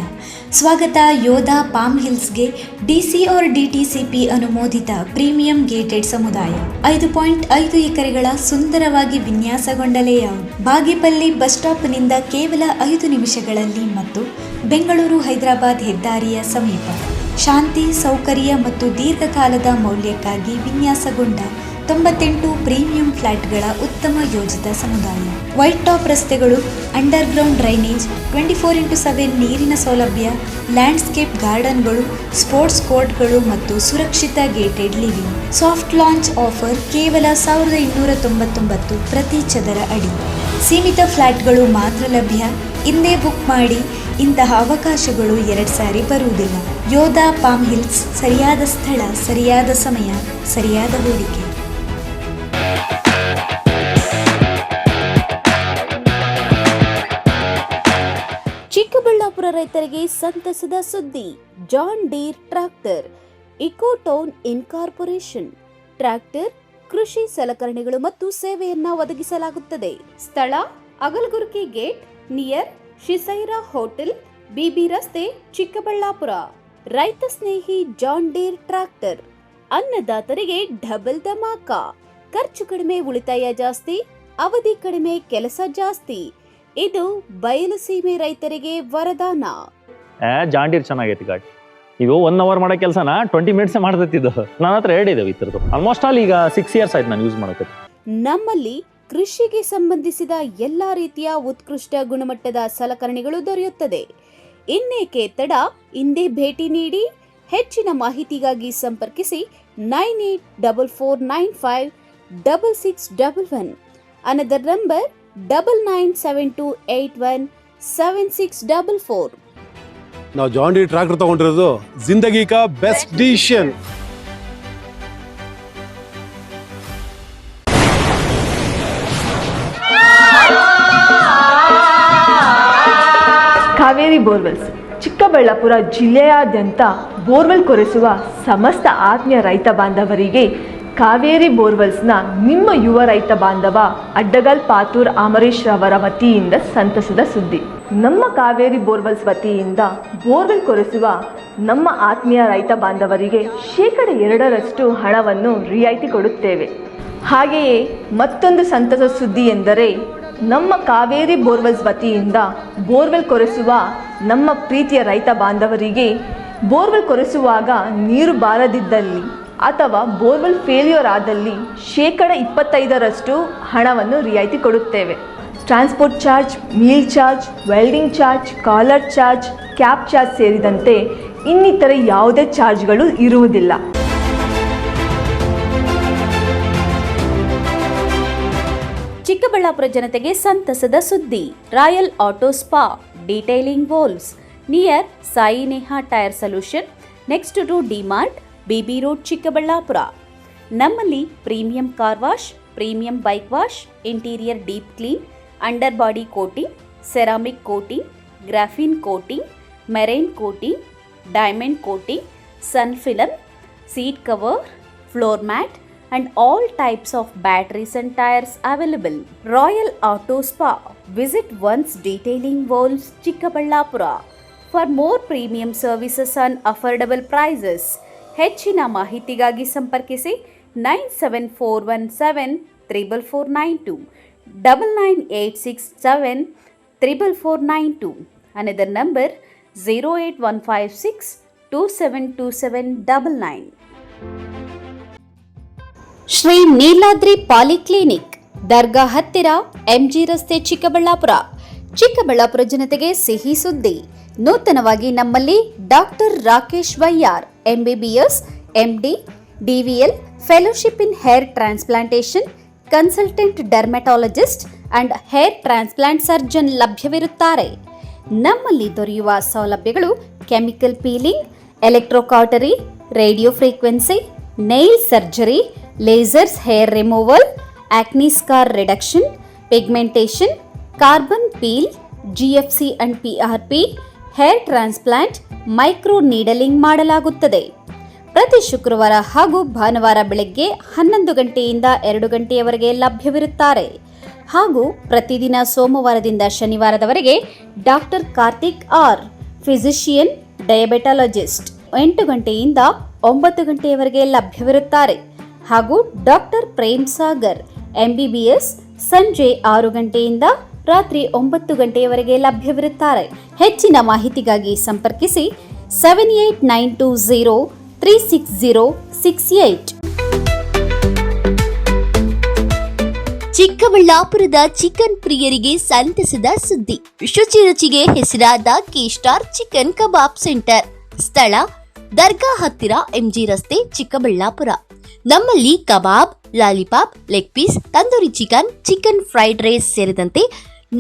ಸ್ವಾಗತ ಯೋಧಾ ಪಾಮ್ ಹಿಲ್ಸ್ಗೆ ಡಿಸಿ ಆರ್ ಡಿಟಿಸಿಪಿ ಅನುಮೋದಿತ ಪ್ರೀಮಿಯಂ ಗೇಟೆಡ್ ಸಮುದಾಯ. 5.5 ಎಕರೆಗಳ ಸುಂದರವಾಗಿ ವಿನ್ಯಾಸಗೊಂಡ ಲೇಔಟ್, ಬಾಗೇಪಲ್ಲಿ ಬಸ್ ಸ್ಟಾಪ್ನಿಂದ ಕೇವಲ 5 ನಿಮಿಷಗಳಲ್ಲಿ ಮತ್ತು ಬೆಂಗಳೂರು ಹೈದರಾಬಾದ್ ಹೆದ್ದಾರಿಯ ಸಮೀಪ. ಶಾಂತಿ, ಸೌಕರ್ಯ ಮತ್ತು ದೀರ್ಘಕಾಲದ ಮೌಲ್ಯಕ್ಕಾಗಿ ವಿನ್ಯಾಸಗೊಂಡ 98 ಪ್ರೀಮಿಯಂ ಫ್ಲಾಟ್ಗಳ ಉತ್ತಮ ಯೋಜಿತ ಸಮುದಾಯ. ವೈಟ್ ಟಾಪ್ ರಸ್ತೆಗಳು, ಅಂಡರ್ ಗ್ರೌಂಡ್ ಡ್ರೈನೇಜ್, 24x7 ನೀರಿನ ಸೌಲಭ್ಯ, ಲ್ಯಾಂಡ್ಸ್ಕೇಪ್ ಗಾರ್ಡನ್ಗಳು, ಸ್ಪೋರ್ಟ್ಸ್ ಕೋರ್ಟ್ಗಳು ಮತ್ತು ಸುರಕ್ಷಿತ gated living. Soft launch offer ಕೇವಲ 1299 ಪ್ರತಿ ಚದರ ಅಡಿ. ಸೀಮಿತ ಫ್ಲಾಟ್ಗಳು ಮಾತ್ರ ಲಭ್ಯ. ಇಂದೇ ಬುಕ್ ಮಾಡಿ. ಇಂತಹ ಅವಕಾಶಗಳು 2 ಸಾರಿ ಬರುವುದಿಲ್ಲ. ಯೋಧಾ ಪಾಮ್ ಹಿಲ್ಸ್, ಸರಿಯಾದ ಸ್ಥಳ, ಸರಿಯಾದ ಸಮಯ, ಸರಿಯಾದ ಹೂಡಿಕೆ. ಚಿಕ್ಕಬಳ್ಳಾಪುರ ರೈತರಿಗೆ ಸಂತಸದ ಸುದ್ದಿ. John Deere tractor Ecotown incorporation. Tractor, ಕೃಷಿ ಸಲಕರಣೆಗಳು ಮತ್ತು ಸೇವೆಯನ್ನ ಒದಗಿಸಲಾಗುತ್ತದೆ. ಸ್ಥಳ ಅಗಲಗುರ್ಕಿ ಗೇಟ್ ನಿಯರ್ ಶಿಸೈರಾ ಹೋಟೆಲ್, ಬಿಬಿ ರಸ್ತೆ, ಚಿಕ್ಕಬಳ್ಳಾಪುರ. ರೈತ ಸ್ನೇಹಿ ಜಾನ್ ಡೀರ್ ಟ್ರ್ಯಾಕ್ಟರ್. ಅನ್ನದಾತರಿಗೆ ಡಬಲ್ ಧಮಾಕ. ಖರ್ಚು ಕಡಿಮೆ, ಉಳಿತಾಯ ಜಾಸ್ತಿ, ಅವಧಿ ಕಡಿಮೆ, ಕೆಲಸ ಜಾಸ್ತಿ. ಇದು ಬಯಲು ಸೀಮೆ ರೈತರಿಗೆ ವರದಾನ. ಜಾಂಡೀರ್ ಚೆನ್ನಾಗೈತಿ ಗಾಡಿ. ಇವು 1 ಅವರ್ ಮಾಡೋ ಕೆಲಸನ 20 ಮಿನಿಟ್ಸ್ ಮಾಡ್ತಿದ್ದು. ನನ್ನ ಹತ್ರ ಹೇಳಿದ್ದೇವೆ ಈ ಥರದ್ದು. ಆಲ್ಮೋಸ್ಟ್ ಆಲ್ ಈಗ 6 ಇಯರ್ಸ್ ಆಯ್ತು ನಾನು ಯೂಸ್ ಮಾಡೋಕೆ. ನಮ್ಮಲ್ಲಿ ಕೃಷಿಗೆ ಸಂಬಂಧಿಸಿದ ಎಲ್ಲಾ ರೀತಿಯ ಉತ್ಕೃಷ್ಟ ಗುಣಮಟ್ಟದ ಸಲಕರಣೆಗಳು ದೊರೆಯುತ್ತದೆ. ಇನ್ನೇಕೆ ತಡ, ಹಿಂದೆ ಭೇಟಿ ನೀಡಿ. ಹೆಚ್ಚಿನ ಮಾಹಿತಿಗಾಗಿ ಸಂಪರ್ಕಿಸಿ 9844956611. Another number 9972817644. ನಾವು ಜಾನ್ ಡೀರ್ ಟ್ರ್ಯಾಕ್ಟರ್ ತಗೊಂಡಿರೋದು ಜಿಂದಗಿ ಕಾ best decision. Kaveri borewells Chikkaballapur ಜಿಲ್ಲೆಯಾದ್ಯಂತ ಬೋರ್ವೆಲ್ ಕೊರೆಸುವ ಸಮಸ್ತ ಆತ್ಮೀಯ ರೈತ ಬಾಂಧವರಿಗೆ ಕಾವೇರಿ ಬೋರ್ವೆಲ್ಸ್ನ ನಿಮ್ಮ ಯುವ ರೈತ ಬಾಂಧವ ಅಡ್ಡಗಲ್ ಪಾತೂರ್ ಅಮರೀಶ್ ರವರ ವತಿಯಿಂದ ಸಂತಸದ ಸುದ್ದಿ. ನಮ್ಮ ಕಾವೇರಿ ಬೋರ್ವೆಲ್ಸ್ ವತಿಯಿಂದ ಬೋರ್ವೆಲ್ ಕೊರೆಸುವ ನಮ್ಮ ಆತ್ಮೀಯ ರೈತ ಬಾಂಧವರಿಗೆ 2% ಹಣವನ್ನು ರಿಯಾಯಿತಿ ಕೊಡುತ್ತೇವೆ. ಹಾಗೆಯೇ ಮತ್ತೊಂದು ಸಂತಸ ಸುದ್ದಿ ಎಂದರೆ ನಮ್ಮ ಕಾವೇರಿ ಬೋರ್ವೆಲ್ಸ್ ವತಿಯಿಂದ ಬೋರ್ವೆಲ್ ಕೊರೆಸುವ ನಮ್ಮ ಪ್ರೀತಿಯ ರೈತ ಬಾಂಧವರಿಗೆ ಬೋರ್ವೆಲ್ ಕೊರೆಸುವಾಗ ನೀರು ಬಾರದಿದ್ದಲ್ಲಿ ಅಥವಾ ಬೋರ್ವೆಲ್ ಫೇಲ್ಯೂರ್ ಆದಲ್ಲಿ 25% ಹಣವನ್ನು ರಿಯಾಯಿತಿ ಕೊಡುತ್ತೇವೆ. Transport charge, meal charge, welding charge, collar charge, cab charge ಸೇರಿದಂತೆ ಇನ್ನಿತರೆ ಯಾವುದೇ ಚಾರ್ಜ್ಗಳು ಇರುವುದಿಲ್ಲ. ಚಿಕ್ಕಬಳ್ಳಾಪುರ ಜನತೆಗೆ ಸಂತಸದ ಸುದ್ದಿ. Royal auto spa, detailing valves near Sai Neha tyre solution, next to DMart, BB road, Chikkaballapur. ನಮ್ಮಲ್ಲಿ premium car wash, premium bike wash, interior deep clean, under body coating, ceramic coating, graphene coating, marine coating, diamond coating, sun film, seat cover, floor mat and all types of batteries and tires available. Royal Auto Spa. Visit once Detailing Walls, Chikkaballapura. For more premium services and affordable prices. ಹೆಚ್ಚಿನ ಮಾಹಿತಿಗಾಗಿ ಸಂಪರ್ಕಿಸಿ 974174492 9986744492. Another number 08156272799. Shri Neeladri polyclinic, ದರ್ಗಾ ಹತ್ತಿರ, MG ರಸ್ತೆ, ಚಿಕ್ಕಬಳ್ಳಾಪುರ. ಚಿಕ್ಕಬಳ್ಳಾಪುರ ಜನತೆಗೆ ಸಿಹಿ ಸುದ್ದಿ. ನೂತನವಾಗಿ ನಮ್ಮಲ್ಲಿ doctor Rakesh Vaiyar, MBBS, MD, DVL, fellowship in hair transplantation, consultant dermatologist and hair transplant surgeon ಲಭ್ಯವಿರುತ್ತಾರೆ. ನಮ್ಮಲ್ಲಿ ದೊರೆಯುವ ಸೌಲಭ್ಯಗಳು chemical peeling, electrocautery, radio frequency, nail surgery, lasers hair removal, acne scar reduction, pigmentation, carbon peel, GFC and PRP, hair transplant, micro needling ಮಾಡಲಾಗುತ್ತದೆ. ಪ್ರತಿ ಶುಕ್ರವಾರ ಹಾಗೂ ಭಾನುವಾರ ಬೆಳಗ್ಗೆ 11 ಗಂಟೆಯಿಂದ 2 ಗಂಟೆಯವರೆಗೆ ಲಭ್ಯವಿರುತ್ತಾರೆ. ಹಾಗೂ ಪ್ರತಿದಿನ ಸೋಮವಾರದಿಂದ ಶನಿವಾರದವರೆಗೆ ಡಾಕ್ಟರ್ ಕಾರ್ತಿಕ್ ಆರ್, ಫಿಸಿಷಿಯನ್ ಡಯಾಬೆಟಾಲಜಿಸ್ಟ್ 8 ಗಂಟೆಯಿಂದ 9 ಗಂಟೆಯವರೆಗೆ ಲಭ್ಯವಿರುತ್ತಾರೆ. ಹಾಗೂ ಡಾಕ್ಟರ್ ಪ್ರೇಮ್ ಸಾಗರ್ MBBS ಸಂಜೆ 6 ಗಂಟೆಯಿಂದ ರಾತ್ರಿ 9 ಗಂಟೆಯವರೆಗೆ ಲಭ್ಯವಿರುತ್ತಾರೆ. ಹೆಚ್ಚಿನ ಮಾಹಿತಿಗಾಗಿ ಸಂಪರ್ಕಿಸಿ 7892036068. ಚಿಕ್ಕಬಳ್ಳಾಪುರದ ಚಿಕನ್ ಪ್ರಿಯರಿಗೆ ಸಂತಸದ ಸುದ್ದಿ. ಶುಚಿ ರುಚಿಗೆ ಹೆಸರಾದ ಕೆ-ಸ್ಟಾರ್ ಚಿಕನ್ ಕಬಾಬ್ ಸೆಂಟರ್. ಸ್ಥಳ ದರ್ಗಾ ಹತ್ತಿರ MG ರಸ್ತೆ, ಚಿಕ್ಕಬಳ್ಳಾಪುರ. ನಮ್ಮಲ್ಲಿ kebab, lollipop, leg piece, tandoori chicken, chicken fried rice ಸೇರಿದಂತೆ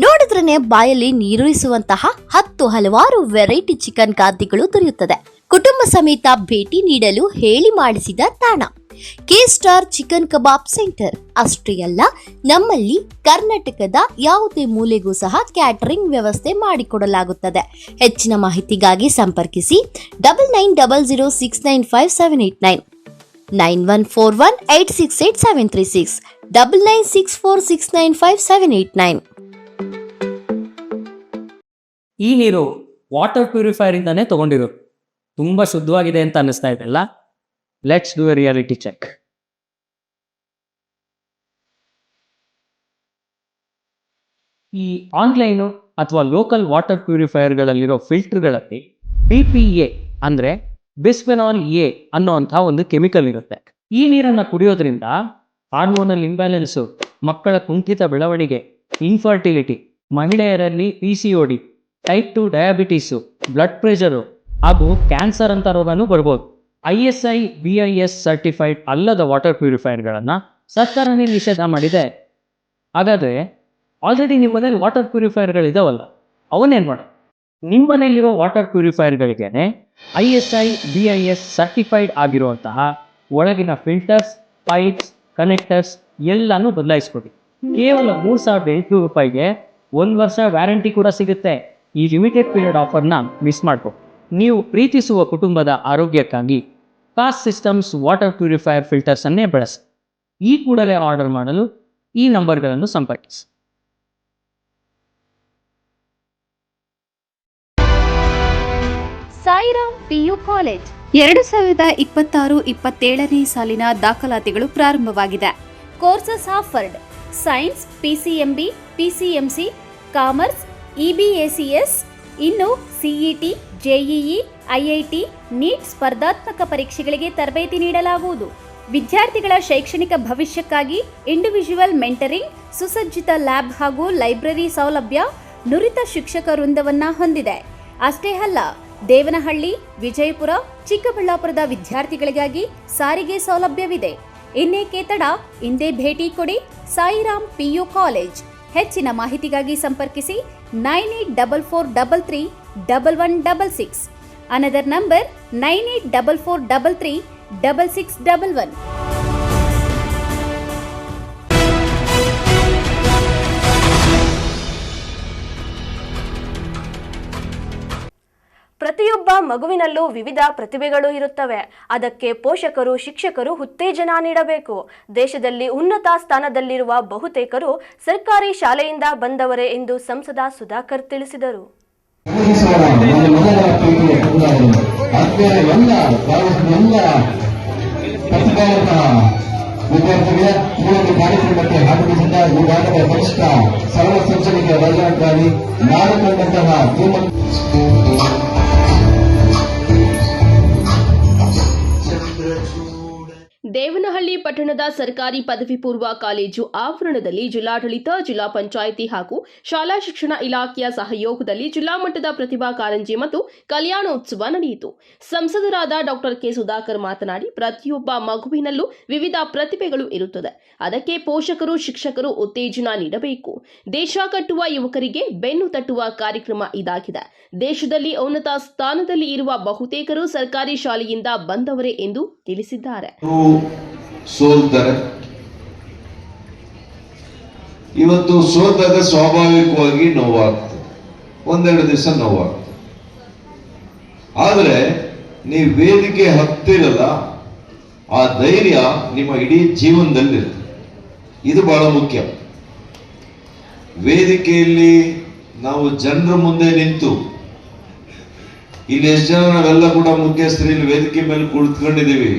ನೋಡಿದ್ರನೆ ಬಾಯಲ್ಲಿ ನೀರೂರಿಸುವಂತಹ 10 ಹಲವಾರು ವೆರೈಟಿ ಚಿಕನ್ ಖಾದ್ಯಗಳು ದೊರೆಯುತ್ತದೆ. ಕುಟುಂಬ ಸಮೇತ ಭೇಟಿ ನೀಡಲು ಹೇಳಿ ಮಾಡಿಸಿದ ತಾಣ ಕೆ-ಸ್ಟಾರ್ ಚಿಕನ್ ಕಬಾಬ್ ಸೆಂಟರ್. ಅಷ್ಟೇ ಅಲ್ಲ, ನಮ್ಮಲ್ಲಿ ಕರ್ನಾಟಕದ ಯಾವುದೇ ಮೂಲೆಗೂ ಸಹ ಕ್ಯಾಟರಿಂಗ್ ವ್ಯವಸ್ಥೆ ಮಾಡಿಕೊಡಲಾಗುತ್ತದೆ. ಹೆಚ್ಚಿನ ಮಾಹಿತಿಗಾಗಿ ಸಂಪರ್ಕಿಸಿ 9900695789, 9141868736, 9964695789. ಈ ನೀರು ವಾಟರ್ ಪ್ಯೂರಿಫೈರ್ ಇಂದಾನೆ ತಗೊಂಡಿರೋದು. ತುಂಬಾ ಶುದ್ಧವಾಗಿದೆ ಅಂತ ಅನಿಸ್ತಾ ಇದೆಲ್ಲ. Let's do a reality check. ಈ ಆನ್ಲೈನು ಅಥವಾ ಲೋಕಲ್ ವಾಟರ್ ಪ್ಯೂರಿಫೈಯರ್ಗಳಲ್ಲಿರೋ ಫಿಲ್ಟರ್ಗಳಲ್ಲಿ BPA ಅಂದರೆ ಬಿಸ್ಫೆನಾಲ್ A ಅನ್ನೋಂಥ ಒಂದು ಕೆಮಿಕಲ್ ಇರುತ್ತೆ. ಈ ನೀರನ್ನು ಕುಡಿಯೋದ್ರಿಂದ ಹಾರ್ಮೋನಲ್ ಇಂಬ್ಯಾಲೆನ್ಸು, ಮಕ್ಕಳ ಕುಂಠಿತ ಬೆಳವಣಿಗೆ, ಇನ್ಫರ್ಟಿಲಿಟಿ, ಮಹಿಳೆಯರಲ್ಲಿ PCOD, type 2 diabetes, blood pressure ಹಾಗೂ ಕ್ಯಾನ್ಸರ್ ಅಂತ ರೋಗನೂ ಬರ್ಬೋದು. ISI BIS ಸರ್ಟಿಫೈಡ್ ಅಲ್ಲದ ವಾಟರ್ ಪ್ಯೂರಿಫೈಯರ್ಗಳನ್ನು ಸರ್ಕಾರನೇ ನಿಷೇಧ ಮಾಡಿದೆ. ಹಾಗಾದರೆ ಆಲ್ರೆಡಿ ನಿಮ್ಮ ಮನೇಲಿ ವಾಟರ್ ಪ್ಯೂರಿಫೈಯರ್ಗಳಿದಾವಲ್ಲ, ಅವನ್ನೇನು ಮಾಡೋದು? ನಿಮ್ಮ ಮನೆಯಲ್ಲಿರೋ ವಾಟರ್ ಪ್ಯೂರಿಫೈಯರ್ಗಳಿಗೇನೆ ISI BIS ಸರ್ಟಿಫೈಡ್ ಆಗಿರುವಂತಹ ಒಳಗಿನ ಫಿಲ್ಟರ್ಸ್, ಪೈಪ್ಸ್, ಕನೆಕ್ಟರ್ಸ್ ಎಲ್ಲನೂ ಬದಲಾಯಿಸ್ಕೊಡಿ. ಕೇವಲ 3,800 ರೂಪಾಯಿಗೆ 1 ವರ್ಷ ವ್ಯಾರಂಟಿ ಕೂಡ ಸಿಗುತ್ತೆ. ಈ ಲಿಮಿಟೆಡ್ ಪೀರಿಯಡ್ ಆಫರ್ನ ಮಿಸ್ ಮಾಡ್ಕೊ. ನೀವು ಪ್ರೀತಿಸುವ ಕುಟುಂಬದ ಆರೋಗ್ಯಕ್ಕಾಗಿ cost systems water purifier filters ಅನ್ನೇ ಬಳಸಿ. ಈ ಕೂಡಲೇ ಆರ್ಡರ್ ಮಾಡಲು ಈ ನಂಬರ್ಗಳನ್ನು ಸಂಪರ್ಕಿಸಿ. ಸಾಯಿರಾಮ್ PU ಕಾಲೇಜ್ 2026-27ನೇ ಸಾಲಿನ ದಾಖಲಾತಿಗಳು ಪ್ರಾರಂಭವಾಗಿದೆ. Courses offered: science, PCMB, PCMC, commerce, EBACS. ಇನ್ನು CET, JEE, IIT, ನೀಟ್ ಸ್ಪರ್ಧಾತ್ಮಕ ಪರೀಕ್ಷೆಗಳಿಗೆ ತರಬೇತಿ ನೀಡಲಾಗುವುದು. ವಿದ್ಯಾರ್ಥಿಗಳ ಶೈಕ್ಷಣಿಕ ಭವಿಷ್ಯಕ್ಕಾಗಿ ಇಂಡಿವಿಜುವಲ್ ಮೆಂಟರಿಂಗ್, ಸುಸಜ್ಜಿತ ಲ್ಯಾಬ್ ಹಾಗೂ ಲೈಬ್ರರಿ ಸೌಲಭ್ಯ, ನುರಿತ ಶಿಕ್ಷಕ ವೃಂದವನ್ನ ಹೊಂದಿದೆ. ಅಷ್ಟೇ ಅಲ್ಲ, ದೇವನಹಳ್ಳಿ, ವಿಜಯಪುರ, ಚಿಕ್ಕಬಳ್ಳಾಪುರದ ವಿದ್ಯಾರ್ಥಿಗಳಿಗಾಗಿ ಸಾರಿಗೆ ಸೌಲಭ್ಯವಿದೆ. ಇನ್ನೇಕೆ ತಡ, ಇಂದೇ ಭೇಟಿ ಕೊಡಿ ಸಾಯಿರಾಮ್ PU ಕಾಲೇಜ್. ಹೆಚ್ಚಿನ ಮಾಹಿತಿಗಾಗಿ ಸಂಪರ್ಕಿಸಿ 9844331166. Another number 9844336611. ಪ್ರತಿಯೊಬ್ಬ ಮಗುವಿನಲ್ಲೂ ವಿವಿಧ ಪ್ರತಿಭೆಗಳು ಇರುತ್ತವೆ. ಅದಕ್ಕೆ ಪೋಷಕರು, ಶಿಕ್ಷಕರು ಉತ್ತೇಜನ ನೀಡಬೇಕು. ದೇಶದಲ್ಲಿ ಉನ್ನತ ಸ್ಥಾನದಲ್ಲಿರುವ ಬಹುತೇಕರು ಸರ್ಕಾರಿ ಶಾಲೆಯಿಂದ ಬಂದವರೇ ಎಂದು ಸಂಸದ ಸುಧಾಕರ್ ತಿಳಿಸಿದರು. ವಿದ್ಯಾರ್ಥಿಗಳ ಮೂಲಕ ಕಾರ್ಯಕ್ರಮಕ್ಕೆ ಆಗಮಿಸಿದ ಈ ಭಾಗದ ವರಿಷ್ಠ ಸರ್ವ ಸಂಚಲಿತ ರಾಜಕಾರಣಿ ಮಾಡಿಕೊಂಡಂತಹ ದೇವನಹಳ್ಳಿ ಪಟ್ಟಣದ ಸರ್ಕಾರಿ ಪದವಿ ಪೂರ್ವ ಕಾಲೇಜು ಆವರಣದಲ್ಲಿ ಜಿಲ್ಲಾಡಳಿತ, ಜಿಲ್ಲಾ ಪಂಚಾಯಿತಿ ಹಾಗೂ ಶಾಲಾ ಶಿಕ್ಷಣ ಇಲಾಖೆಯ ಸಹಯೋಗದಲ್ಲಿ ಜಿಲ್ಲಾ ಮಟ್ಟದ ಪ್ರತಿಭಾ ಕಾರಂಜಿ ಮತ್ತು ಕಲ್ಯಾಣೋತ್ಸವ ನಡೆಯಿತು. ಸಂಸದರಾದ ಡಾಕ್ಟರ್ ಕೆ ಸುಧಾಕರ್ ಮಾತನಾಡಿ, ಪ್ರತಿಯೊಬ್ಬ ಮಗುವಿನಲ್ಲೂ ವಿವಿಧ ಪ್ರತಿಭೆಗಳು ಇರುತ್ತದೆ. ಅದಕ್ಕೆ ಪೋಷಕರು, ಶಿಕ್ಷಕರು ಉತ್ತೇಜನ ನೀಡಬೇಕು. ದೇಶ ಕಟ್ಟುವ ಯುವಕರಿಗೆ ಬೆನ್ನು ತಟ್ಟುವ ಕಾರ್ಯಕ್ರಮ ಇದಾಗಿದೆ. ದೇಶದಲ್ಲಿ ಉನ್ನತ ಸ್ಥಾನದಲ್ಲಿ ಇರುವ ಬಹುತೇಕರು ಸರ್ಕಾರಿ ಶಾಲೆಯಿಂದ ಬಂದವರೇ ಎಂದು ತಿಳಿಸಿದ್ದಾರೆ. ಸೋಲ್ತಾರೆ. ಇವತ್ತು ಸೋತಾಗ ಸ್ವಾಭಾವಿಕವಾಗಿ ನೋವಾಗ್ತದೆ, ಒಂದೆರಡು ದಿವಸ ನೋವಾಗ್ತದೆ. ಆದರೆ ನೀವು ವೇದಿಕೆ ಹತ್ತಿರಲ್ಲ, ಆ ಧೈರ್ಯ ನಿಮ್ಮ ಇಡೀ ಜೀವನದಲ್ಲಿರುತ್ತೆ. ಇದು ಬಹಳ ಮುಖ್ಯ. ವೇದಿಕೆಯಲ್ಲಿ ನಾವು ಜನರ ಮುಂದೆ ನಿಂತು, ಇಲ್ಲಿ ಎಷ್ಟು ಜನ ನಾವೆಲ್ಲ ಕೂಡ ಮುಖ್ಯಸ್ಥರು ಇಲ್ಲಿ ವೇದಿಕೆ ಮೇಲೆ ಕುಳಿತುಕೊಂಡಿದ್ದೀವಿ.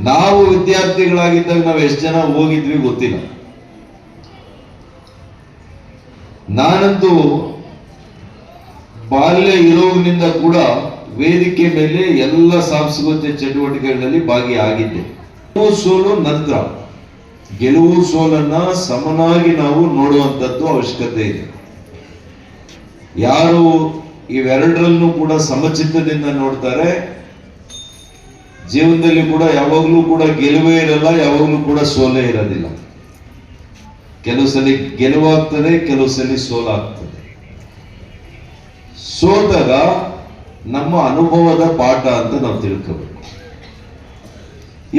ನಾವು ವಿದ್ಯಾರ್ಥಿಗಳಾಗಿದ್ದಾಗ ನಾವು ಎಷ್ಟು ಜನ ಹೋಗಿದ್ವಿ ಗೊತ್ತಿಲ್ಲ. ನಾನಂತೂ ಬಾಲ್ಯ ಇರೋವಿನಿಂದ ಕೂಡ ವೇದಿಕೆ ಮೇಲೆ ಎಲ್ಲ ಸಾಂಸ್ಕೃತಿಕ ಚಟುವಟಿಕೆಗಳಲ್ಲಿ ಭಾಗಿಯಾಗಿದ್ದೆ. ಸೋಲು ನಂತರ ಗೆಲುವು ಸೋಲನ್ನ ಸಮನಾಗಿ ನಾವು ನೋಡುವಂಥದ್ದು ಅವಶ್ಯಕತೆ ಇದೆ. ಯಾರು ಇವೆರಡರಲ್ಲೂ ಕೂಡ ಸಮಚಿತ್ತದಿಂದ ನೋಡ್ತಾರೆ, ಜೀವನದಲ್ಲಿ ಕೂಡ ಯಾವಾಗಲೂ ಕೂಡ ಗೆಲುವೇ ಇರಲ್ಲ, ಯಾವಾಗಲೂ ಕೂಡ ಸೋಲೇ ಇರೋದಿಲ್ಲ. ಕೆಲವು ಸಲ ಗೆಲುವಾಗ್ತದೆ, ಕೆಲವು ಸಲ ಸೋಲಾಗ್ತದೆ. ಸೋತಾಗ ನಮ್ಮ ಅನುಭವದ ಪಾಠ ಅಂತ ನಾವು ತಿಳ್ಕೋಬೇಕು.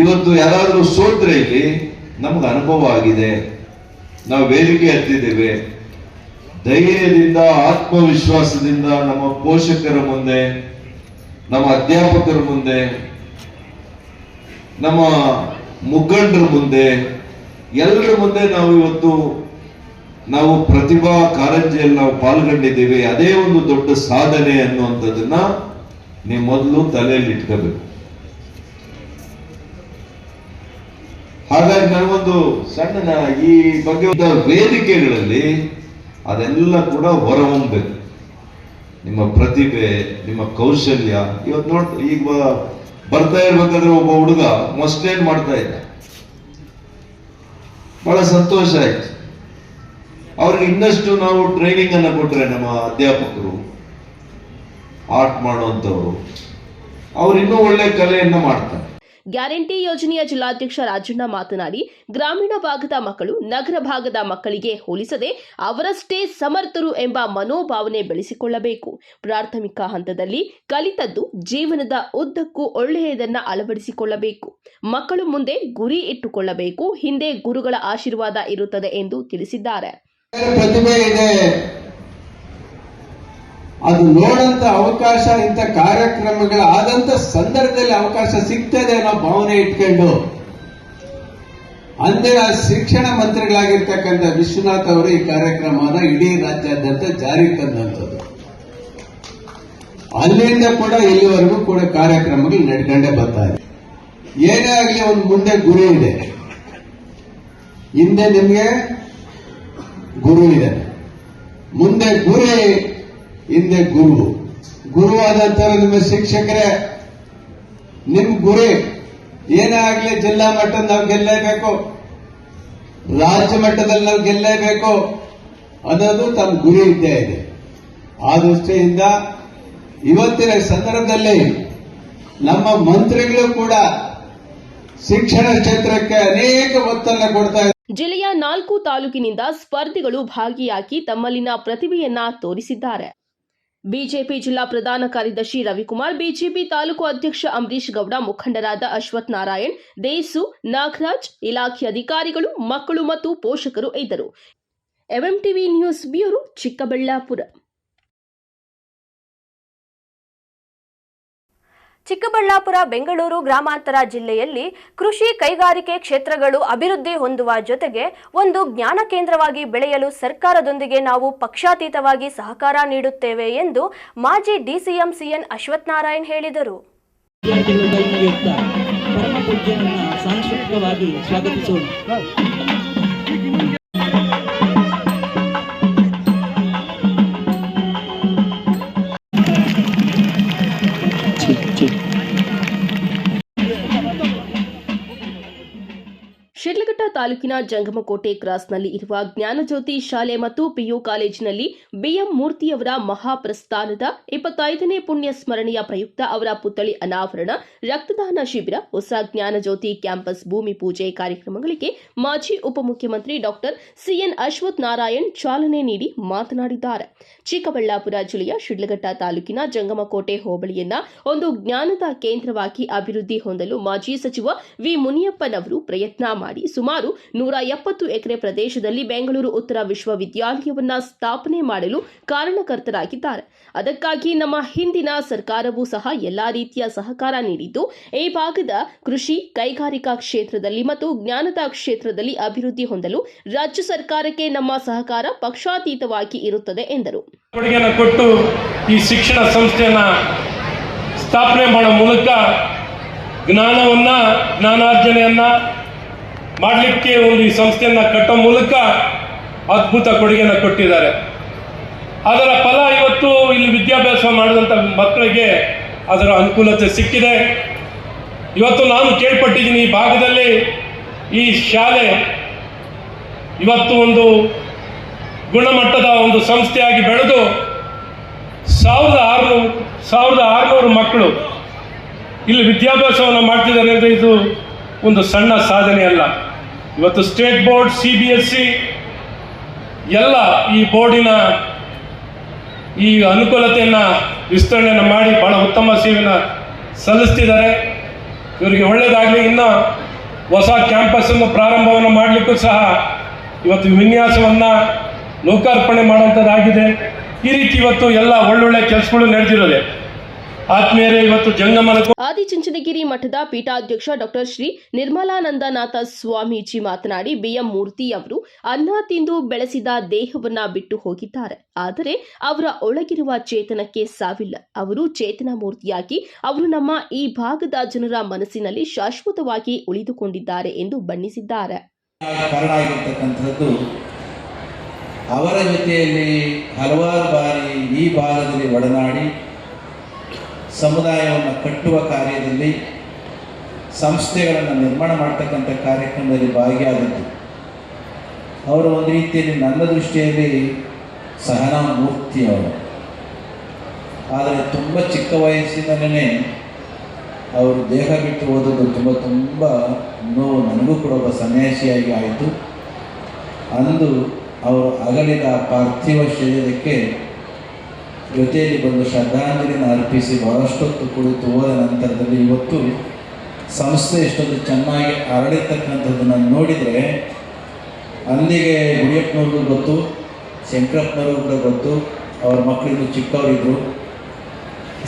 ಇವತ್ತು ಯಾರಾದ್ರೂ ಸೋತ್ರೆ ಇಲ್ಲಿ ನಮ್ಗೆ ಅನುಭವ ಆಗಿದೆ, ನಾವು ವೇದಿಕೆ ಹತ್ತಿದ್ದೇವೆ, ಧೈರ್ಯದಿಂದ ಆತ್ಮವಿಶ್ವಾಸದಿಂದ ನಮ್ಮ ಪೋಷಕರ ಮುಂದೆ, ನಮ್ಮ ಅಧ್ಯಾಪಕರ ಮುಂದೆ, ನಮ್ಮ ಮುಖಂಡರ ಮುಂದೆ, ಎಲ್ಲರ ಮುಂದೆ ನಾವು ಇವತ್ತು ನಾವು ಪ್ರತಿಭಾ ಕಾರಂಜಿಯಲ್ಲಿ ನಾವು ಪಾಲ್ಗೊಂಡಿದ್ದೀವಿ. ಅದೇ ಒಂದು ದೊಡ್ಡ ಸಾಧನೆ ಅನ್ನುವಂಥದ್ದನ್ನ ನೀವು ಮೊದಲು ತಲೆಯಲ್ಲಿ ಇಟ್ಕೋಬೇಕು. ಹಾಗಾಗಿ ನನಗೊಂದು ಸಣ್ಣ ಈ ಬಗ್ಗೆ ವೇದಿಕೆಗಳಲ್ಲಿ ಅದೆಲ್ಲ ಕೂಡ ಹೊರಹೊಮ್ಮಬೇಕು. ನಿಮ್ಮ ಪ್ರತಿಭೆ, ನಿಮ್ಮ ಕೌಶಲ್ಯ. ಇವತ್ತು ಈಗ ಬರ್ತಾ ಇರ್ಬೇಕಾದ್ರೆ ಒಬ್ಬ ಹುಡುಗ ಮಸ್ಟೇನ್ ಮಾಡ್ತಾ ಇದ್ದ, ಬಹಳ ಸಂತೋಷ ಆಯ್ತು. ಅವ್ರಿಗೆ ಇನ್ನಷ್ಟು ನಾವು ಟ್ರೈನಿಂಗ್ ಅನ್ನ ಕೊಟ್ರೆ, ನಮ್ಮ ಅಧ್ಯಾಪಕರು, ಆರ್ಟ್ ಮಾಡುವಂತವ್ರು, ಅವ್ರು ಇನ್ನೂ ಒಳ್ಳೆ ಕಲೆಯನ್ನ ಮಾಡ್ತಾರೆ. ಗ್ಯಾರಂಟಿ ಯೋಜನೆಯ ಜಿಲ್ಲಾಧ್ಯಕ್ಷ ರಾಜಣ್ಣ ಮಾತನಾಡಿ, ಗ್ರಾಮೀಣ ಭಾಗದ ಮಕ್ಕಳು ನಗರ ಭಾಗದ ಮಕ್ಕಳಿಗೆ ಹೋಲಿಸದೆ ಅವರಷ್ಟೇ ಸಮರ್ಥರು ಎಂಬ ಮನೋಭಾವನೆ ಬೆಳೆಸಿಕೊಳ್ಳಬೇಕು. ಪ್ರಾಥಮಿಕ ಹಂತದಲ್ಲಿ ಕಲಿತದ್ದು ಜೀವನದ ಉದ್ದಕ್ಕೂ ಒಳ್ಳೆಯದನ್ನ ಅಳವಡಿಸಿಕೊಳ್ಳಬೇಕು. ಮಕ್ಕಳು ಮುಂದೆ ಗುರಿ ಇಟ್ಟುಕೊಳ್ಳಬೇಕು, ಹಿಂದೆ ಗುರುಗಳ ಆಶೀರ್ವಾದ ಇರುತ್ತದೆ ಎಂದು ತಿಳಿಸಿದ್ದಾರೆ. ಪ್ರತಿಭೆ ಇದೆ, ಅದು ನೋಡಂತ ಅವಕಾಶ ಇಂಥ ಕಾರ್ಯಕ್ರಮಗಳ ಆದಂತ ಸಂದರ್ಭದಲ್ಲಿ ಅವಕಾಶ ಸಿಗ್ತದೆ ಅನ್ನೋ ಭಾವನೆ ಇಟ್ಕೊಂಡು ಅಂದಿನ ಶಿಕ್ಷಣ ಮಂತ್ರಿಗಳಾಗಿರ್ತಕ್ಕಂಥ ವಿಶ್ವನಾಥ್ ಅವರು ಈ ಕಾರ್ಯಕ್ರಮನ ಇಡೀ ರಾಜ್ಯಾದ್ಯಂತ ಜಾರಿಗೆ ತಂದಂಥದ್ದು. ಅಲ್ಲಿಂದ ಕೂಡ ಇಲ್ಲಿವರೆಗೂ ಕೂಡ ಕಾರ್ಯಕ್ರಮಗಳು ನಡ್ಕೊಂಡೇ ಬರ್ತಾ ಇದೆ. ಏನೇ ಆಗಲಿ ಒಂದು ಮುಂದೆ ಗುರು ಇದೆ, ಹಿಂದೆ ನಿಮಗೆ ಗುರು ಇದೆ, ಮುಂದೆ ಗುರಿ, ಹಿಂದೆ ಗುರು. ಗುರುವಾದಂತಹ ನಿಮ್ಮ ಶಿಕ್ಷಕರೇ, ನಿಮ್ ಗುರಿ ಏನೇ ಆಗ್ಲಿ ಜಿಲ್ಲಾ ಮಟ್ಟದಲ್ಲಿ ನಾವು ಗೆಲ್ಲೇಬೇಕು, ರಾಜ್ಯ ಮಟ್ಟದಲ್ಲಿ ನಾವು ಗೆಲ್ಲೇಬೇಕು ಅನ್ನೋದು ತಮ್ಮ ಗುರಿ ಇದ್ದೇ ಇದೆ. ಆ ದೃಷ್ಟಿಯಿಂದ ಇವತ್ತಿನ ಸಂದರ್ಭದಲ್ಲಿ ನಮ್ಮ ಮಂತ್ರಿಗಳು ಕೂಡ ಶಿಕ್ಷಣ ಕ್ಷೇತ್ರಕ್ಕೆ ಅನೇಕ ಒತ್ತನ್ನು ಕೊಡ್ತಾ ಇದ್ದಾರೆ. ಜಿಲ್ಲೆಯ 4 ತಾಲೂಕಿನಿಂದ ಸ್ಪರ್ಧಿಗಳು ಭಾಗಿಯಾಗಿ ತಮ್ಮಲ್ಲಿನ ಪ್ರತಿಭೆಯನ್ನ ತೋರಿಸಿದ್ದಾರೆ. ಬಿಜೆಪಿ ಜಿಲ್ಲಾ ಪ್ರಧಾನ ಕಾರ್ಯದರ್ಶಿ ರವಿಕುಮಾರ್, ಬಿಜೆಪಿ ತಾಲೂಕು ಅಧ್ಯಕ್ಷ ಅಂಬರೀಶ್ ಗೌಡ, ಮುಖಂಡರಾದ ಅಶ್ವಥ್ ನಾರಾಯಣ್, ದೇಸು, ನಾಗರಾಜ್, ಇಲಾಖೆ ಅಧಿಕಾರಿಗಳು, ಮಕ್ಕಳು ಮತ್ತು ಪೋಷಕರು ಇದ್ದರು. MMTV news bureau, Chikkaballapur. Chikkaballapur, Bengaluru ಗ್ರಾಮಾಂತರ ಜಿಲ್ಲೆಯಲ್ಲಿ ಕೃಷಿ ಕೈಗಾರಿಕೆ ಕ್ಷೇತ್ರಗಳು ಅಭಿವೃದ್ಧಿ ಹೊಂದುವ ಜೊತೆಗೆ ಒಂದು ಜ್ಞಾನ ಕೇಂದ್ರವಾಗಿ ಬೆಳೆಯಲು ಸರ್ಕಾರದೊಂದಿಗೆ ನಾವು ಪಕ್ಷಾತೀತವಾಗಿ ಸಹಕಾರ ನೀಡುತ್ತೇವೆ ಎಂದು ಮಾಜಿ ಡಿಸಿಎಂ ಸಿಎನ್ ಅಶ್ವಥ್ ನಾರಾಯಣ್ ಹೇಳಿದರು. ಸಾಂಸ್ಕೃತಿಕವಾಗಿ ಸ್ವಾಗತಿಸೋಣ. ಶಿಡ್ಲಘಟ್ಟ ತಾಲೂಕಿನ ಜಂಗಮಕೋಟೆ ಕ್ರಾಸ್ನಲ್ಲಿ ಇರುವ ಜ್ಞಾನಜ್ಯೋತಿ ಶಾಲೆ ಮತ್ತು ಪಿಯು ಕಾಲೇಜಿನಲ್ಲಿ ಬಿಎಂ ಮೂರ್ತಿಯವರ ಮಹಾಪ್ರಸ್ಥಾನದ 25ನೇ ಪುಣ್ಯ ಸ್ಮರಣೆಯ ಪ್ರಯುಕ್ತ ಅವರ ಪುತ್ಥಳಿ ಅನಾವರಣ, ರಕ್ತದಾನ ಶಿಬಿರ, ಹೊಸ ಜ್ಞಾನಜ್ಯೋತಿ ಕ್ಯಾಂಪಸ್ ಭೂಮಿ ಪೂಜೆ ಕಾರ್ಯಕ್ರಮಗಳಿಗೆ ಮಾಜಿ ಉಪಮುಖ್ಯಮಂತ್ರಿ ಡಾಕ್ಟರ್ ಸಿಎನ್ ಅಶ್ವಥ್ ನಾರಾಯಣ್ ಚಾಲನೆ ನೀಡಿ ಮಾತನಾಡಿದ್ದಾರೆ. ಚಿಕ್ಕಬಳ್ಳಾಪುರ ಜಿಲ್ಲೆಯ ಶಿಡ್ಲಘಟ್ಟ ತಾಲೂಕಿನ ಜಂಗಮಕೋಟೆ ಹೋಬಳಿಯನ್ನ ಒಂದು ಜ್ಞಾನದ ಕೇಂದ್ರವಾಗಿ ಅಭಿವೃದ್ಧಿ ಹೊಂದಲು ಮಾಜಿ ಸಚಿವ ವಿ ಮುನಿಯಪ್ಪನವರು ಪ್ರಯತ್ನ ಮಾಡಿ ಸುಮಾರು ಸುಮಾರು 170 ಎಕರೆ ಪ್ರದೇಶದಲ್ಲಿ ಬೆಂಗಳೂರು ಉತ್ತರ ವಿಶ್ವವಿದ್ಯಾಲಯವನ್ನ ಸ್ಥಾಪನೆ ಮಾಡಲು ಕಾರಣಕರ್ತರಾಗಿದ್ದಾರೆ. ಅದಕ್ಕಾಗಿ ನಮ್ಮ ಹಿಂದಿನ ಸರ್ಕಾರವೂ ಸಹ ಎಲ್ಲಾ ರೀತಿಯ ಸಹಕಾರ ನೀಡಿದ್ದು ಈ ಭಾಗದ ಕೃಷಿ, ಕೈಗಾರಿಕಾ ಕ್ಷೇತ್ರದಲ್ಲಿ ಮತ್ತು ಜ್ಞಾನದ ಕ್ಷೇತ್ರದಲ್ಲಿ ಅಭಿವೃದ್ಧಿ ಹೊಂದಲು ರಾಜ್ಯ ಸರ್ಕಾರಕ್ಕೆ ನಮ್ಮ ಸಹಕಾರ ಪಕ್ಷಾತೀತವಾಗಿ ಇರುತ್ತದೆ ಎಂದರು. ಕೊಡುಗೆಯನ್ನು ಕೊಟ್ಟು ಈ ಶಿಕ್ಷಣ ಸಂಸ್ಥೆಯನ್ನು ಸ್ಥಾಪನೆ ಮಾಡೋ ಮೂಲಕ ಜ್ಞಾನಾರ್ಜನೆಯನ್ನು ಮಾಡಲಿಕ್ಕೆ ಒಂದು ಈ ಸಂಸ್ಥೆಯನ್ನು ಕಟ್ಟೋ ಮೂಲಕ ಅದ್ಭುತ ಕೊಡುಗೆಯನ್ನು ಕೊಟ್ಟಿದ್ದಾರೆ. ಅದರ ಫಲ ಇವತ್ತು ಇಲ್ಲಿ ವಿದ್ಯಾಭ್ಯಾಸ ಮಾಡಿದಂಥ ಮಕ್ಕಳಿಗೆ ಅದರ ಅನುಕೂಲತೆ ಸಿಕ್ಕಿದೆ. ಇವತ್ತು ನಾನು ಕೇಳ್ಪಟ್ಟಿದ್ದೀನಿ, ಈ ಭಾಗದಲ್ಲಿ ಈ ಶಾಲೆ ಇವತ್ತು ಒಂದು ಗುಣಮಟ್ಟದ ಒಂದು ಸಂಸ್ಥೆಯಾಗಿ ಬೆಳೆದು 1600 ಮಕ್ಕಳು ಇಲ್ಲಿ ವಿದ್ಯಾಭ್ಯಾಸವನ್ನು ಮಾಡ್ತಿದ್ದಾರೆ ಅಂದರೆ ಇದು ಒಂದು ಸಣ್ಣ ಸಾಧನೆ ಅಲ್ಲ. ಇವತ್ತು ಸ್ಟೇಟ್ ಬೋರ್ಡ್, CBSE ಎಲ್ಲ ಈ ಬೋರ್ಡಿನ ಈ ಅನುಕೂಲತೆಯನ್ನು ವಿಸ್ತರಣೆಯನ್ನು ಮಾಡಿ ಬಹಳ ಉತ್ತಮ ಸೇವೆಯನ್ನು ಸಲ್ಲಿಸ್ತಿದ್ದಾರೆ. ಇವರಿಗೆ ಒಳ್ಳೆಯದಾಗಲಿ. ಇನ್ನು ಹೊಸ ಕ್ಯಾಂಪಸ್ಸನ್ನು ಪ್ರಾರಂಭವನ್ನು ಮಾಡಲಿಕ್ಕೂ ಸಹ ಇವತ್ತು ವಿನ್ಯಾಸವನ್ನು ಲೋಕಾರ್ಪಣೆ ಮಾಡುವಂಥದ್ದಾಗಿದೆ. ಈ ರೀತಿ ಇವತ್ತು ಎಲ್ಲ ಒಳ್ಳೊಳ್ಳೆ ಕೆಲಸಗಳು ನಡೆದಿರೋದೆ. ಆತ್ಮೀಯರೇ, ಇವತ್ತು ಜಂಗಮನ ಆದಿಚುಂಚನಗಿರಿ ಮಠದ ಪೀಠಾಧ್ಯಕ್ಷ ಡಾಕ್ಟರ್ ಶ್ರೀ ನಿರ್ಮಲಾನಂದನಾಥ ಸ್ವಾಮೀಜಿ ಮಾತನಾಡಿ, BM ಮೂರ್ತಿ ಅವರು ಅನ್ನ ತಿಂದು ಬೆಳೆಸಿದ ದೇಹವನ್ನ ಬಿಟ್ಟು ಹೋಗಿದ್ದಾರೆ. ಆದರೆ ಅವರ ಒಳಗಿರುವ ಚೇತನಕ್ಕೆ ಸಾವಿಲ್ಲ. ಅವರು ಚೇತನ ಮೂರ್ತಿಯಾಗಿ ಅವರು ನಮ್ಮ ಈ ಭಾಗದ ಜನರ ಮನಸ್ಸಿನಲ್ಲಿ ಶಾಶ್ವತವಾಗಿ ಉಳಿದುಕೊಂಡಿದ್ದಾರೆ ಎಂದು ಬಣ್ಣಿಸಿದ್ದಾರೆ. ಕಾರಣ ಆಗಿರ್ತಕ್ಕಂಥದ್ದು ಅವರ ಜೊತೆಯಲ್ಲಿ ಹಲವಾರು ಬಾರಿ ಈ ಭಾಗದಲ್ಲಿ ಒಡನಾಡಿ ಸಮುದಾಯವನ್ನು ಕಟ್ಟುವ ಕಾರ್ಯದಲ್ಲಿ, ಸಂಸ್ಥೆಗಳನ್ನು ನಿರ್ಮಾಣ ಮಾಡ್ತಕ್ಕಂಥ ಕಾರ್ಯಕ್ರಮದಲ್ಲಿ ಭಾಗಿಯಾದದ್ದು. ಅವರು ಒಂದು ರೀತಿಯಲ್ಲಿ ನನ್ನ ದೃಷ್ಟಿಯಲ್ಲಿ ಸಹನಾ ಮೂರ್ತಿ ಅವರು. ಆದರೆ ತುಂಬ ಚಿಕ್ಕ ವಯಸ್ಸಿನಲ್ಲೇ ಅವರು ದೇಹ ಬಿಟ್ಟು ಹೋದದ್ದು ತುಂಬ ನೋವು ನನಗೂ ಕೂಡ ಒಬ್ಬ ಸನ್ಯಾಸಿಯಾಗಿ ಆಯಿತು. ಅಂದು ಅವರು ಅಗಲಿದ ಪಾರ್ಥಿವ ಶರೀರಕ್ಕೆ ಜೊತೆಯಲ್ಲಿ ಬಂದು ಶ್ರದ್ಧಾಂಜಲಿನ ಅರ್ಪಿಸಿ ಬಹಳಷ್ಟೊತ್ತು ಕುಳಿತು ಹೋದ ನಂತರದಲ್ಲಿ ಇವತ್ತು ಸಂಸ್ಥೆ ಎಷ್ಟೊಂದು ಚೆನ್ನಾಗಿ ಹರಡಿರ್ತಕ್ಕಂಥದ್ದನ್ನು ನೋಡಿದರೆ ಅಲ್ಲಿಗೆ ಗುಡಿಯಪ್ಪನವ್ರಿಗೂ ಗೊತ್ತು, ಶಂಕರಪ್ಪನವ್ರಿಗೂ ಕೂಡ ಗೊತ್ತು. ಅವ್ರ ಮಕ್ಕಳಿಗೂ ಚಿಕ್ಕವರಿದ್ದರು.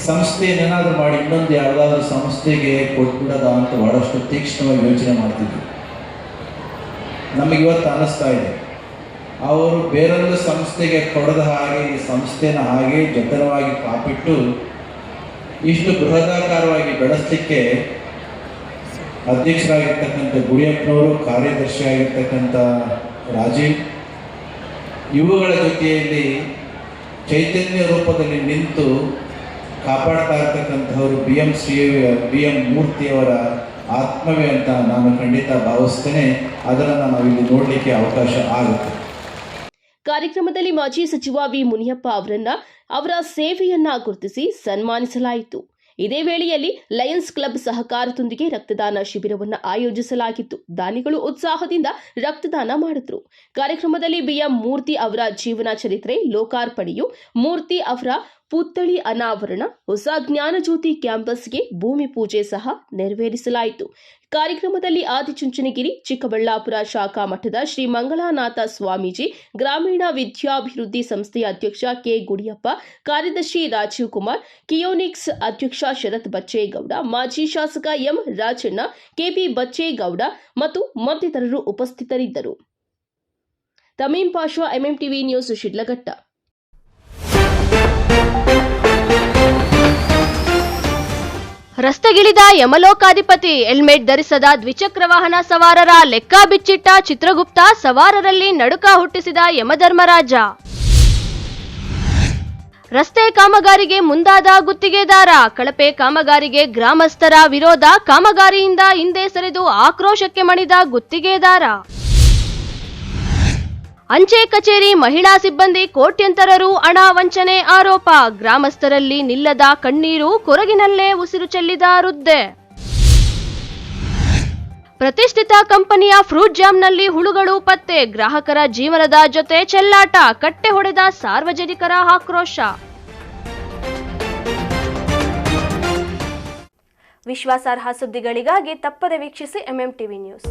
ಸಂಸ್ಥೆಯನ್ನೇನಾದರೂ ಮಾಡಿ ಇನ್ನೊಂದು ಯಾವುದಾದ್ರೂ ಸಂಸ್ಥೆಗೆ ಕೊಟ್ಬಿಡೋದ ಅಂತ ಬಹಳಷ್ಟು ತೀಕ್ಷ್ಣವಾಗಿ ಯೋಚನೆ ಮಾಡ್ತಿದ್ರು. ನಮಗಿವತ್ತು ಅನ್ನಿಸ್ತಾ ಇದೆ, ಅವರು ಬೇರೊಂದು ಸಂಸ್ಥೆಗೆ ಕೊಡದ ಹಾಗೆ ಈ ಸಂಸ್ಥೆನ ಹಾಗೆ ಜತನವಾಗಿ ಕಾಪಿಟ್ಟು ಇಷ್ಟು ಬೃಹದಾಕಾರವಾಗಿ ಬೆಳೆಸಲಿಕ್ಕೆ ಅಧ್ಯಕ್ಷರಾಗಿರ್ತಕ್ಕಂಥ ಗುಡಿಯಪ್ಪನವರು, ಕಾರ್ಯದರ್ಶಿಯಾಗಿರ್ತಕ್ಕಂಥ ರಾಜೀವ್, ಇವುಗಳ ಜೊತೆಯಲ್ಲಿ ಚೈತನ್ಯ ರೂಪದಲ್ಲಿ ನಿಂತು ಕಾಪಾಡ್ತಾ ಇರ್ತಕ್ಕಂಥವರು BM ಮೂರ್ತಿಯವರ ಆತ್ಮವೇ ಅಂತ ನಾನು ಖಂಡಿತ ಭಾವಿಸ್ತೇನೆ. ಅದನ್ನು ನಾವಿಲ್ಲಿ ನೋಡಲಿಕ್ಕೆ ಅವಕಾಶ ಆಗುತ್ತೆ. ಕಾರ್ಯಕ್ರಮದಲ್ಲಿ ಮಾಜಿ ಸಚಿವ ವಿ ಮುನಿಯಪ್ಪ ಅವರ ಸೇವೆಯನ್ನ ಗುರುತಿಸಿ ಸನ್ಮಾನಿಸಲಾಯಿತು. ಇದೇ ವೇಳೆಯಲ್ಲಿ ಲಯನ್ಸ್ ಕ್ಲಬ್ ಸಹಕಾರದೊಂದಿಗೆ ರಕ್ತದಾನ ಶಿಬಿರವನ್ನು ಆಯೋಜಿಸಲಾಗಿತ್ತು. ದಾನಿಗಳು ಉತ್ಸಾಹದಿಂದ ರಕ್ತದಾನ ಮಾಡಿದ್ರು. ಕಾರ್ಯಕ್ರಮದಲ್ಲಿ BM ಮೂರ್ತಿ ಅವರ ಜೀವನ ಚರಿತ್ರೆ ಲೋಕಾರ್ಪಣೆಯು, ಮೂರ್ತಿ ಅವರ ಪುತ್ಥಳಿ ಅನಾವರಣ, ಹೊಸ ಜ್ಞಾನಜ್ಯೋತಿ ಕ್ಯಾಂಪಸ್ಗೆ ಭೂಮಿ ಪೂಜೆ ಸಹ ನೆರವೇರಿಸಲಾಯಿತು. ಕಾರ್ಯಕ್ರಮದಲ್ಲಿ ಆದಿಚುಂಚನಗಿರಿ ಚಿಕ್ಕಬಳ್ಳಾಪುರ ಶಾಖಾ ಮಠದ ಶ್ರೀ ಮಂಗಳಾನಾಥ ಸ್ವಾಮೀಜಿ, ಗ್ರಾಮೀಣ ವಿದ್ಯಾಭಿವೃದ್ಧಿ ಸಂಸ್ಥೆಯ ಅಧ್ಯಕ್ಷ ಕೆ ಗುಡಿಯಪ್ಪ, ಕಾರ್ಯದರ್ಶಿ ರಾಜೀವ್ ಕುಮಾರ್, ಕಿಯೋನಿಕ್ಸ್ ಅಧ್ಯಕ್ಷ ಶರತ್ ಬಚ್ಚೇಗೌಡ, ಮಾಜಿ ಶಾಸಕ ಎಂ ರಾಜಣ್ಣ, ಕೆಪಿ ಬಚ್ಚೇಗೌಡ ಮತ್ತು ಮತ್ತಿತರರು ಉಪಸ್ಥಿತರಿದ್ದರು. Tameem Pasha, MMTV news, Sidlaghatta. ರಸ್ತೆಗಿಳಿದ ಯಮಲೋಕಾಧಿಪತಿ, ಹೆಲ್ಮೆಟ್ ಧರಿಸದ ದ್ವಿಚಕ್ರ ವಾಹನ ಸವಾರರ ಲೆಕ್ಕ ಬಿಚ್ಚಿಟ್ಟ ಚಿತ್ರಗುಪ್ತ, ಸವಾರರಲ್ಲಿ ನಡುಕ ಹುಟ್ಟಿಸಿದ ಯಮಧರ್ಮರಾಜ. ರಸ್ತೆ ಕಾಮಗಾರಿಗೆ ಮುಂದಾದ ಗುತ್ತಿಗೆದಾರ, ಕಳಪೆ ಕಾಮಗಾರಿಗೆ ಗ್ರಾಮಸ್ಥರ ವಿರೋಧ, ಕಾಮಗಾರಿಯಿಂದ ಹಿಂದೆ ಸರಿದು ಆಕ್ರೋಶಕ್ಕೆ ಮಣಿದ ಗುತ್ತಿಗೆದಾರ. ಅಂಚೆ ಕಚೇರಿ ಮಹಿಳಾ ಸಿಬ್ಬಂದಿ ಕೋಟ್ಯಂತರ ರು ಹಣ ವಂಚನೆ ಆರೋಪ, ಗ್ರಾಮಸ್ಥರಲ್ಲಿ ನಿಲ್ಲದ ಕಣ್ಣೀರು, ಕೊರಗಿನಲ್ಲೇ ಉಸಿರು ಚೆಲ್ಲಿದ ವೃದ್ಧೆ. ಪ್ರತಿಷ್ಠಿತ ಕಂಪನಿಯ ಫ್ರೂಟ್ ಜಾಮ್ನಲ್ಲಿ ಹುಳುಗಳು ಪತ್ತೆ, ಗ್ರಾಹಕರ ಜೀವನದ ಜೊತೆ ಚೆಲ್ಲಾಟ, ಕಟ್ಟೆ ಹೊಡೆದ ಸಾರ್ವಜನಿಕರ ಆಕ್ರೋಶ. ವಿಶ್ವಾಸಾರ್ಹ ಸುದ್ದಿಗಳಿಗಾಗಿ ತಪ್ಪದೆ ವೀಕ್ಷಿಸಿ MMTV ನ್ಯೂಸ್.